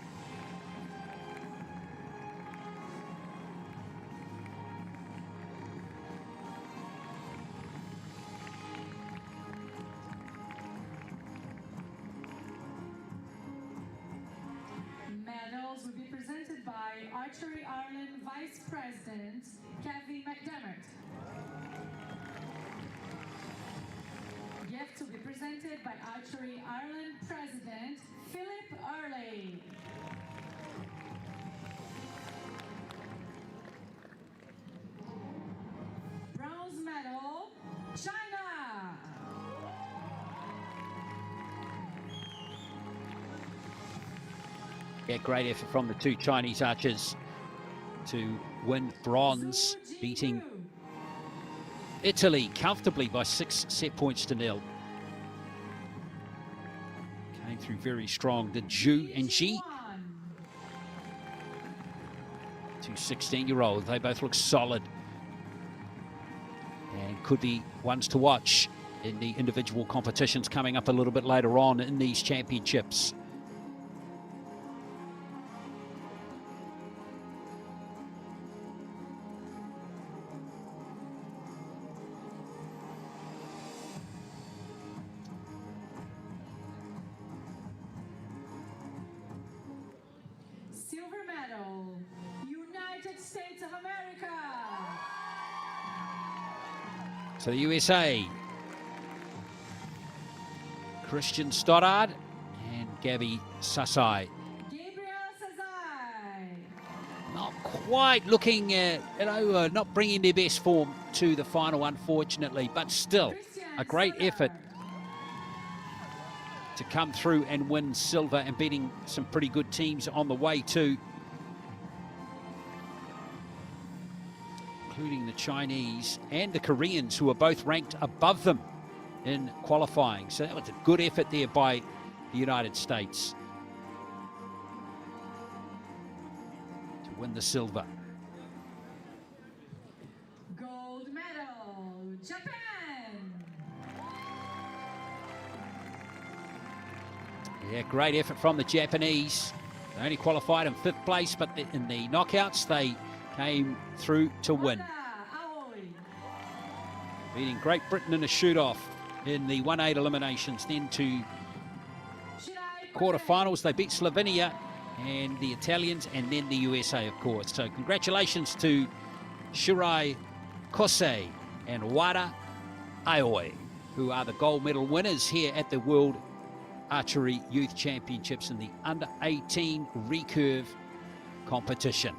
[SPEAKER 3] Medals will be presented by Archery Ireland Vice President Kevin McDermott. Gift to be presented by Archery Ireland President Philip Earley. Bronze medal, China.
[SPEAKER 1] Yeah, great effort from the two Chinese archers to win bronze, beating Italy comfortably by 6 set points to 0. Came through very strong. The Zhu and Xi, two 16-year-olds, they both look solid and could be ones to watch in the individual competitions coming up a little bit later on in these championships.
[SPEAKER 3] Silver medal, United States of America.
[SPEAKER 1] So the USA, Christian Stoddard and Gabby Sasai.
[SPEAKER 3] Gabriel Sasai.
[SPEAKER 1] Not quite looking, not bringing their best form to the final, unfortunately, but still a great effort to come through and win silver, and beating some pretty good teams on the way too, including the Chinese and the Koreans, who are both ranked above them in qualifying. So that was a good effort there by the United States to win the silver.
[SPEAKER 3] Gold medal, Japan.
[SPEAKER 1] Yeah, great effort from the Japanese. They only qualified in 5th place, but in the knockouts they came through to win, beating Great Britain in a shoot-off in the 1-8 eliminations. Then to quarterfinals, they beat Slovenia and the Italians, and then the USA, of course. So congratulations to Shirai Kosei and Wada Aoi, who are the gold medal winners here at the World Archery Youth Championships in the under-18 recurve competition.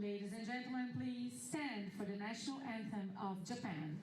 [SPEAKER 3] Ladies and gentlemen, please stand for the national anthem of Japan.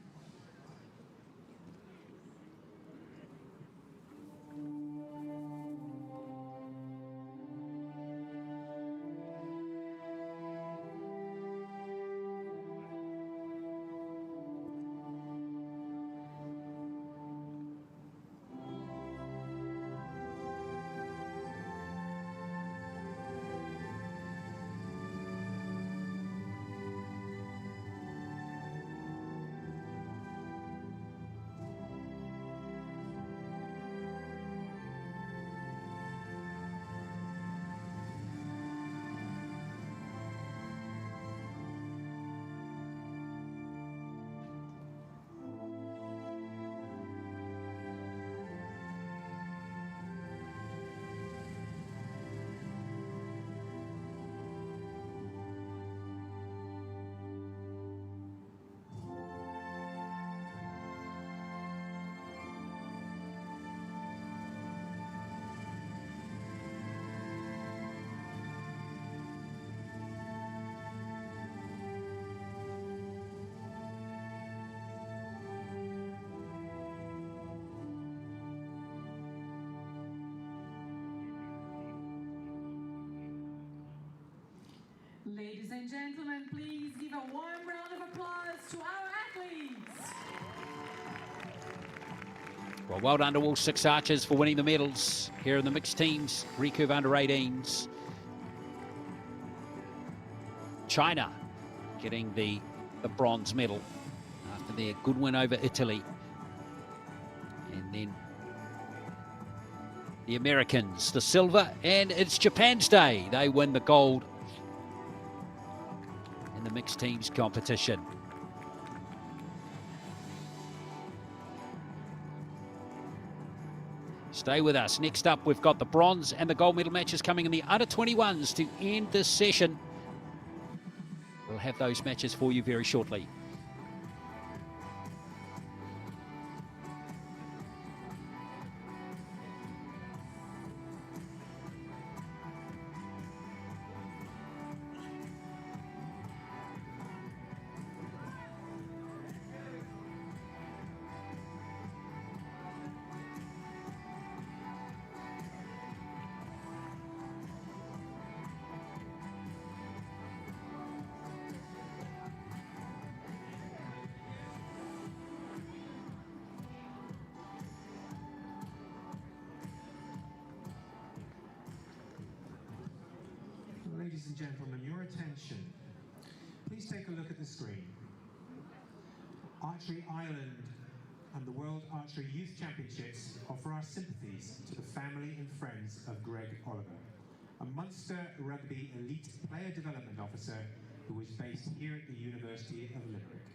[SPEAKER 3] Ladies and gentlemen, please give a warm round of applause to our athletes.
[SPEAKER 1] Well, well done to all 6 archers for winning the medals here in the mixed teams, recurve under-18s. China getting the bronze medal after their good win over Italy. And then the Americans, the silver, and it's Japan's day. They win the gold in the mixed teams competition. Stay with us. Next up, we've got the bronze and the gold medal matches coming in the under-21s to end this session. We'll have those matches for you very shortly.
[SPEAKER 4] Ladies and gentlemen, your attention. Please take a look at the screen. Archery Ireland and the World Archery Youth Championships offer our sympathies to the family and friends of Greg Oliver, a Munster Rugby elite player development officer who was based here at the University of Limerick.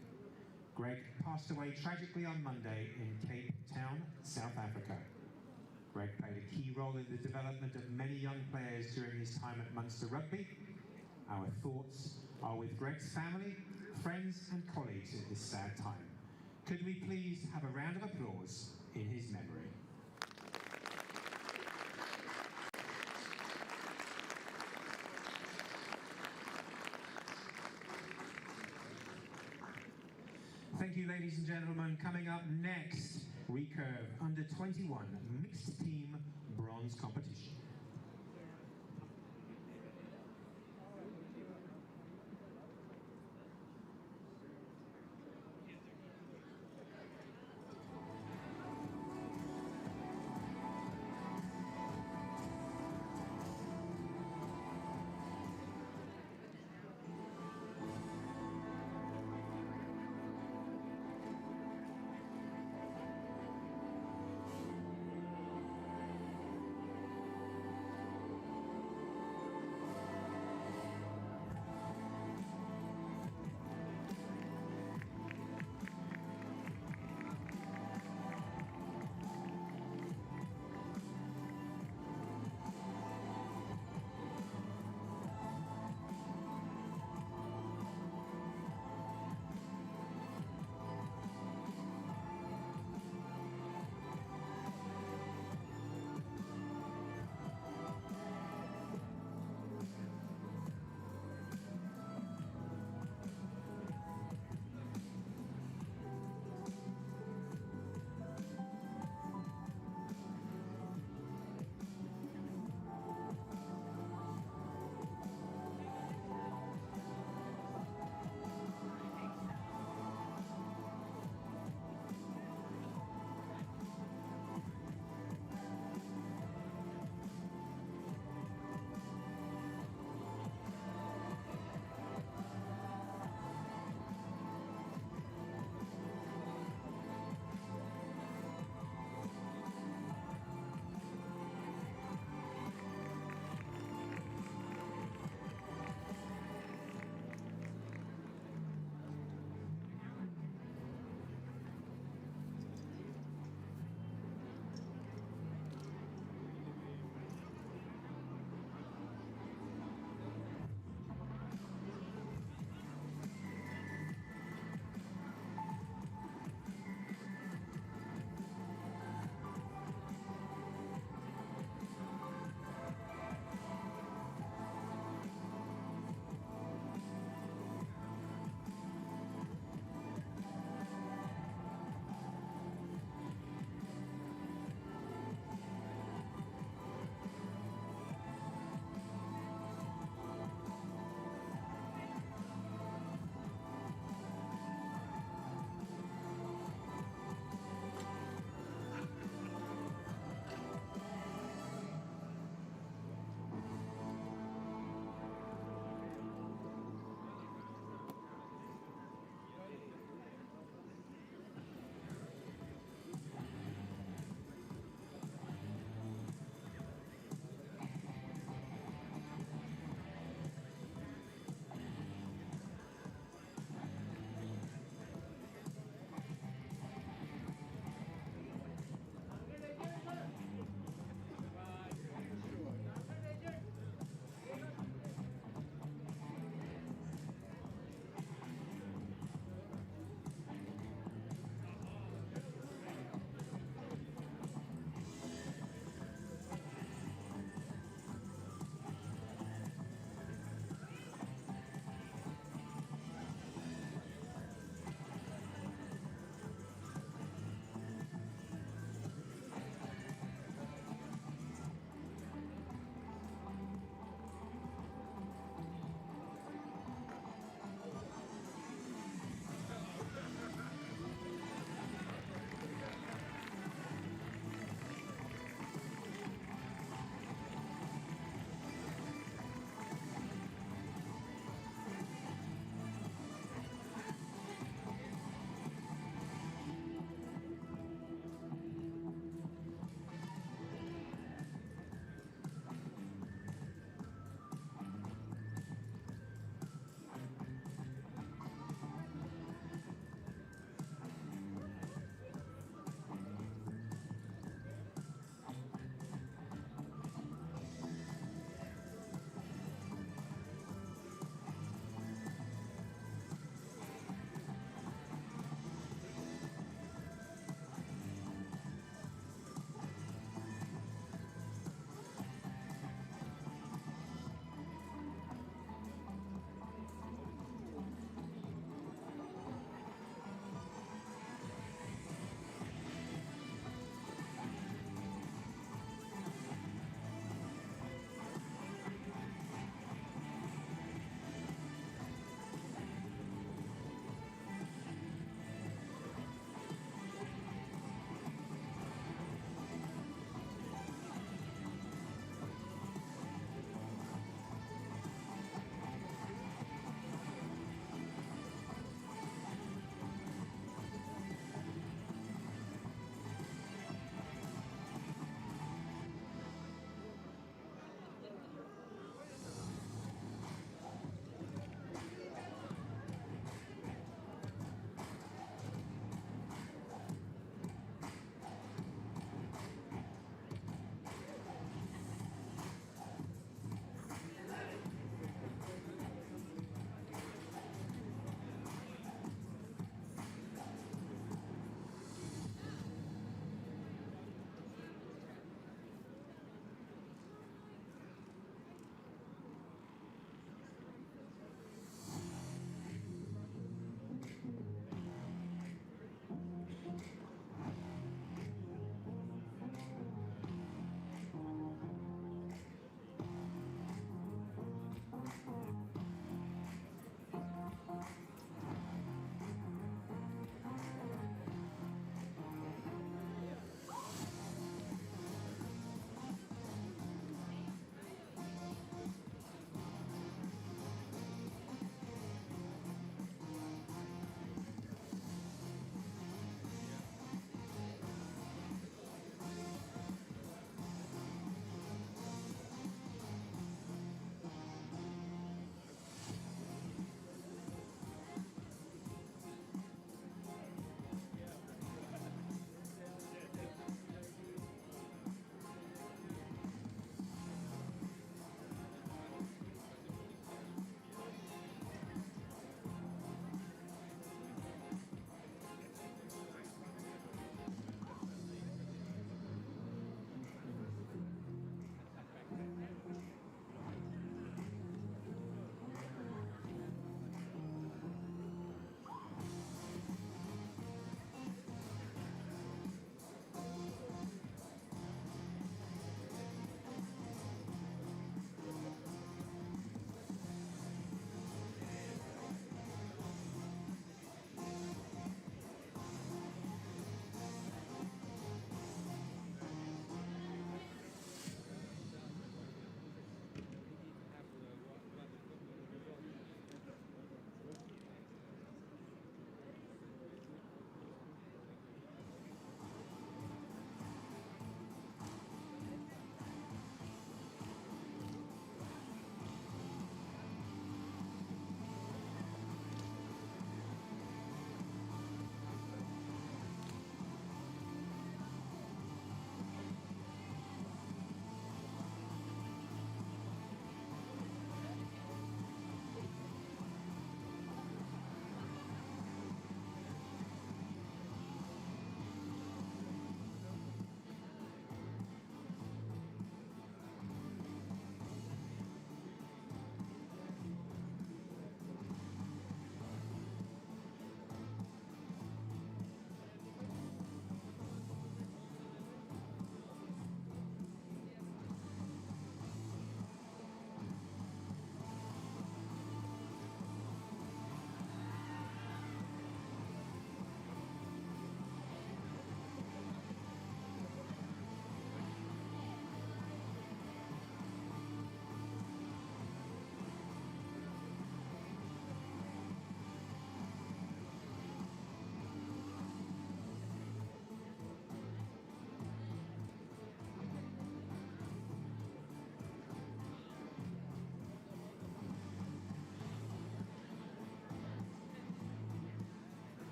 [SPEAKER 4] Greg passed away tragically on Monday in Cape Town, South Africa. Greg played a key role in the development of many young players during his time at Munster Rugby. Our thoughts are with Greg's family, friends and colleagues at this sad time. Could we please have a round of applause in his memory? Thank you, ladies and gentlemen. Coming up next, recurve under 21 mixed team bronze competition.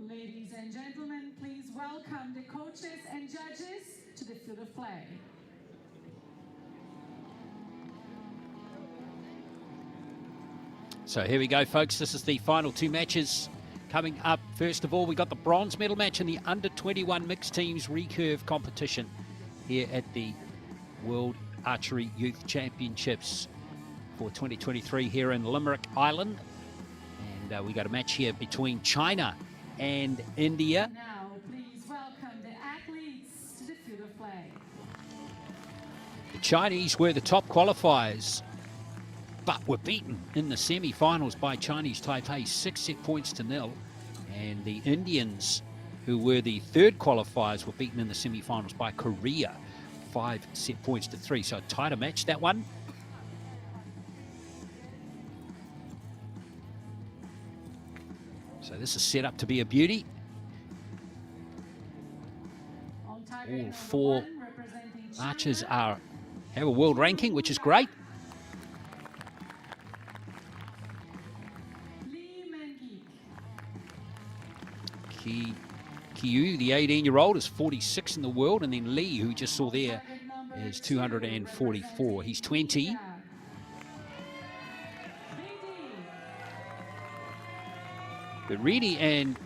[SPEAKER 3] Ladies and gentlemen, please welcome the coaches and judges to the field of play.
[SPEAKER 1] So here we go, folks. This is the final two matches coming up. First of all, we got the bronze medal match in the under-21 mixed teams recurve competition here at the World Archery Youth Championships for 2023 here in Limerick, Ireland. And we got a match here between China and India.
[SPEAKER 3] Now, please welcome the athletes to the field of play.
[SPEAKER 1] The Chinese were the top qualifiers, but were beaten in the semi-finals by Chinese Taipei 6 set points to 0. And the Indians, who were the third qualifiers, were beaten in the semi-finals by Korea 5 set points to 3. So a tighter match, that one. So this is set up to be a beauty.
[SPEAKER 3] On target
[SPEAKER 1] All
[SPEAKER 3] number
[SPEAKER 1] 4
[SPEAKER 3] 1, representing
[SPEAKER 1] archers
[SPEAKER 3] China,
[SPEAKER 1] have a world ranking, which is great.
[SPEAKER 3] Lee Mengeek.
[SPEAKER 1] Kiyu, the 18-year-old, is 46 in the world, and then Lee, who we just saw there,
[SPEAKER 3] Target number
[SPEAKER 1] is
[SPEAKER 3] 2,
[SPEAKER 1] 244. He's 20.
[SPEAKER 3] India.
[SPEAKER 1] But Reedy and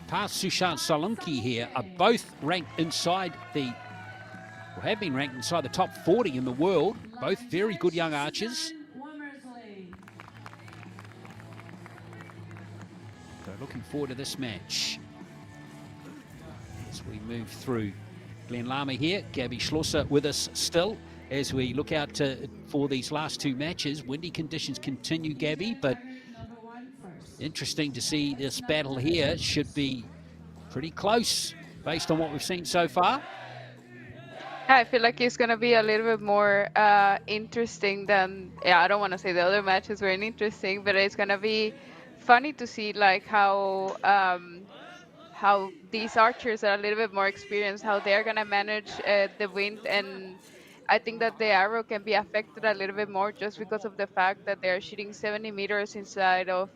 [SPEAKER 1] Sushant Solanki here are both ranked inside the, or have been ranked inside the top 40 in the world. Both very good young archers. So looking forward to this match as we move through. Glenn Lama here, Gabby Schlosser with us still as we look out for these last two matches. Windy conditions continue, Gabby, but interesting to see this battle here. Should be pretty close based on what we've seen so far.
[SPEAKER 8] I feel like it's gonna be a little bit more interesting than, I don't want to say the other matches weren't interesting, but it's gonna be funny to see like how these archers are a little bit more experienced, how they're gonna manage the wind. And I think that the arrow can be affected a little bit more just because of the fact that they're shooting 70 meters inside of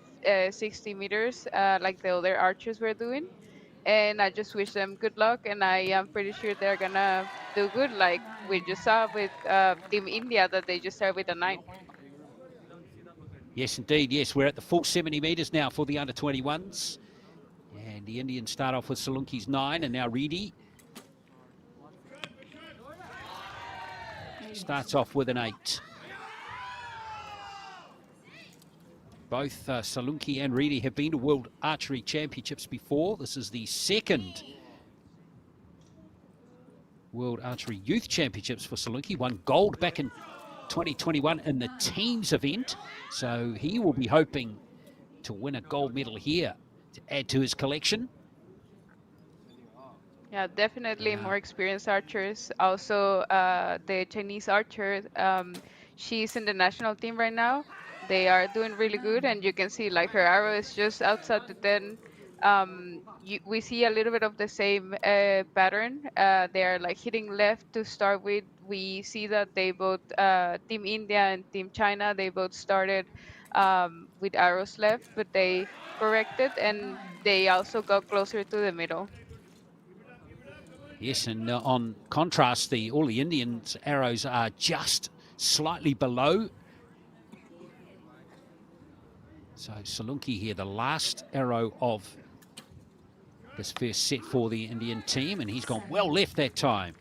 [SPEAKER 8] 60 meters, like the other archers were doing. And I just wish them good luck, and I am pretty sure they're gonna do good, like we just saw with Team India, that they just started with a 9.
[SPEAKER 1] Yes, indeed. Yes, we're at the full 70 metres now for the under-21s. And the Indians start off with Salunki's 9, and now Reedy starts off with an 8. Both Salunki and Reedy have been to World Archery Championships before. This is the second World Archery Youth Championships for Salunki. Won gold back in 2021 in the teams event. So he will be hoping to win a gold medal here to add to his collection.
[SPEAKER 8] Yeah, definitely more experienced archers. Also, the Chinese archer, she's in the national team right now. They are doing really good, and you can see like her arrow is just outside the 10. We see a little bit of the same pattern. They are like hitting left to start with. We see that they both, Team India and Team China, they both started with arrows left, but they corrected, and they also got closer to the middle.
[SPEAKER 1] Yes, and on contrast, all the Indians' arrows are just slightly below. So Salunki here, the last arrow of this first set for the Indian team, and he's gone well left that time.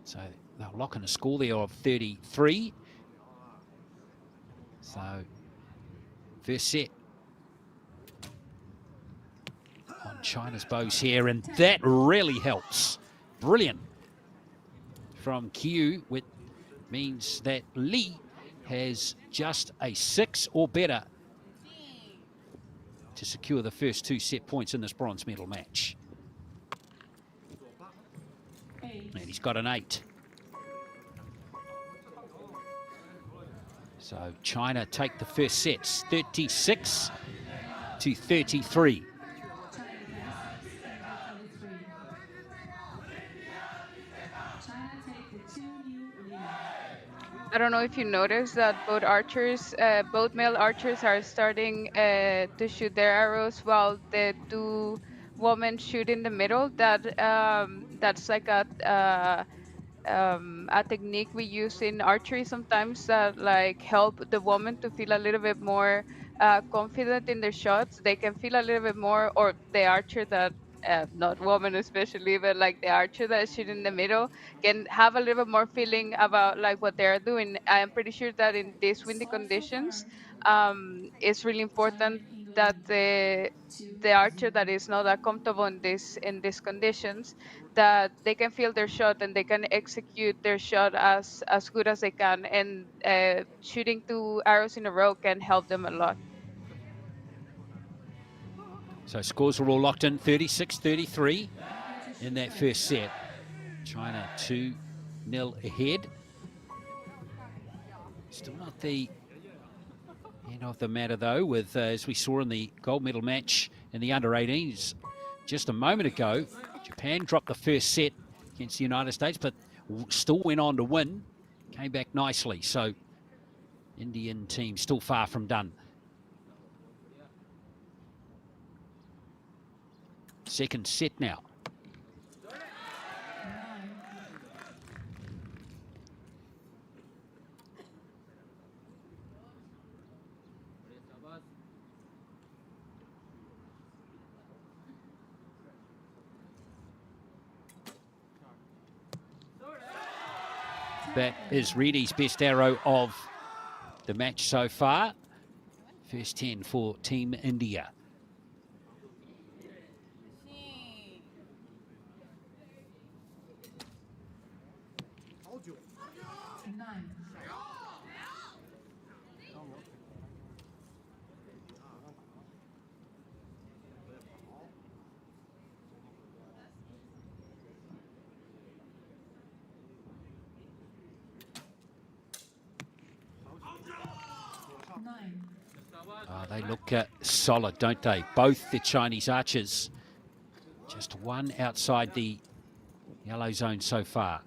[SPEAKER 1] So they're locking a score there of 33. So first set on China's bows here, and that really helps. Brilliant from Q, which means that Lee has just a 6 or better to secure the first 2 set points in this bronze medal match. And he's got an 8. So China take the first sets, 36 to 33.
[SPEAKER 8] I don't know if you noticed that both male archers are starting to shoot their arrows while the two women shoot in the middle. That's like a technique we use in archery sometimes that like help the woman to feel a little bit more confident in their shots. They can feel a little bit more, or the archer that not woman especially, but like the archer that shoot in the middle can have a little bit more feeling about like what they are doing. I am pretty sure that in these windy
[SPEAKER 3] Score so far,
[SPEAKER 8] conditions, it's really
[SPEAKER 3] China,
[SPEAKER 8] important that
[SPEAKER 3] England,
[SPEAKER 8] the archer
[SPEAKER 3] 2-0.
[SPEAKER 8] that is not that comfortable in these conditions, that they can feel their shot and they can execute their shot as good as they can, and shooting two arrows in a row can help them a lot.
[SPEAKER 1] So scores are all locked in, 36-33 in that first set. China 2-0 ahead. Still not the end of the matter, though, with, as we saw in the gold medal match in the under-18s just a moment ago, Japan dropped the first set against the United States, but still went on to win, came back nicely. So Indian team still far from done. Second set now. That is Reddy's best arrow of the match so far. First 10 for Team India. They look solid, don't they? Both the Chinese archers. Just one outside the yellow zone so far.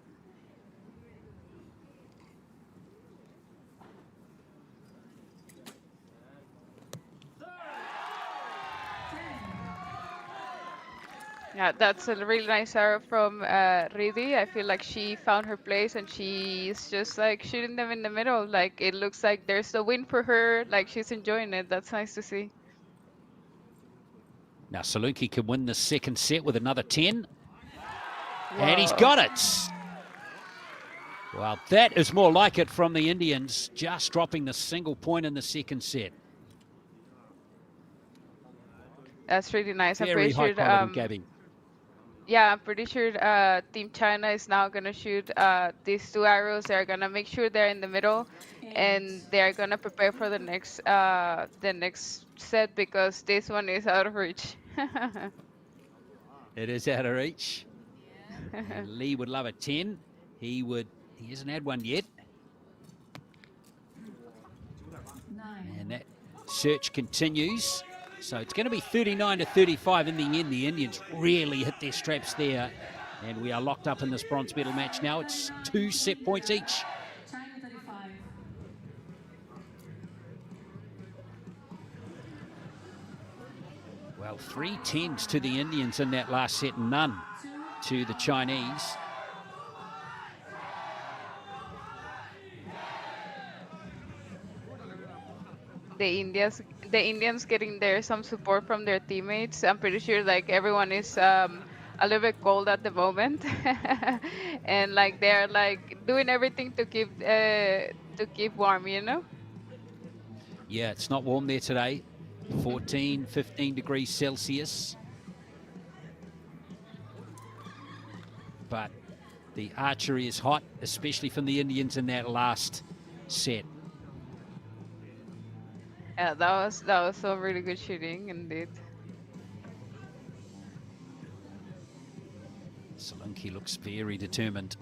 [SPEAKER 8] Yeah, that's a really nice arrow from Riddhi. I feel like she found her place and she's just like shooting them in the middle. Like it looks like there's a win for her. Like she's enjoying it. That's nice to see.
[SPEAKER 1] Now Salunki can win the second set with another 10.
[SPEAKER 8] Whoa.
[SPEAKER 1] And he's got it. Well, that is more like it from the Indians, just dropping the single point in the second set.
[SPEAKER 8] That's really nice.
[SPEAKER 1] Very high quality gabbing.
[SPEAKER 8] Yeah, I'm pretty sure Team China is now going to shoot these two arrows. They're going to make sure they're in the middle, and they're going to prepare for the next set because this one is out of reach.
[SPEAKER 1] It is out of reach. And Lee would love a 10. He hasn't had one yet. And that search continues. So it's going to be 39-35 in the end. The Indians really hit their straps there. And we are locked up in this bronze medal match now. It's 2 set points each.
[SPEAKER 3] China 35.
[SPEAKER 1] Well, 3 10s to the Indians in that last set, none to the Chinese.
[SPEAKER 8] The Indians getting there some support from their teammates. I'm pretty sure like everyone is a little bit cold at the moment, and like they're like doing everything to keep warm, you know.
[SPEAKER 1] Yeah, it's not warm there today. 14, 15 degrees Celsius. But the archery is hot, especially from the Indians in that last set.
[SPEAKER 8] Yeah, that was some really good shooting indeed.
[SPEAKER 1] Salunki looks very determined.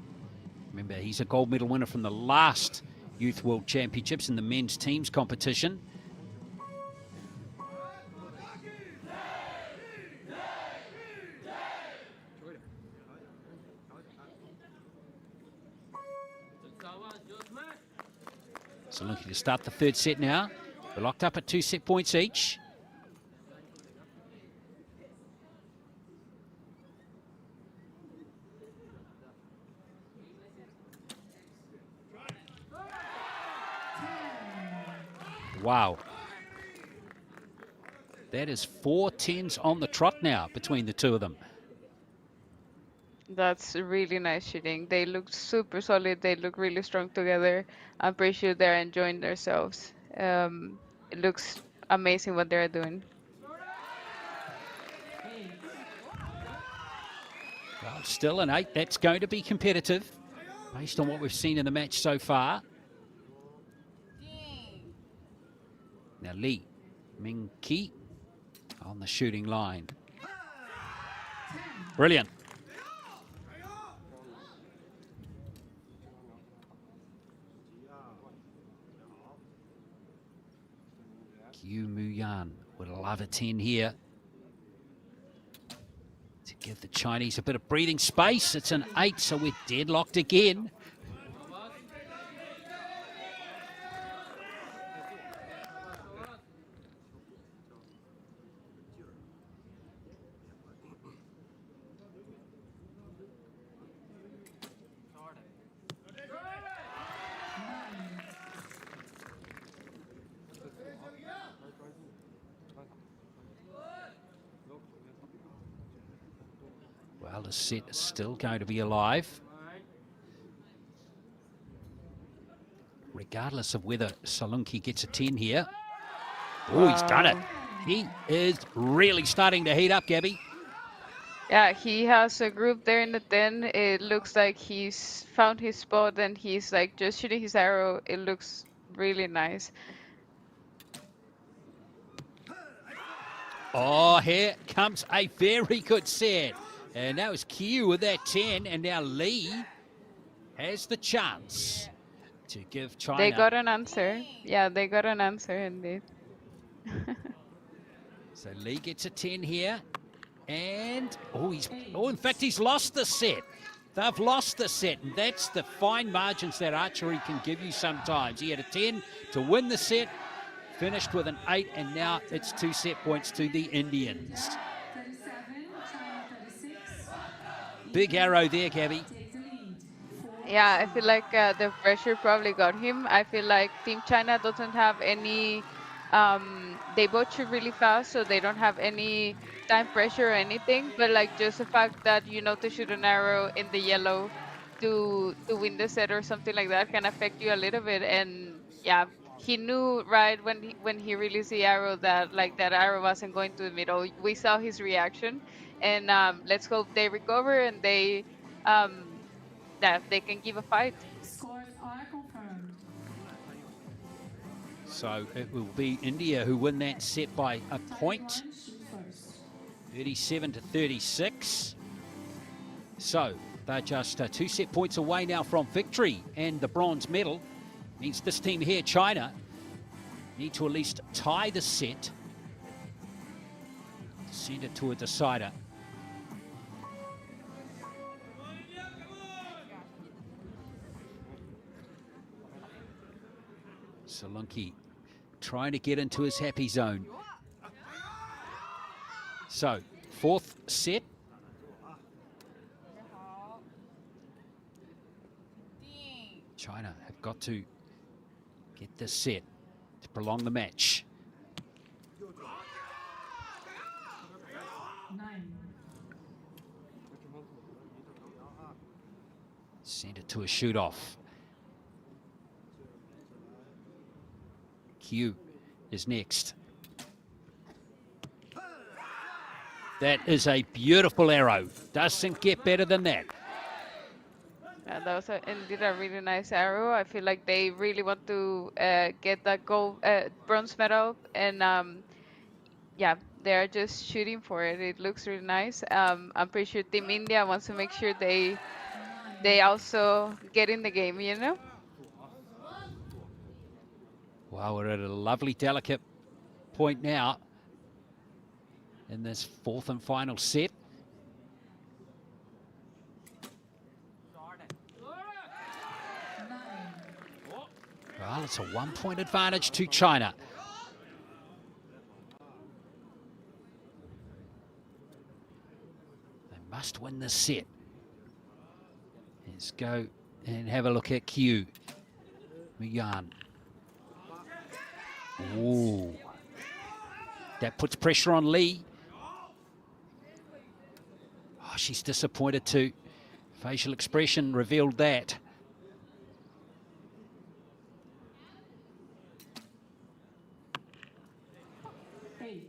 [SPEAKER 1] Remember, he's a gold medal winner from the last Youth World Championships in the men's teams competition. So looking to start the third set now. We're locked up at 2 set points each. Wow. That is 4 10s on the trot now between the two of them.
[SPEAKER 8] That's really nice shooting. They look super solid. They look really strong together. I'm pretty sure they're enjoying themselves. It looks amazing what they're doing.
[SPEAKER 1] Well, still an 8. That's going to be competitive based on what we've seen in the match so far. Now Lee Ming-Ki on the shooting line. Brilliant. Yu Muyan would love a 10 here to give the Chinese a bit of breathing space. It's an 8, so we're deadlocked again. Well, the set is still going to be alive, regardless of whether Solanke gets a 10 here. Oh, he's done it. He is really starting to heat up, Gabby.
[SPEAKER 8] Yeah, he has a group there in the 10. It looks like he's found his spot and he's like just shooting his arrow. It looks really nice.
[SPEAKER 1] Oh, here comes a very good set. And that was Q with that 10. And now Lee has the chance to give China.
[SPEAKER 8] They got an answer. Yeah, they got an answer indeed.
[SPEAKER 1] So Lee gets a 10 here. And, in fact, he's lost the set. They've lost the set. And that's the fine margins that archery can give you sometimes. He had a 10 to win the set, finished with an 8, and now it's 2 set points to the Indians.
[SPEAKER 3] 37, China 36.
[SPEAKER 1] Big arrow there, Gabby.
[SPEAKER 8] Yeah, I feel like the pressure probably got him. I feel like Team China doesn't have any, they both shoot really fast, so they don't have any time pressure or anything, but like just the fact that you know to shoot an arrow in the yellow to win the set or something like that can affect you a little bit. And yeah, he knew right when he released the arrow that like that arrow wasn't going to the middle. We saw his reaction, and let's hope they recover and they that they can give a fight.
[SPEAKER 3] Scores are confirmed.
[SPEAKER 1] So it will be India who win that set by a point,
[SPEAKER 3] 31, shoot first.
[SPEAKER 1] 37 to 36. So they're just 2 set points away now from victory, and the bronze medal means this team here, China, need to at least tie the set to send it to a decider. Solanke trying to get into his happy zone. So, 4th set. China have got to get this set to prolong the match.
[SPEAKER 3] 9.
[SPEAKER 1] Send it to a shoot-off. Q is next. That is a beautiful arrow. Doesn't get better than that.
[SPEAKER 8] Yeah, that was indeed a really nice arrow. I feel like they really want to get that bronze medal, and yeah, they're just shooting for it. It looks really nice. I'm pretty sure Team India wants to make sure they also get in the game, you know?
[SPEAKER 1] Wow, we're at a lovely, delicate point now in this 4th and final set. Well, it's a 1-point advantage to China. They must win this set. Let's go and have a look at Q. Yan. Ooh. That puts pressure on Lee. Oh, she's disappointed too. Facial expression revealed that.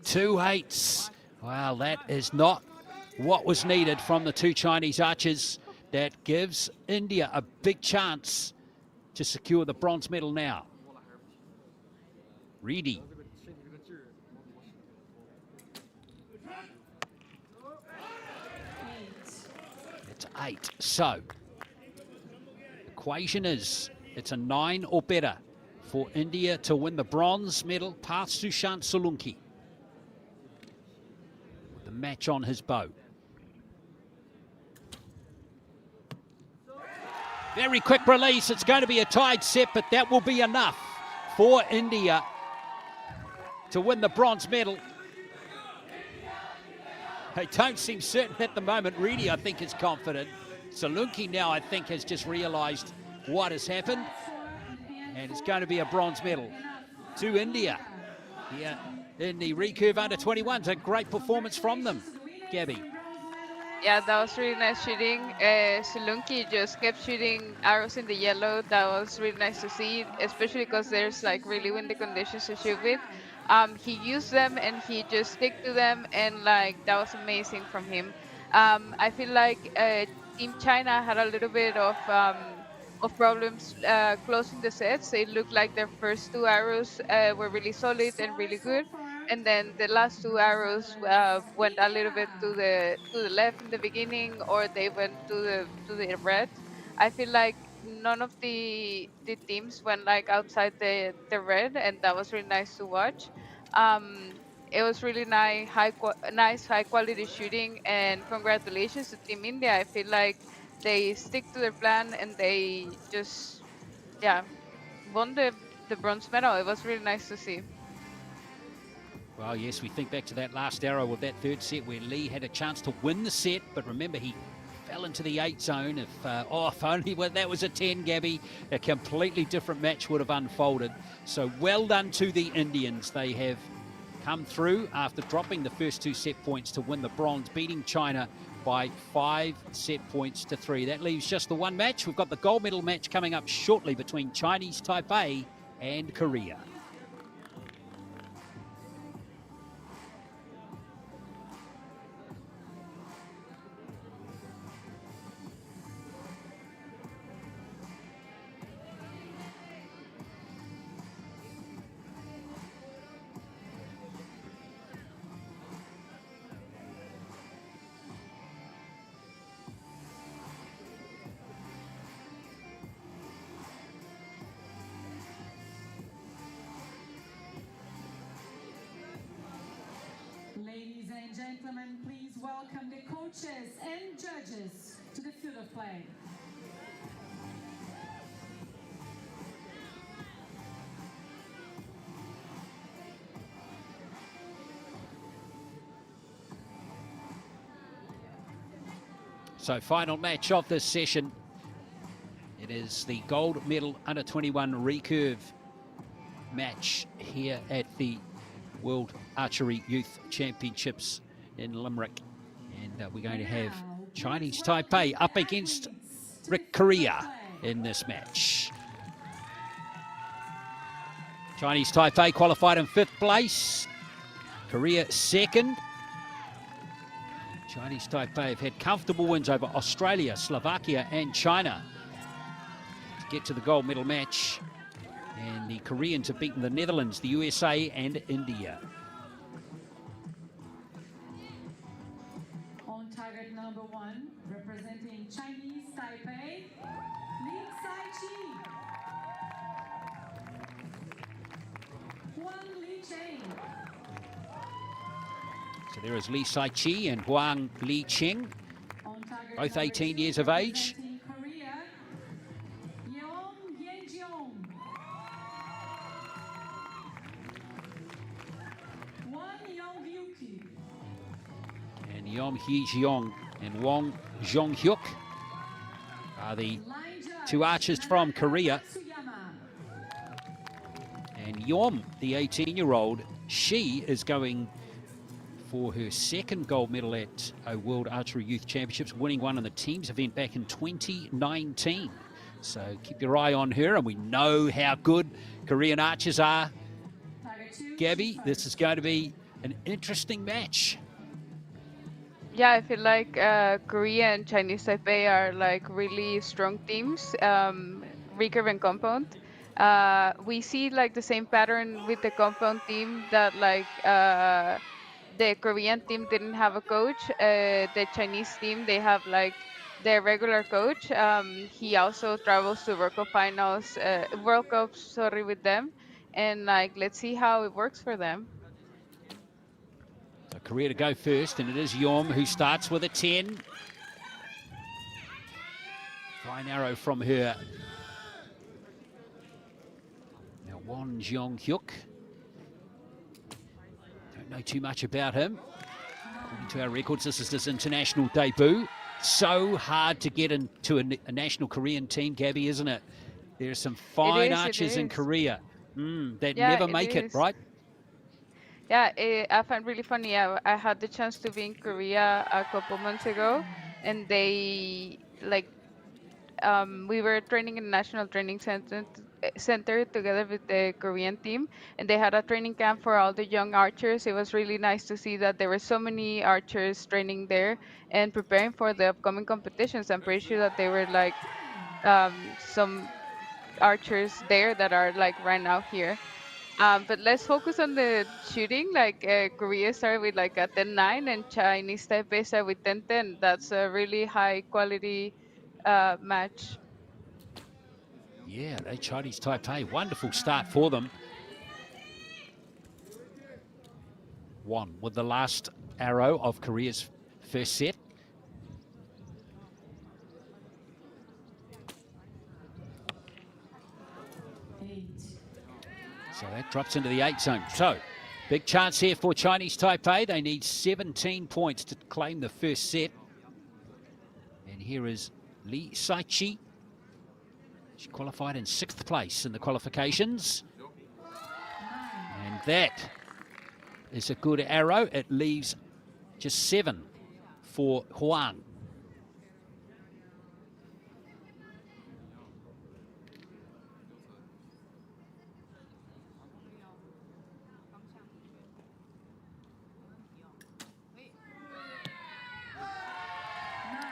[SPEAKER 1] Two eights. Well, that is not what was needed from the two Chinese archers. That gives India a big chance to secure the bronze medal now. Reedy. It's 8. So, equation is it's a 9 or better for India to win the bronze medal past Sushant Solanki. With the match on his bow. Very quick release. It's going to be a tied set, but that will be enough for India to win the bronze medal. They don't seem certain at the moment. Reedy, I think, is confident. Solanki now, I think, has just realised what has happened. And it's going to be a bronze medal to India here in the recurve under 21s. A great performance from them, Gabby.
[SPEAKER 8] Yeah, that was really nice shooting. Solanki just kept shooting arrows in the yellow. That was really nice to see, especially because there's like really windy conditions to shoot with. He used them and he just stick to them, and like that was amazing from him. I feel like Team China had a little bit of problems closing the sets. It looked like their first 2 arrows were really solid and really good. And then the last 2 arrows went a little bit to the left in the beginning, or they went to the red. I feel like none of the teams went like outside the red, and that was really nice to watch. It was really nice high quality shooting, and congratulations to Team India. I feel like they stick to their plan and they just won the bronze medal. It was really nice to see.
[SPEAKER 1] Well, yes, we think back to that last arrow of that third set where Lee had a chance to win the set, but remember he fell into the 8 zone. If only that was a 10, Gabby, a completely different match would have unfolded. So well done to the Indians. They have come through after dropping the first 2 set points to win the bronze, beating China by 5 set points to 3. That leaves just the one match. We've got the gold medal match coming up shortly between Chinese Taipei and Korea.
[SPEAKER 3] Ladies and gentlemen, please welcome the coaches and judges to the field of play.
[SPEAKER 1] So final match of this session. It is the gold medal under 21 recurve match here at the World Archery Youth Championships in Limerick. And we're going to have Chinese Taipei up against Korea in this match. Chinese Taipei qualified in 5th place. Korea 2nd. Chinese Taipei have had comfortable wins over Australia, Slovakia and China to get to the gold medal match. And the Koreans have beaten the Netherlands, the USA and India.
[SPEAKER 3] On target number 1, representing Chinese Taipei, Li Sai-chi, Huang Li-cheng.
[SPEAKER 1] So there is Li Sai-chi and Huang Li-cheng, both 18 years of age. Yom Hee-jeong and Wong Jong-hyuk are the two archers from Korea. And Yom, the 18-year-old, she is going for her second gold medal at World Archery Youth Championships, winning one in the teams event back in 2019. So keep your eye on her, and we know how good Korean archers are. Gabby, this is going to be an interesting match.
[SPEAKER 8] Yeah, I feel like Korea and Chinese Taipei are like really strong teams, recurve and compound. We see like the same pattern with the compound team that like the Korean team didn't have a coach. The Chinese team, they have like their regular coach. He also travels to World Cups, sorry, with them. And like, let's see how it works for them.
[SPEAKER 1] So Korea to go first, and it is Yom who starts with a 10. Fine arrow from her. Now Won Jong-hyuk. Don't know too much about him. According to our records, this is his international debut. So hard to get into a national Korean team, Gabby, isn't it? There are some fine archers in Korea that never make it, right?
[SPEAKER 8] Yeah, I find really funny. I had the chance to be in Korea a couple months ago, and they like we were training in the National Training Center together with the Korean team, and they had a training camp for all the young archers. It was really nice to see that there were so many archers training there and preparing for the upcoming competitions. I'm pretty sure that they were like some archers there that are like right now here. But let's focus on the shooting. Like Korea started with like a 10-9 and Chinese Taipei started with 10-10. That's a really high quality match.
[SPEAKER 1] Yeah, they Chinese Taipei. Wonderful start for them. Won with the last arrow of Korea's first set. So that drops into the 8 zone. So, big chance here for Chinese Taipei. They need 17 points to claim the first set. And here is Lee Sai-chi. She qualified in 6th place in the qualifications. And that is a good arrow. It leaves just 7 for Huang.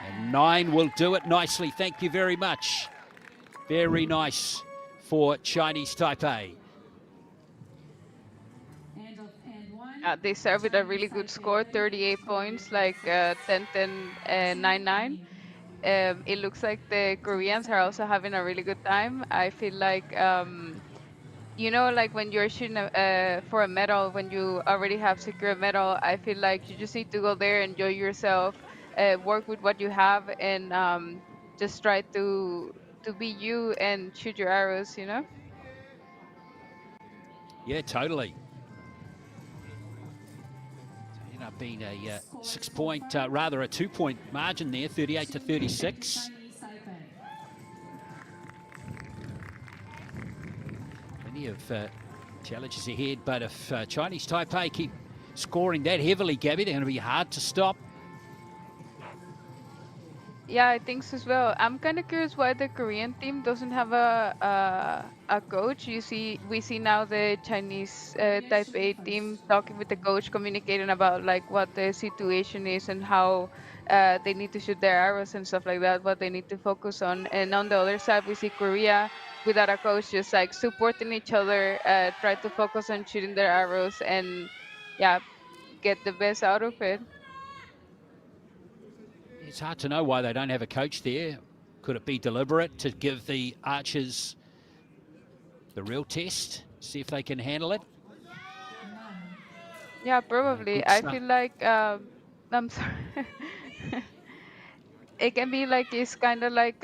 [SPEAKER 1] And 9 will do it nicely. Thank you very much. Very nice for Chinese Taipei.
[SPEAKER 8] They start with a really good score, 38 points, like 10-10, 9-9. It looks like the Koreans are also having a really good time. I feel like, you know, like when you're shooting for a medal, when you already have secured a medal, I feel like you just need to go there, enjoy yourself, work with what you have, and just try to be you and shoot your arrows, you know?
[SPEAKER 1] Yeah, totally. Ended up being a 6-point, rather a 2-point margin there, 38 to 36. Plenty of challenges ahead, but if Chinese Taipei keep scoring that heavily, Gabby, they're going to be hard to stop.
[SPEAKER 8] Yeah, I think so as well. I'm kind of curious why the Korean team doesn't have a coach. We see now the Chinese Taipei team talking with the coach, communicating about like what the situation is and how they need to shoot their arrows and stuff like that, what they need to focus on. And on the other side, we see Korea without a coach, just like supporting each other, try to focus on shooting their arrows and yeah, get the best out of it.
[SPEAKER 1] It's hard to know why they don't have a coach there. Could it be deliberate to give the archers the real test, see if they can handle it?
[SPEAKER 8] Yeah, probably. I feel like I'm sorry. It can be like it's kind of like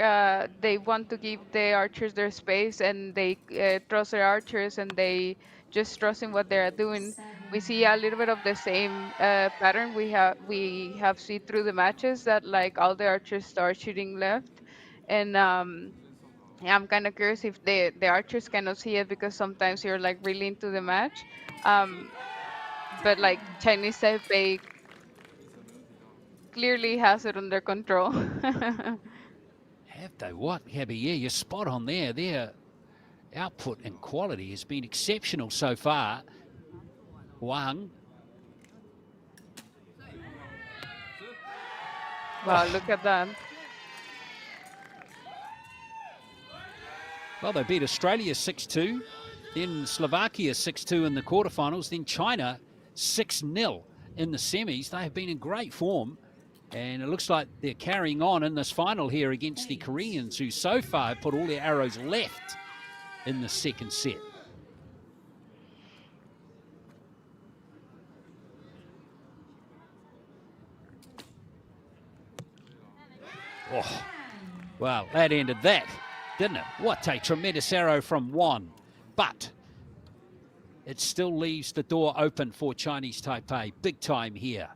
[SPEAKER 8] they want to give the archers their space and they trust their archers and they just trust in what they're doing. we see a little bit of the same pattern we have seen through the matches, that like all the archers start shooting left, and yeah, I'm kind of curious if the archers cannot see it because sometimes you're like really into the match, um, but like Chinese Taipei clearly has it under control.
[SPEAKER 1] Have they what, Gabby? Yeah, you're spot on there. Their output and quality has been exceptional so far. Wang.
[SPEAKER 8] Wow, look at that.
[SPEAKER 1] Well, they beat Australia 6-2, then Slovakia 6-2 in the quarterfinals, then China 6-0 in the semis. They have been in great form, and it looks like they're carrying on in this final here against the Koreans, who so far have put all their arrows left in the second set. Oh, well, that ended that, didn't it? What a tremendous arrow from Wan. But it still leaves the door open for Chinese Taipei. Big time here.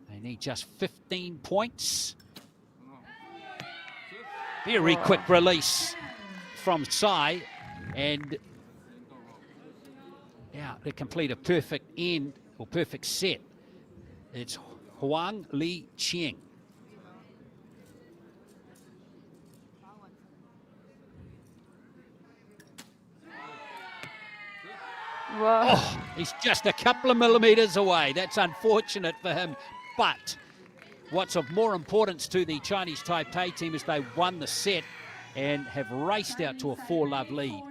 [SPEAKER 1] They need just 15 points. Very quick release from Tsai. And now to complete a perfect end or perfect set, it's Huang Li Qiang.
[SPEAKER 8] Wow.
[SPEAKER 1] Oh, he's just a couple of millimeters away. That's unfortunate for him. But what's of more importance to the Chinese Taipei team is they won the set and have raced out to a 4-love lead.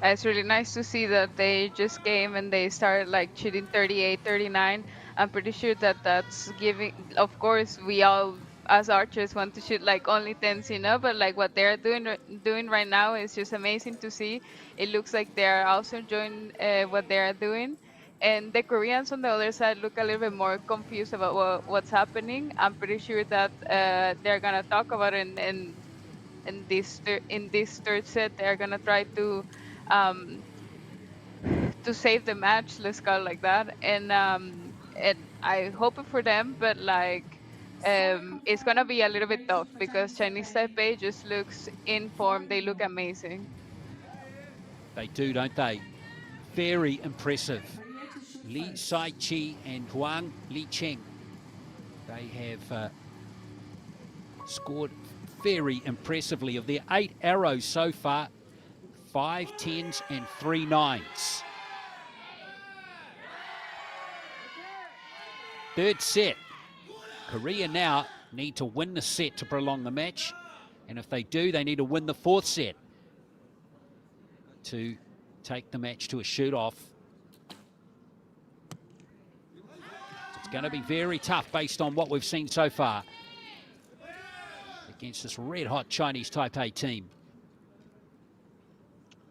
[SPEAKER 8] It's really nice to see that they just came and they started like shooting 38, 39. I'm pretty sure that that's giving, of course, we all as archers want to shoot like only 10s, you know, but like what they're doing right now is just amazing to see. It looks like they're also enjoying what they're doing. And the Koreans on the other side look a little bit more confused about what's happening. I'm pretty sure that they're gonna talk about it in this third set. They're gonna try um, to save the match, let's call it like that. And I hope it for them, but like it's gonna be a little bit tough because Chinese Taipei just looks in form. They look amazing.
[SPEAKER 1] They do, don't they? Very impressive. Li Sai-chi and Huang Li Qiang. They have scored very impressively. Of their 8 arrows so far, 5 10s and 3 9s. Third set. Korea now need to win the set to prolong the match. And if they do, they need to win the fourth set to take the match to a shoot-off. It's going to be very tough based on what we've seen so far against this red-hot Chinese Taipei team.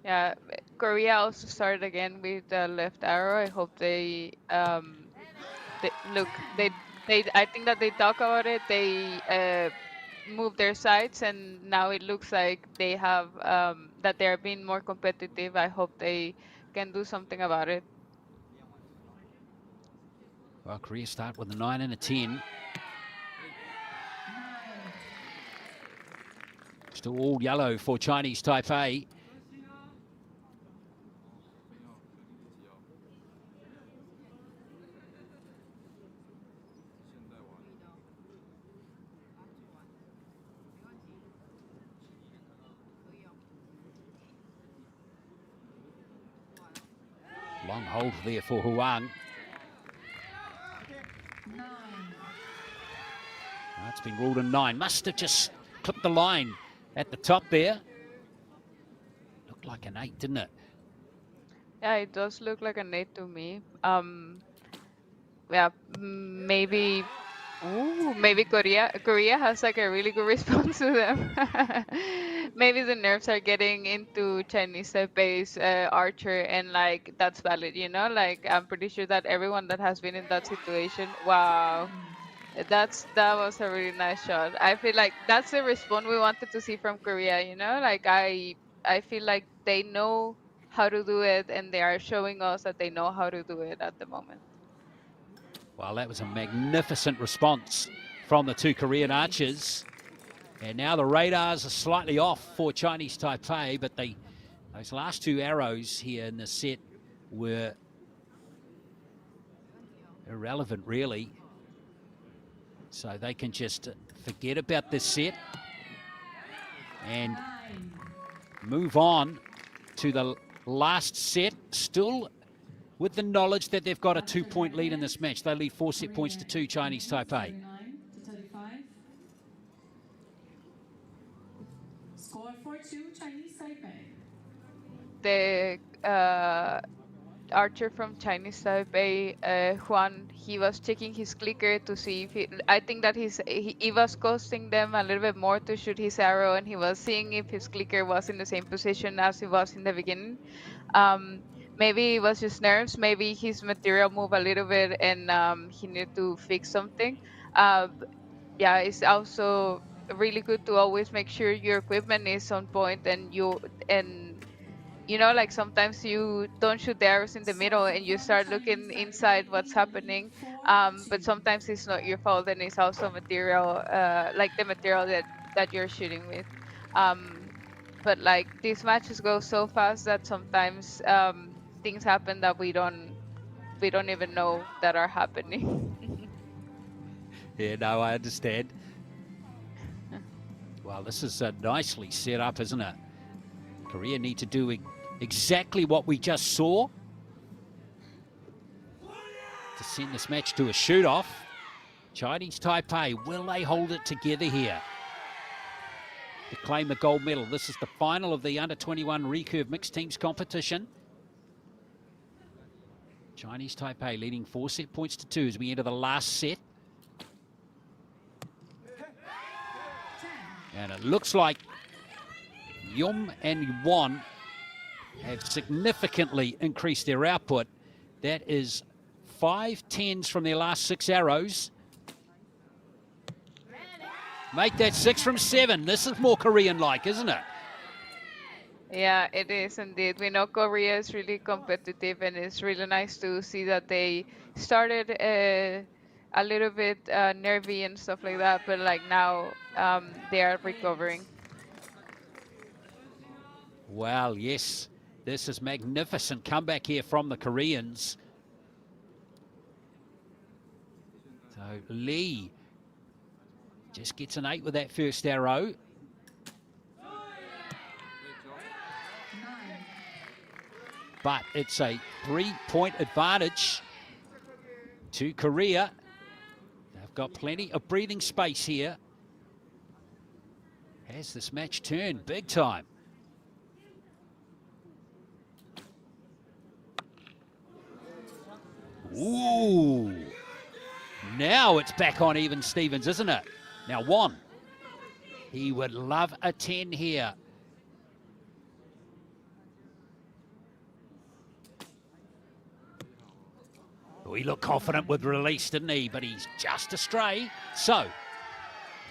[SPEAKER 8] Yeah, Korea also started again with the left arrow. I hope I think that they talk about it. They move their sides, and now it looks like they have that they're being more competitive. I hope they can do something about it.
[SPEAKER 1] Well, Korea start with a 9 and a 10. Still all yellow for Chinese Taipei. Long hold there for Huang. That's been ruled a 9. Must have just clipped the line at the top there. Looked like an 8, didn't it?
[SPEAKER 8] Yeah, it does look like an 8 to me. Yeah, maybe. Ooh, maybe Korea has like a really good response to them. Maybe the nerves are getting into Chinese Taipei's archer, and like that's valid, you know. Like I'm pretty sure that everyone that has been in that situation, wow, that was a really nice shot. I feel like that's the response we wanted to see from Korea, you know. Like I feel like they know how to do it, and they are showing us that they know how to do it at the moment.
[SPEAKER 1] Well, that was a magnificent response from the two Korean archers. And now the radars are slightly off for Chinese Taipei, but those last two arrows here in the set were irrelevant, really. So they can just forget about this set and move on to the last set, still with the knowledge that they've got a 2-point lead in this match. They lead 4 set points to 2, Chinese Taipei.
[SPEAKER 3] Score for 2, Chinese Taipei.
[SPEAKER 8] The archer from Chinese Taipei, Juan, he was checking his clicker to see if I think that he was costing them a little bit more to shoot his arrow, and he was seeing if his clicker was in the same position as it was in the beginning. Maybe it was just nerves, maybe his material moved a little bit and he needed to fix something. Yeah, it's also really good to always make sure your equipment is on point, and you know, like sometimes you don't shoot the arrows in the middle and you start looking inside what's happening, but sometimes it's not your fault, and it's also material, like the material that you're shooting with. But like these matches go so fast that sometimes things happen that we don't even know that are happening.
[SPEAKER 1] Yeah, no, I understand. Well, this is nicely set up, isn't it? Korea need to do exactly what we just saw to send this match to a shoot-off. Chinese Taipei, will they hold it together here to claim the gold medal? This is the final of the under-21 recurve mixed teams competition. Chinese Taipei leading 4 set points to 2 as we enter the last set. And it looks like Yum and Yuan have significantly increased their output. That is 5 10s from their last 6 arrows. Make that 6 from 7. This is more Korean-like, isn't it?
[SPEAKER 8] Yeah, it is indeed. We know Korea is really competitive, and it's really nice to see that they started a little bit nervy and stuff like that, but like now they are recovering.
[SPEAKER 1] Well, yes, this is magnificent comeback here from the Koreans. So Lee just gets an 8 with that first arrow. But it's a 3-point advantage to Korea. They've got plenty of breathing space here. Has this match turned big time? Ooh. Now it's back on even Stevens, isn't it? Now Juan, he would love a 10 here. He looked confident with release, didn't he? But he's just astray. So,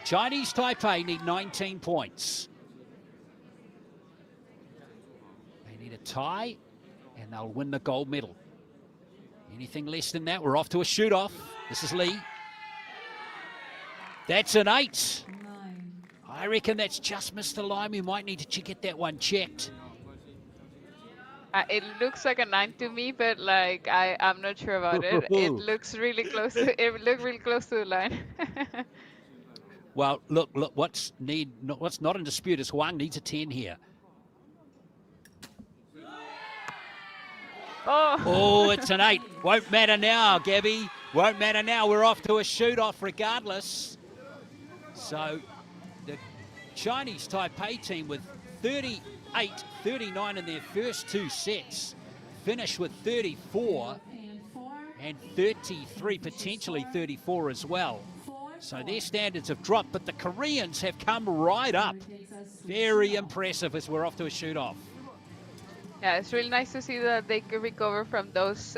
[SPEAKER 1] Chinese Taipei need 19 points. They need a tie, and they'll win the gold medal. Anything less than that, we're off to a shoot-off. This is Lee. That's an 8. I reckon that's just missed the line. We might need to get that one checked.
[SPEAKER 8] It looks like a 9 to me, but like I'm not sure about it. It looks really close. It looked really close to the line.
[SPEAKER 1] Well, look. What's not in dispute is Huang needs a 10 here. Oh, it's an 8. Won't matter now, Gabby. Won't matter now. We're off to a shoot-off regardless. So the Chinese Taipei team with 38-39 in their first 2 sets, finish with 34 and 33, potentially 34 as well. So their standards have dropped, but the Koreans have come right up. Very impressive as we're off to a shoot-off.
[SPEAKER 8] Yeah, it's really nice to see that they could recover from those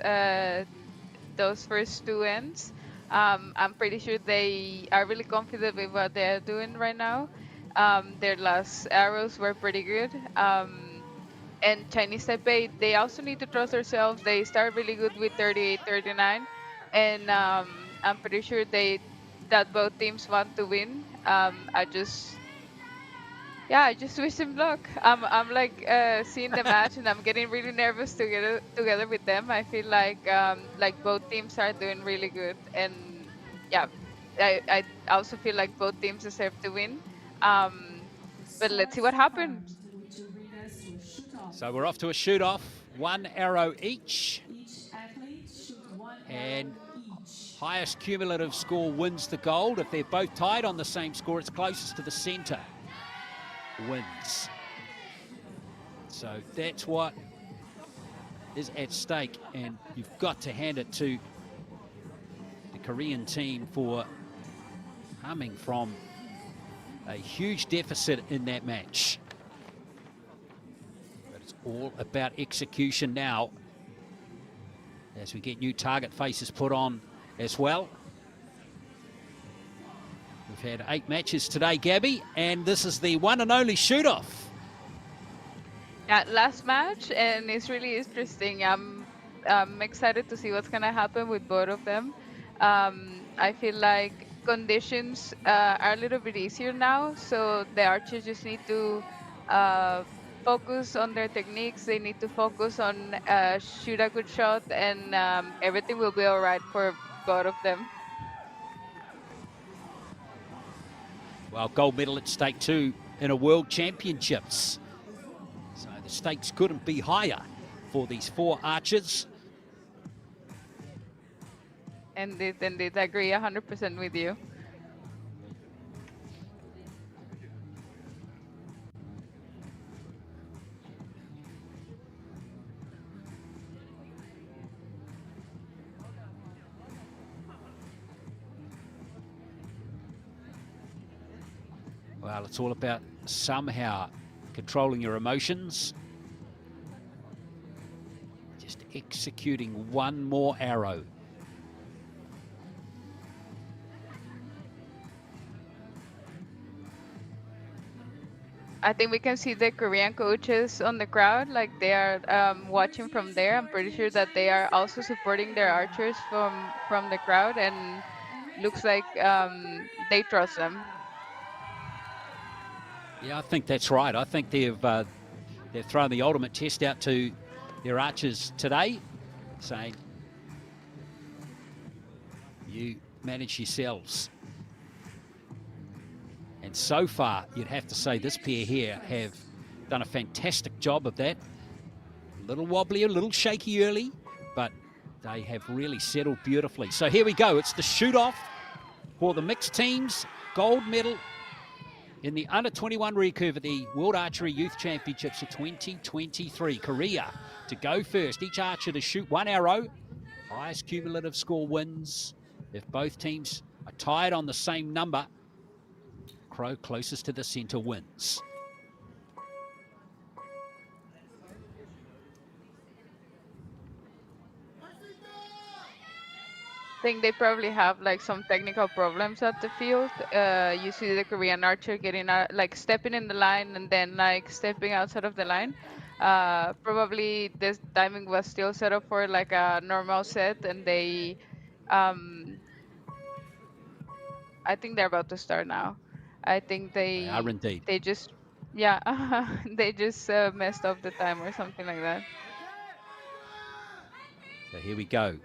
[SPEAKER 8] first 2 ends. I'm pretty sure they are really confident with what they're doing right now. Their last arrows were pretty good. and Chinese Taipei, they also need to trust themselves. They start really good with 38-39, and I'm pretty sure that both teams want to win. I just wish them luck. I'm like seeing the match, and I'm getting really nervous together with them. I feel like both teams are doing really good, and yeah, I also feel like both teams deserve to win. But let's see what happens.
[SPEAKER 1] So we're off to a shoot-off, 1 arrow each.
[SPEAKER 3] Each athlete shoot 1
[SPEAKER 1] And
[SPEAKER 3] arrow each.
[SPEAKER 1] highest cumulative score wins the gold. If they're both tied on the same score, it's closest to the center wins. So that's what is at stake, and you've got to hand it to the Korean team for coming from a huge deficit in that match. But it's all about execution now as we get new target faces put on as well. We've had 8 matches today, Gabby, and this is the one and only shoot-off.
[SPEAKER 8] Yeah, last match, and it's really interesting. I'm excited to see what's gonna happen with both of them. I feel like conditions are a little bit easier now, so the archers just need to focus on their techniques. They need to focus on shoot a good shot, and everything will be all right for both of them.
[SPEAKER 1] Well, gold medal at stake too in a World Championships. So the stakes couldn't be higher for these 4 archers.
[SPEAKER 8] Indeed, I agree 100% with you.
[SPEAKER 1] Well, it's all about somehow controlling your emotions. Just executing one more arrow.
[SPEAKER 8] I think we can see the Korean coaches on the crowd, like they are watching from there. I'm pretty sure that they are also supporting their archers from the crowd, and looks like they trust them.
[SPEAKER 1] Yeah, I think that's right. I think they've thrown the ultimate test out to their archers today, saying, you manage yourselves. And so far, you'd have to say this pair here have done a fantastic job of that. A little wobbly, a little shaky early, but they have really settled beautifully. So here we go. It's the shoot-off for the mixed teams. Gold medal in the under-21 recurve at the World Archery Youth Championships of 2023. Korea to go first. Each archer to shoot 1 arrow. Highest cumulative score wins. If both teams are tied on the same number, crow closest to the center wins.
[SPEAKER 8] I think they probably have like some technical problems at the field. You see the Korean archer getting like stepping in the line and then like stepping outside of the line. Probably this timing was still set up for like a normal set, and they I think they're about to start now. I think
[SPEAKER 1] They are indeed.
[SPEAKER 8] they just they just messed up the time or something like that.
[SPEAKER 1] So here we go.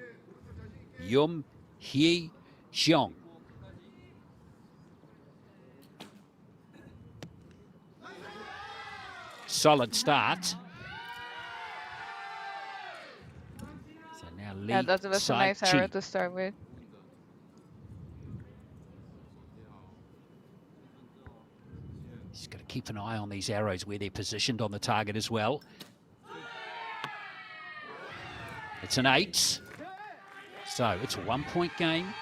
[SPEAKER 1] Yum Hee Jeong. Solid start. So now Lee
[SPEAKER 8] Yeah, that was a nice
[SPEAKER 1] Sai-chi.
[SPEAKER 8] arrow to start with.
[SPEAKER 1] Just got to keep an eye on these arrows where they're positioned on the target as well. It's an 8. So it's a 1-point game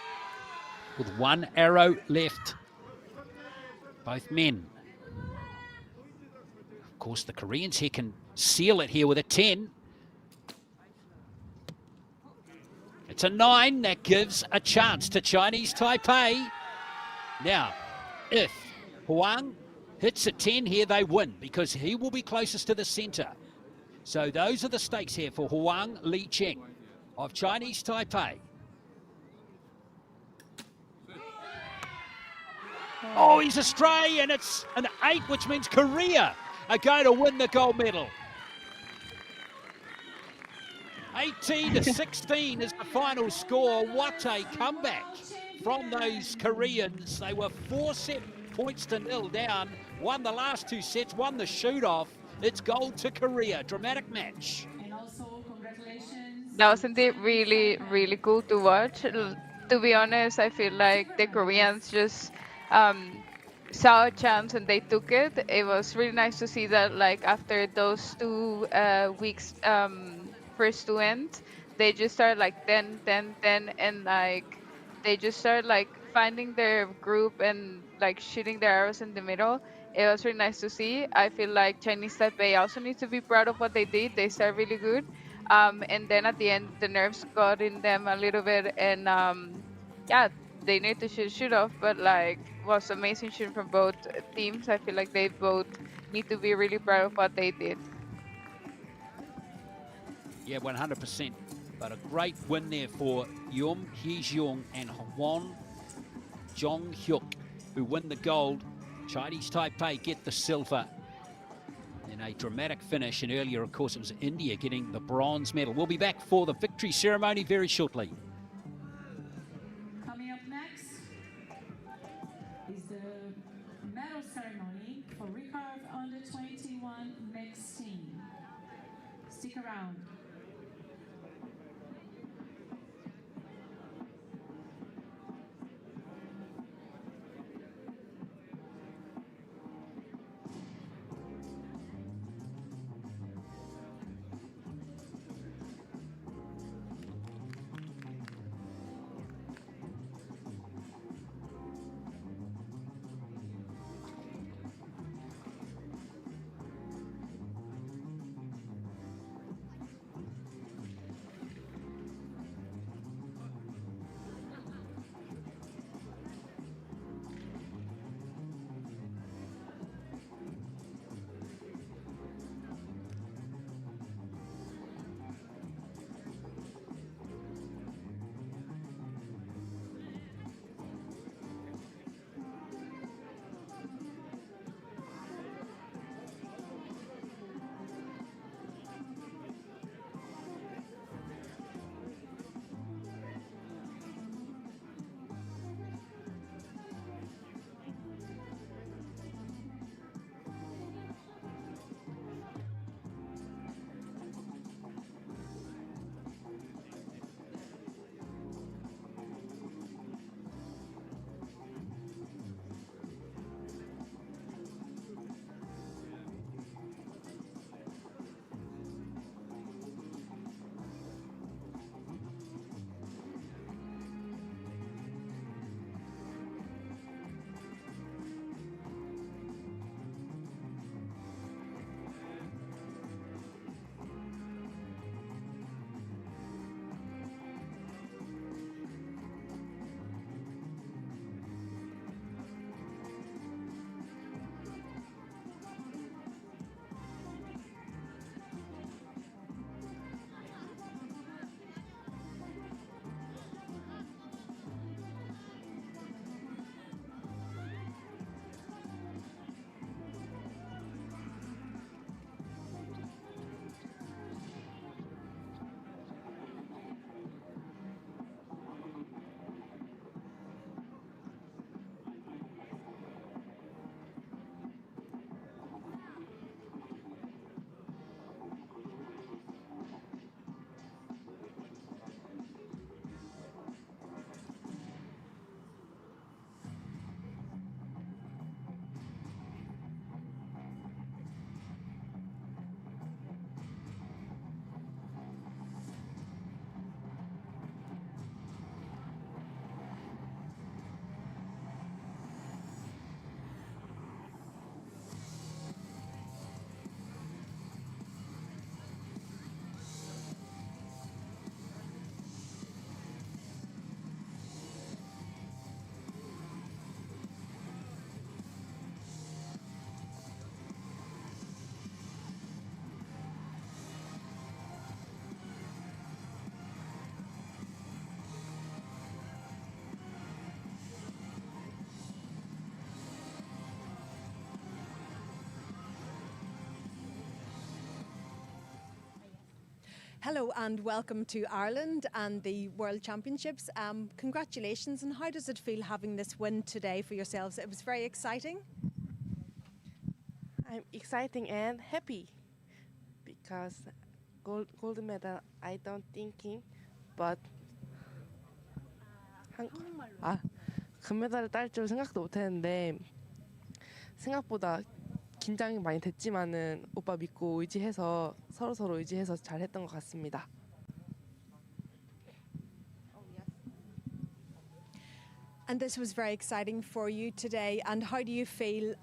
[SPEAKER 1] with 1 arrow left. Both men. Of course, the Koreans here can seal it here with a 10. It's a 9. That gives a chance to Chinese Taipei. Now, if Huang hits a 10 here, they win because he will be closest to the center. So those are the stakes here for Huang Licheng of Chinese Taipei. Oh, he's astray, and it's an 8, which means Korea are going to win the gold medal. 18-16 is the final score. What a comeback from those Koreans. They were 4 set points to 0 down, won the last 2 sets, won the shoot-off. It's gold to Korea. Dramatic match.
[SPEAKER 3] And also, congratulations.
[SPEAKER 8] That was indeed really, really cool to watch. To be honest, I feel like the Koreans just saw a chance and they took it. It was really nice to see that, like, after those 2 weeks first to end, they just started like 10, 10, 10, and like they just started like finding their group and like shooting their arrows in the middle. It was really nice to see. I feel like Chinese Taipei also needs to be proud of what they did. They started really good. And then at the end, the nerves got in them a little bit, and yeah, they need to shoot off. But like, was amazing shooting from both teams. I feel like they both need to be really proud of what they did.
[SPEAKER 1] Yeah, 100%. But a great win there for Yum Hee-jung and Hwon Jong-hyuk, who win the gold. Chinese Taipei get the silver in a dramatic finish. And earlier, of course, it was India getting the bronze medal. We'll be back for the victory ceremony very shortly.
[SPEAKER 3] Coming up next is the medal ceremony for recurve under 21 mixed team. Stick around.
[SPEAKER 6] Hello and welcome to Ireland and the World Championships. Congratulations, and how does it feel having this win today for yourselves? It was very exciting.
[SPEAKER 9] I'm exciting and happy because gold medal I don't thinking, but 금메달을 딸 줄 생각도 못했는데 생각보다 긴장이 많이 됐지만은 오빠 믿고 의지해서 서로 의지해서 잘했던 것 같습니다.
[SPEAKER 6] And this was very exciting for you today. And how do you feel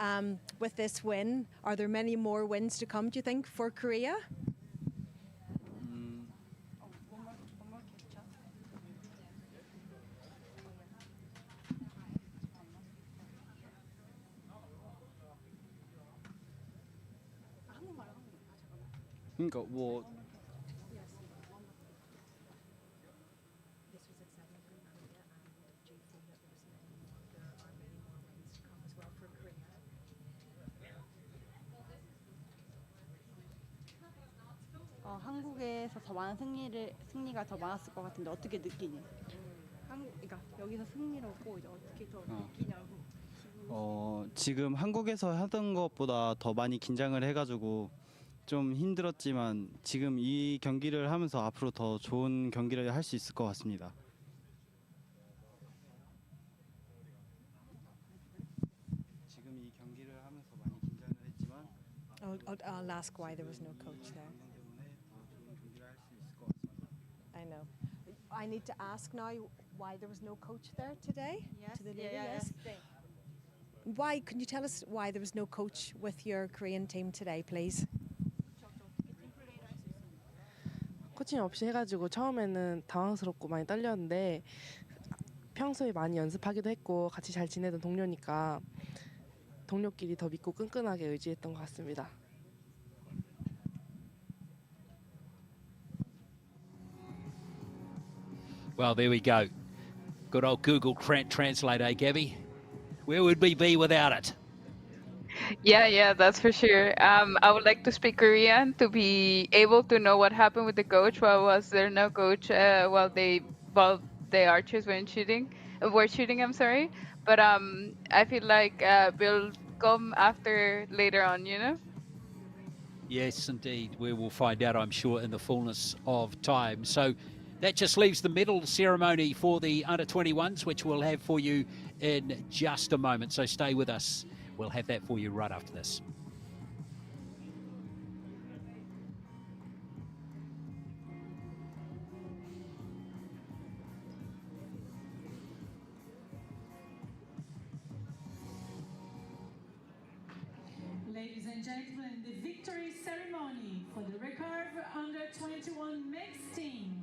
[SPEAKER 6] with this win? Are there many more wins to come, do you think, for Korea?
[SPEAKER 1] 그러니까 뭐
[SPEAKER 10] 한국에서 더 많은 승리가 더 많았을 것 같은데 어떻게 느끼니? 그러니까 여기서 승리로고 이제 어떻게 더 느끼냐고.
[SPEAKER 11] 지금 한국에서 하던 것보다 더 많이 긴장을 해가지고 좀 힘들었지만 지금 이 경기를 하면서 앞으로 더 좋은 경기를 할 수 있을 것 같습니다. 지금 이 경기를 하면서 많이 긴장을 했지만
[SPEAKER 6] I'll ask why there was no coach there. I know. I need to ask now why there was no coach there today?
[SPEAKER 10] Yes.
[SPEAKER 6] To the lady, yes. Why, can you tell us why there was no coach with your Korean team today, please?
[SPEAKER 9] 코칭 없이 해가지고 처음에는 당황스럽고 많이 떨렸는데 평소에 많이 연습하기도 했고 같이 잘 지내던 동료니까 동료끼리 더 믿고 끈끈하게 의지했던 것 같습니다.
[SPEAKER 1] Well, there we go. Good old Google Translate, eh, Gabby? Where would we be without it?
[SPEAKER 8] Yeah, that's for sure. I would like to speak Korean to be able to know what happened with the coach. Why was there no coach while the archers were shooting? I'm sorry, but I feel like will come after later on, you know.
[SPEAKER 1] Yes, indeed. We will find out, I'm sure, in the fullness of time. So that just leaves the medal ceremony for the under-21s, which we'll have for you in just a moment. So stay with us. We'll have that for you right after this.
[SPEAKER 3] Ladies and gentlemen, the victory ceremony for the recurve under-21 mixed team.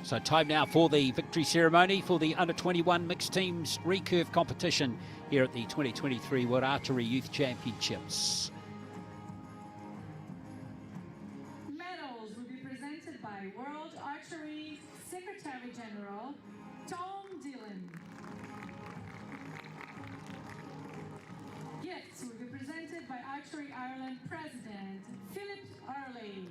[SPEAKER 1] So time now for the victory ceremony for the under-21 mixed teams recurve competition here at the 2023 World Archery Youth Championships.
[SPEAKER 3] Medals will be presented by World Archery Secretary General Tom Dillon. Gifts will be presented by Archery Ireland President Philip Early.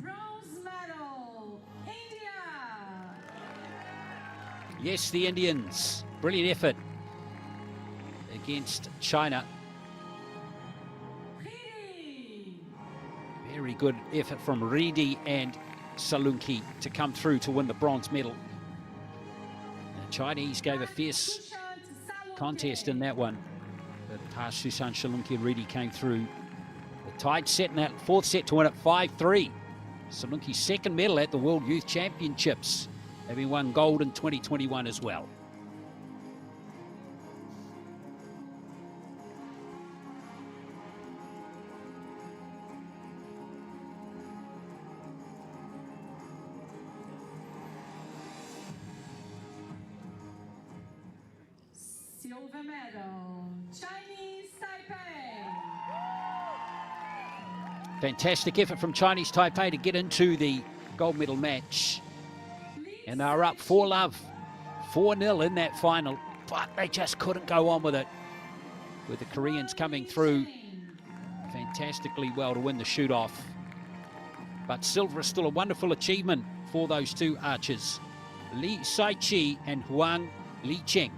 [SPEAKER 3] Bronze medal, India.
[SPEAKER 1] Yes, the Indians. Brilliant effort against China. Very good effort from Ridi and Salunki to come through to win the bronze medal. The Chinese gave a fierce contest in that one, but Susan Salunki and Ridi came through. The tied set in that fourth set to win it 5-3. Salunki's second medal at the World Youth Championships, having won gold in 2021 as well.
[SPEAKER 3] Silver medal, Chinese Taipei.
[SPEAKER 1] Fantastic effort from Chinese Taipei to get into the gold medal match. And they were up 4-love, 4-0 in that final, but they just couldn't go on with it. With the Koreans coming through fantastically well to win the shoot-off. But silver is still a wonderful achievement for those two archers, Li Sai-chi and Huang Li-cheng.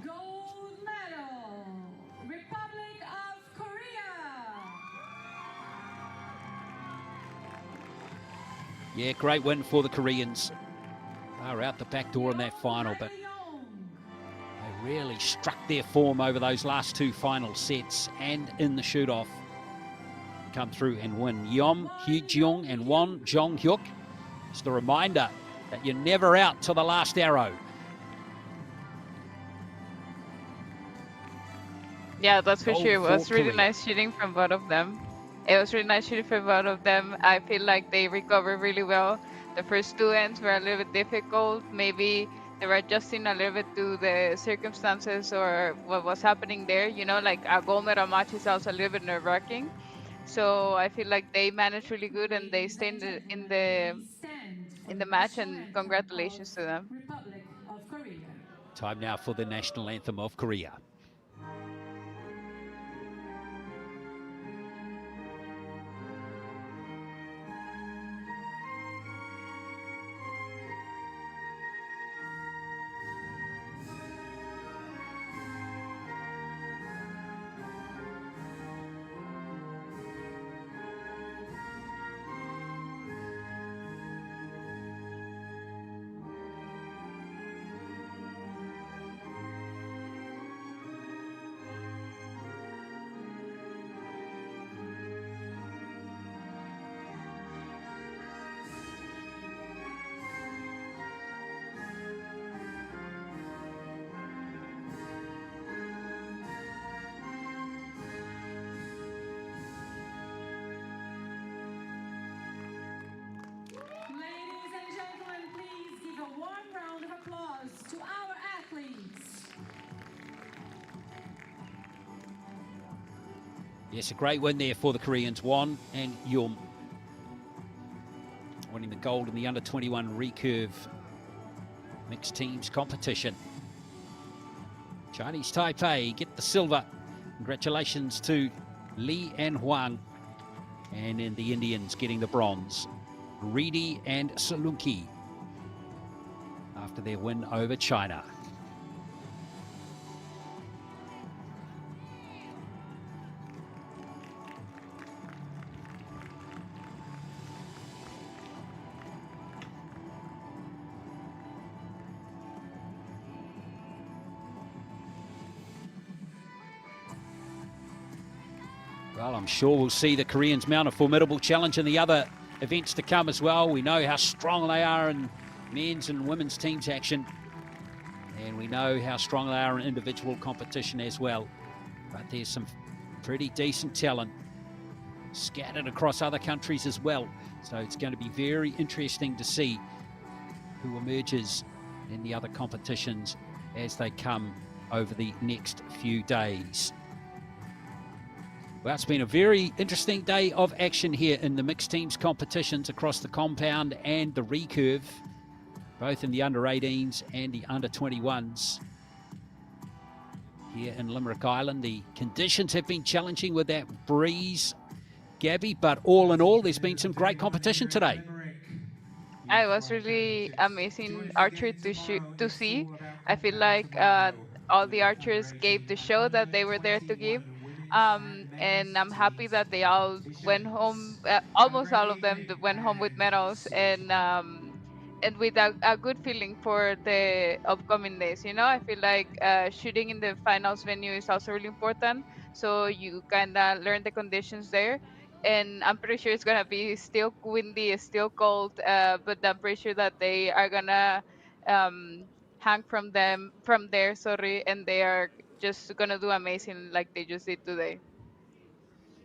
[SPEAKER 3] Gold medal, Republic of Korea.
[SPEAKER 1] Yeah, great win for the Koreans. They were out the back door in that final, but they really struck their form over those last two final sets and in the shoot-off. Come through and win. Yom Hee-jeong and Won Jong-hyuk. Just a reminder that you're never out till the last arrow.
[SPEAKER 8] Yeah, that's for
[SPEAKER 1] Gold
[SPEAKER 8] sure. It was
[SPEAKER 1] for
[SPEAKER 8] really
[SPEAKER 1] Korea.
[SPEAKER 8] nice shooting from both of them. It was really nice shooting from both of them. I feel like they recovered really well. The first two ends were a little bit difficult. Maybe they were adjusting a little bit to the circumstances or what was happening there. You know, like a gold medal match is also a little bit nerve-wracking. So I feel like they managed really good and they stayed in the match. And congratulations to them.
[SPEAKER 3] Republic of Korea.
[SPEAKER 1] Time now for the national anthem of Korea.
[SPEAKER 3] Ladies and gentlemen, please give a warm round of applause to our athletes.
[SPEAKER 1] Yes, a great win there for the Koreans. Won and Yum winning the gold in the under-21 recurve mixed teams competition. Chinese Taipei get the silver. Congratulations to Li and Huang. And in the Indians getting the bronze, Reedy and Salunki after their win over China. Well, I'm sure we'll see the Koreans mount a formidable challenge in the other events to come as well. We know how strong they are in men's and women's teams action. And we know how strong they are in individual competition as well. But there's some pretty decent talent scattered across other countries as well. So it's going to be very interesting to see who emerges in the other competitions as they come over the next few days. Well, it's been a very interesting day of action here in the mixed teams competitions across the compound and the recurve, both in the under-18s and the under-21s. Here in Limerick Island, the conditions have been challenging with that breeze, Gabby, but all in all, there's been some great competition today.
[SPEAKER 8] It was really amazing archery to see. I feel like all the archers gave the show that they were there to give. And I'm happy that they all went home, almost all of them went home with medals and with a good feeling for the upcoming days. You know, I feel like shooting in the finals venue is also really important. So you kind of learn the conditions there. And I'm pretty sure it's gonna be still windy, still cold, but I'm pretty sure that they are gonna um, hang from there, sorry, and they are just gonna do amazing like they just did today.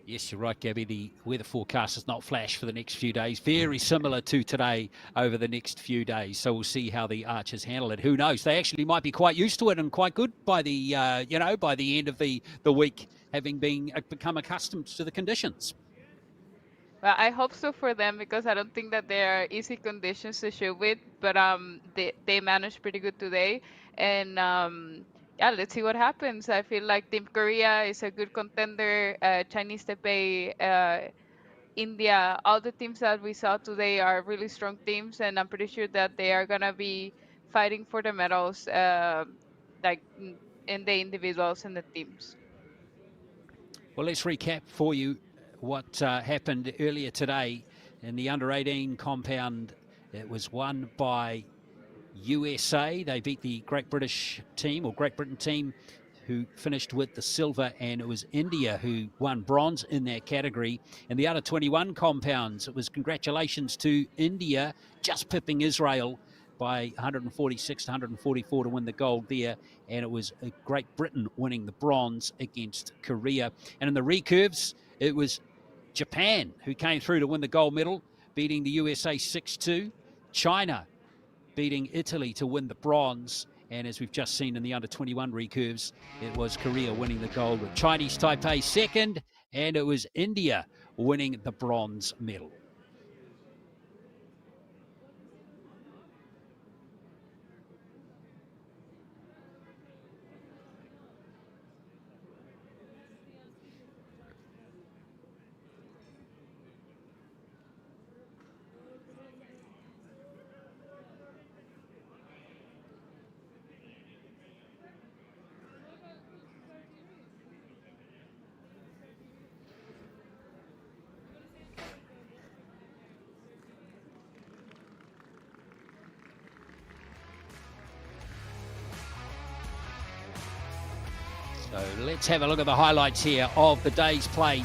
[SPEAKER 1] Yes, you're right, Gabby. The weather forecast is not flash for the next few days. Very similar to today over the next few days. So we'll see how the Archers handle it. Who knows? They actually might be quite used to it and quite good by the by the end of the week, having become accustomed to the conditions.
[SPEAKER 8] Well, I hope so for them because I don't think that there are easy conditions to shoot with, but they managed pretty good today, and yeah, let's see what happens. I feel like Team Korea is a good contender. Chinese Taipei, India, all the teams that we saw today are really strong teams, and I'm pretty sure that they are gonna be fighting for the medals, like in the individuals and the teams.
[SPEAKER 1] Well, let's recap for you what happened earlier today in the under-18 compound. It was won by USA. They beat the Great Britain team, who finished with the silver, and it was India who won bronze in that category. In the under-21 compounds, it was congratulations to India, just pipping Israel by 146 to 144 to win the gold there, and it was Great Britain winning the bronze against Korea. And in the recurves, it was Japan who came through to win the gold medal, beating the USA 6-2. China beating Italy to win the bronze. And as we've just seen in the under-21 recurves, it was Korea winning the gold with Chinese Taipei second, and it was India winning the bronze medal. So let's have a look at the highlights here of the day's play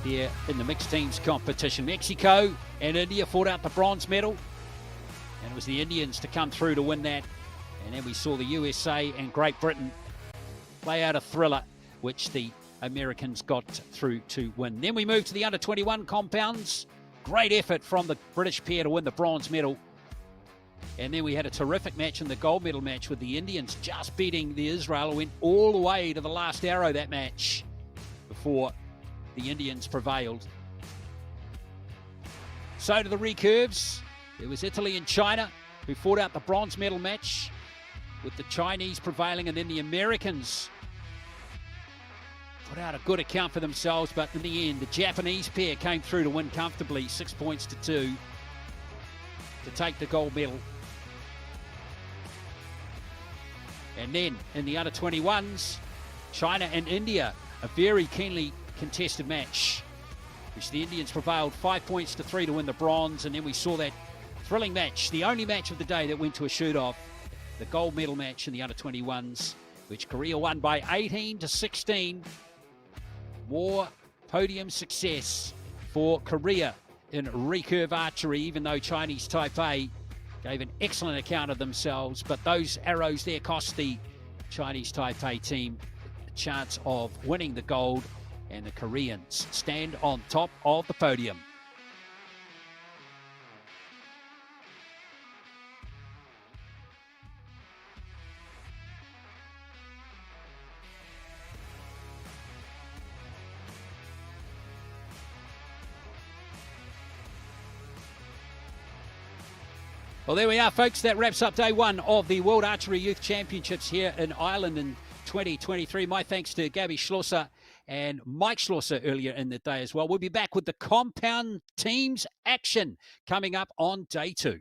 [SPEAKER 1] here in the mixed teams competition. Mexico and India fought out the bronze medal, and it was the Indians to come through to win that. And then we saw the USA and Great Britain play out a thriller, which the Americans got through to win. Then we moved to the under-21 compounds. Great effort from the British pair to win the bronze medal. And then we had a terrific match in the gold medal match with the Indians just beating the Israel, who went all the way to the last arrow that match before the Indians prevailed. So to the recurves, it was Italy and China who fought out the bronze medal match, with the Chinese prevailing, and then the Americans put out a good account for themselves, but in the end, the Japanese pair came through to win comfortably, 6 points to 2, to take the gold medal. And then in the under-21s, China and India, a very keenly contested match, which the Indians prevailed 5 points to 3 to win the bronze. And then we saw that thrilling match, the only match of the day that went to a shoot-off, the gold medal match in the under-21s, which Korea won by 18 to 16. More podium success for Korea in recurve archery, even though Chinese Taipei gave an excellent account of themselves. But those arrows there cost the Chinese Taipei team a chance of winning the gold, and the Koreans stand on top of the podium. Well, there we are, folks. That wraps up day one of the World Archery Youth Championships here in Ireland in 2023. My thanks to Gabby Schlosser and Mike Schlosser earlier in the day as well. We'll be back with the compound teams action coming up on day two.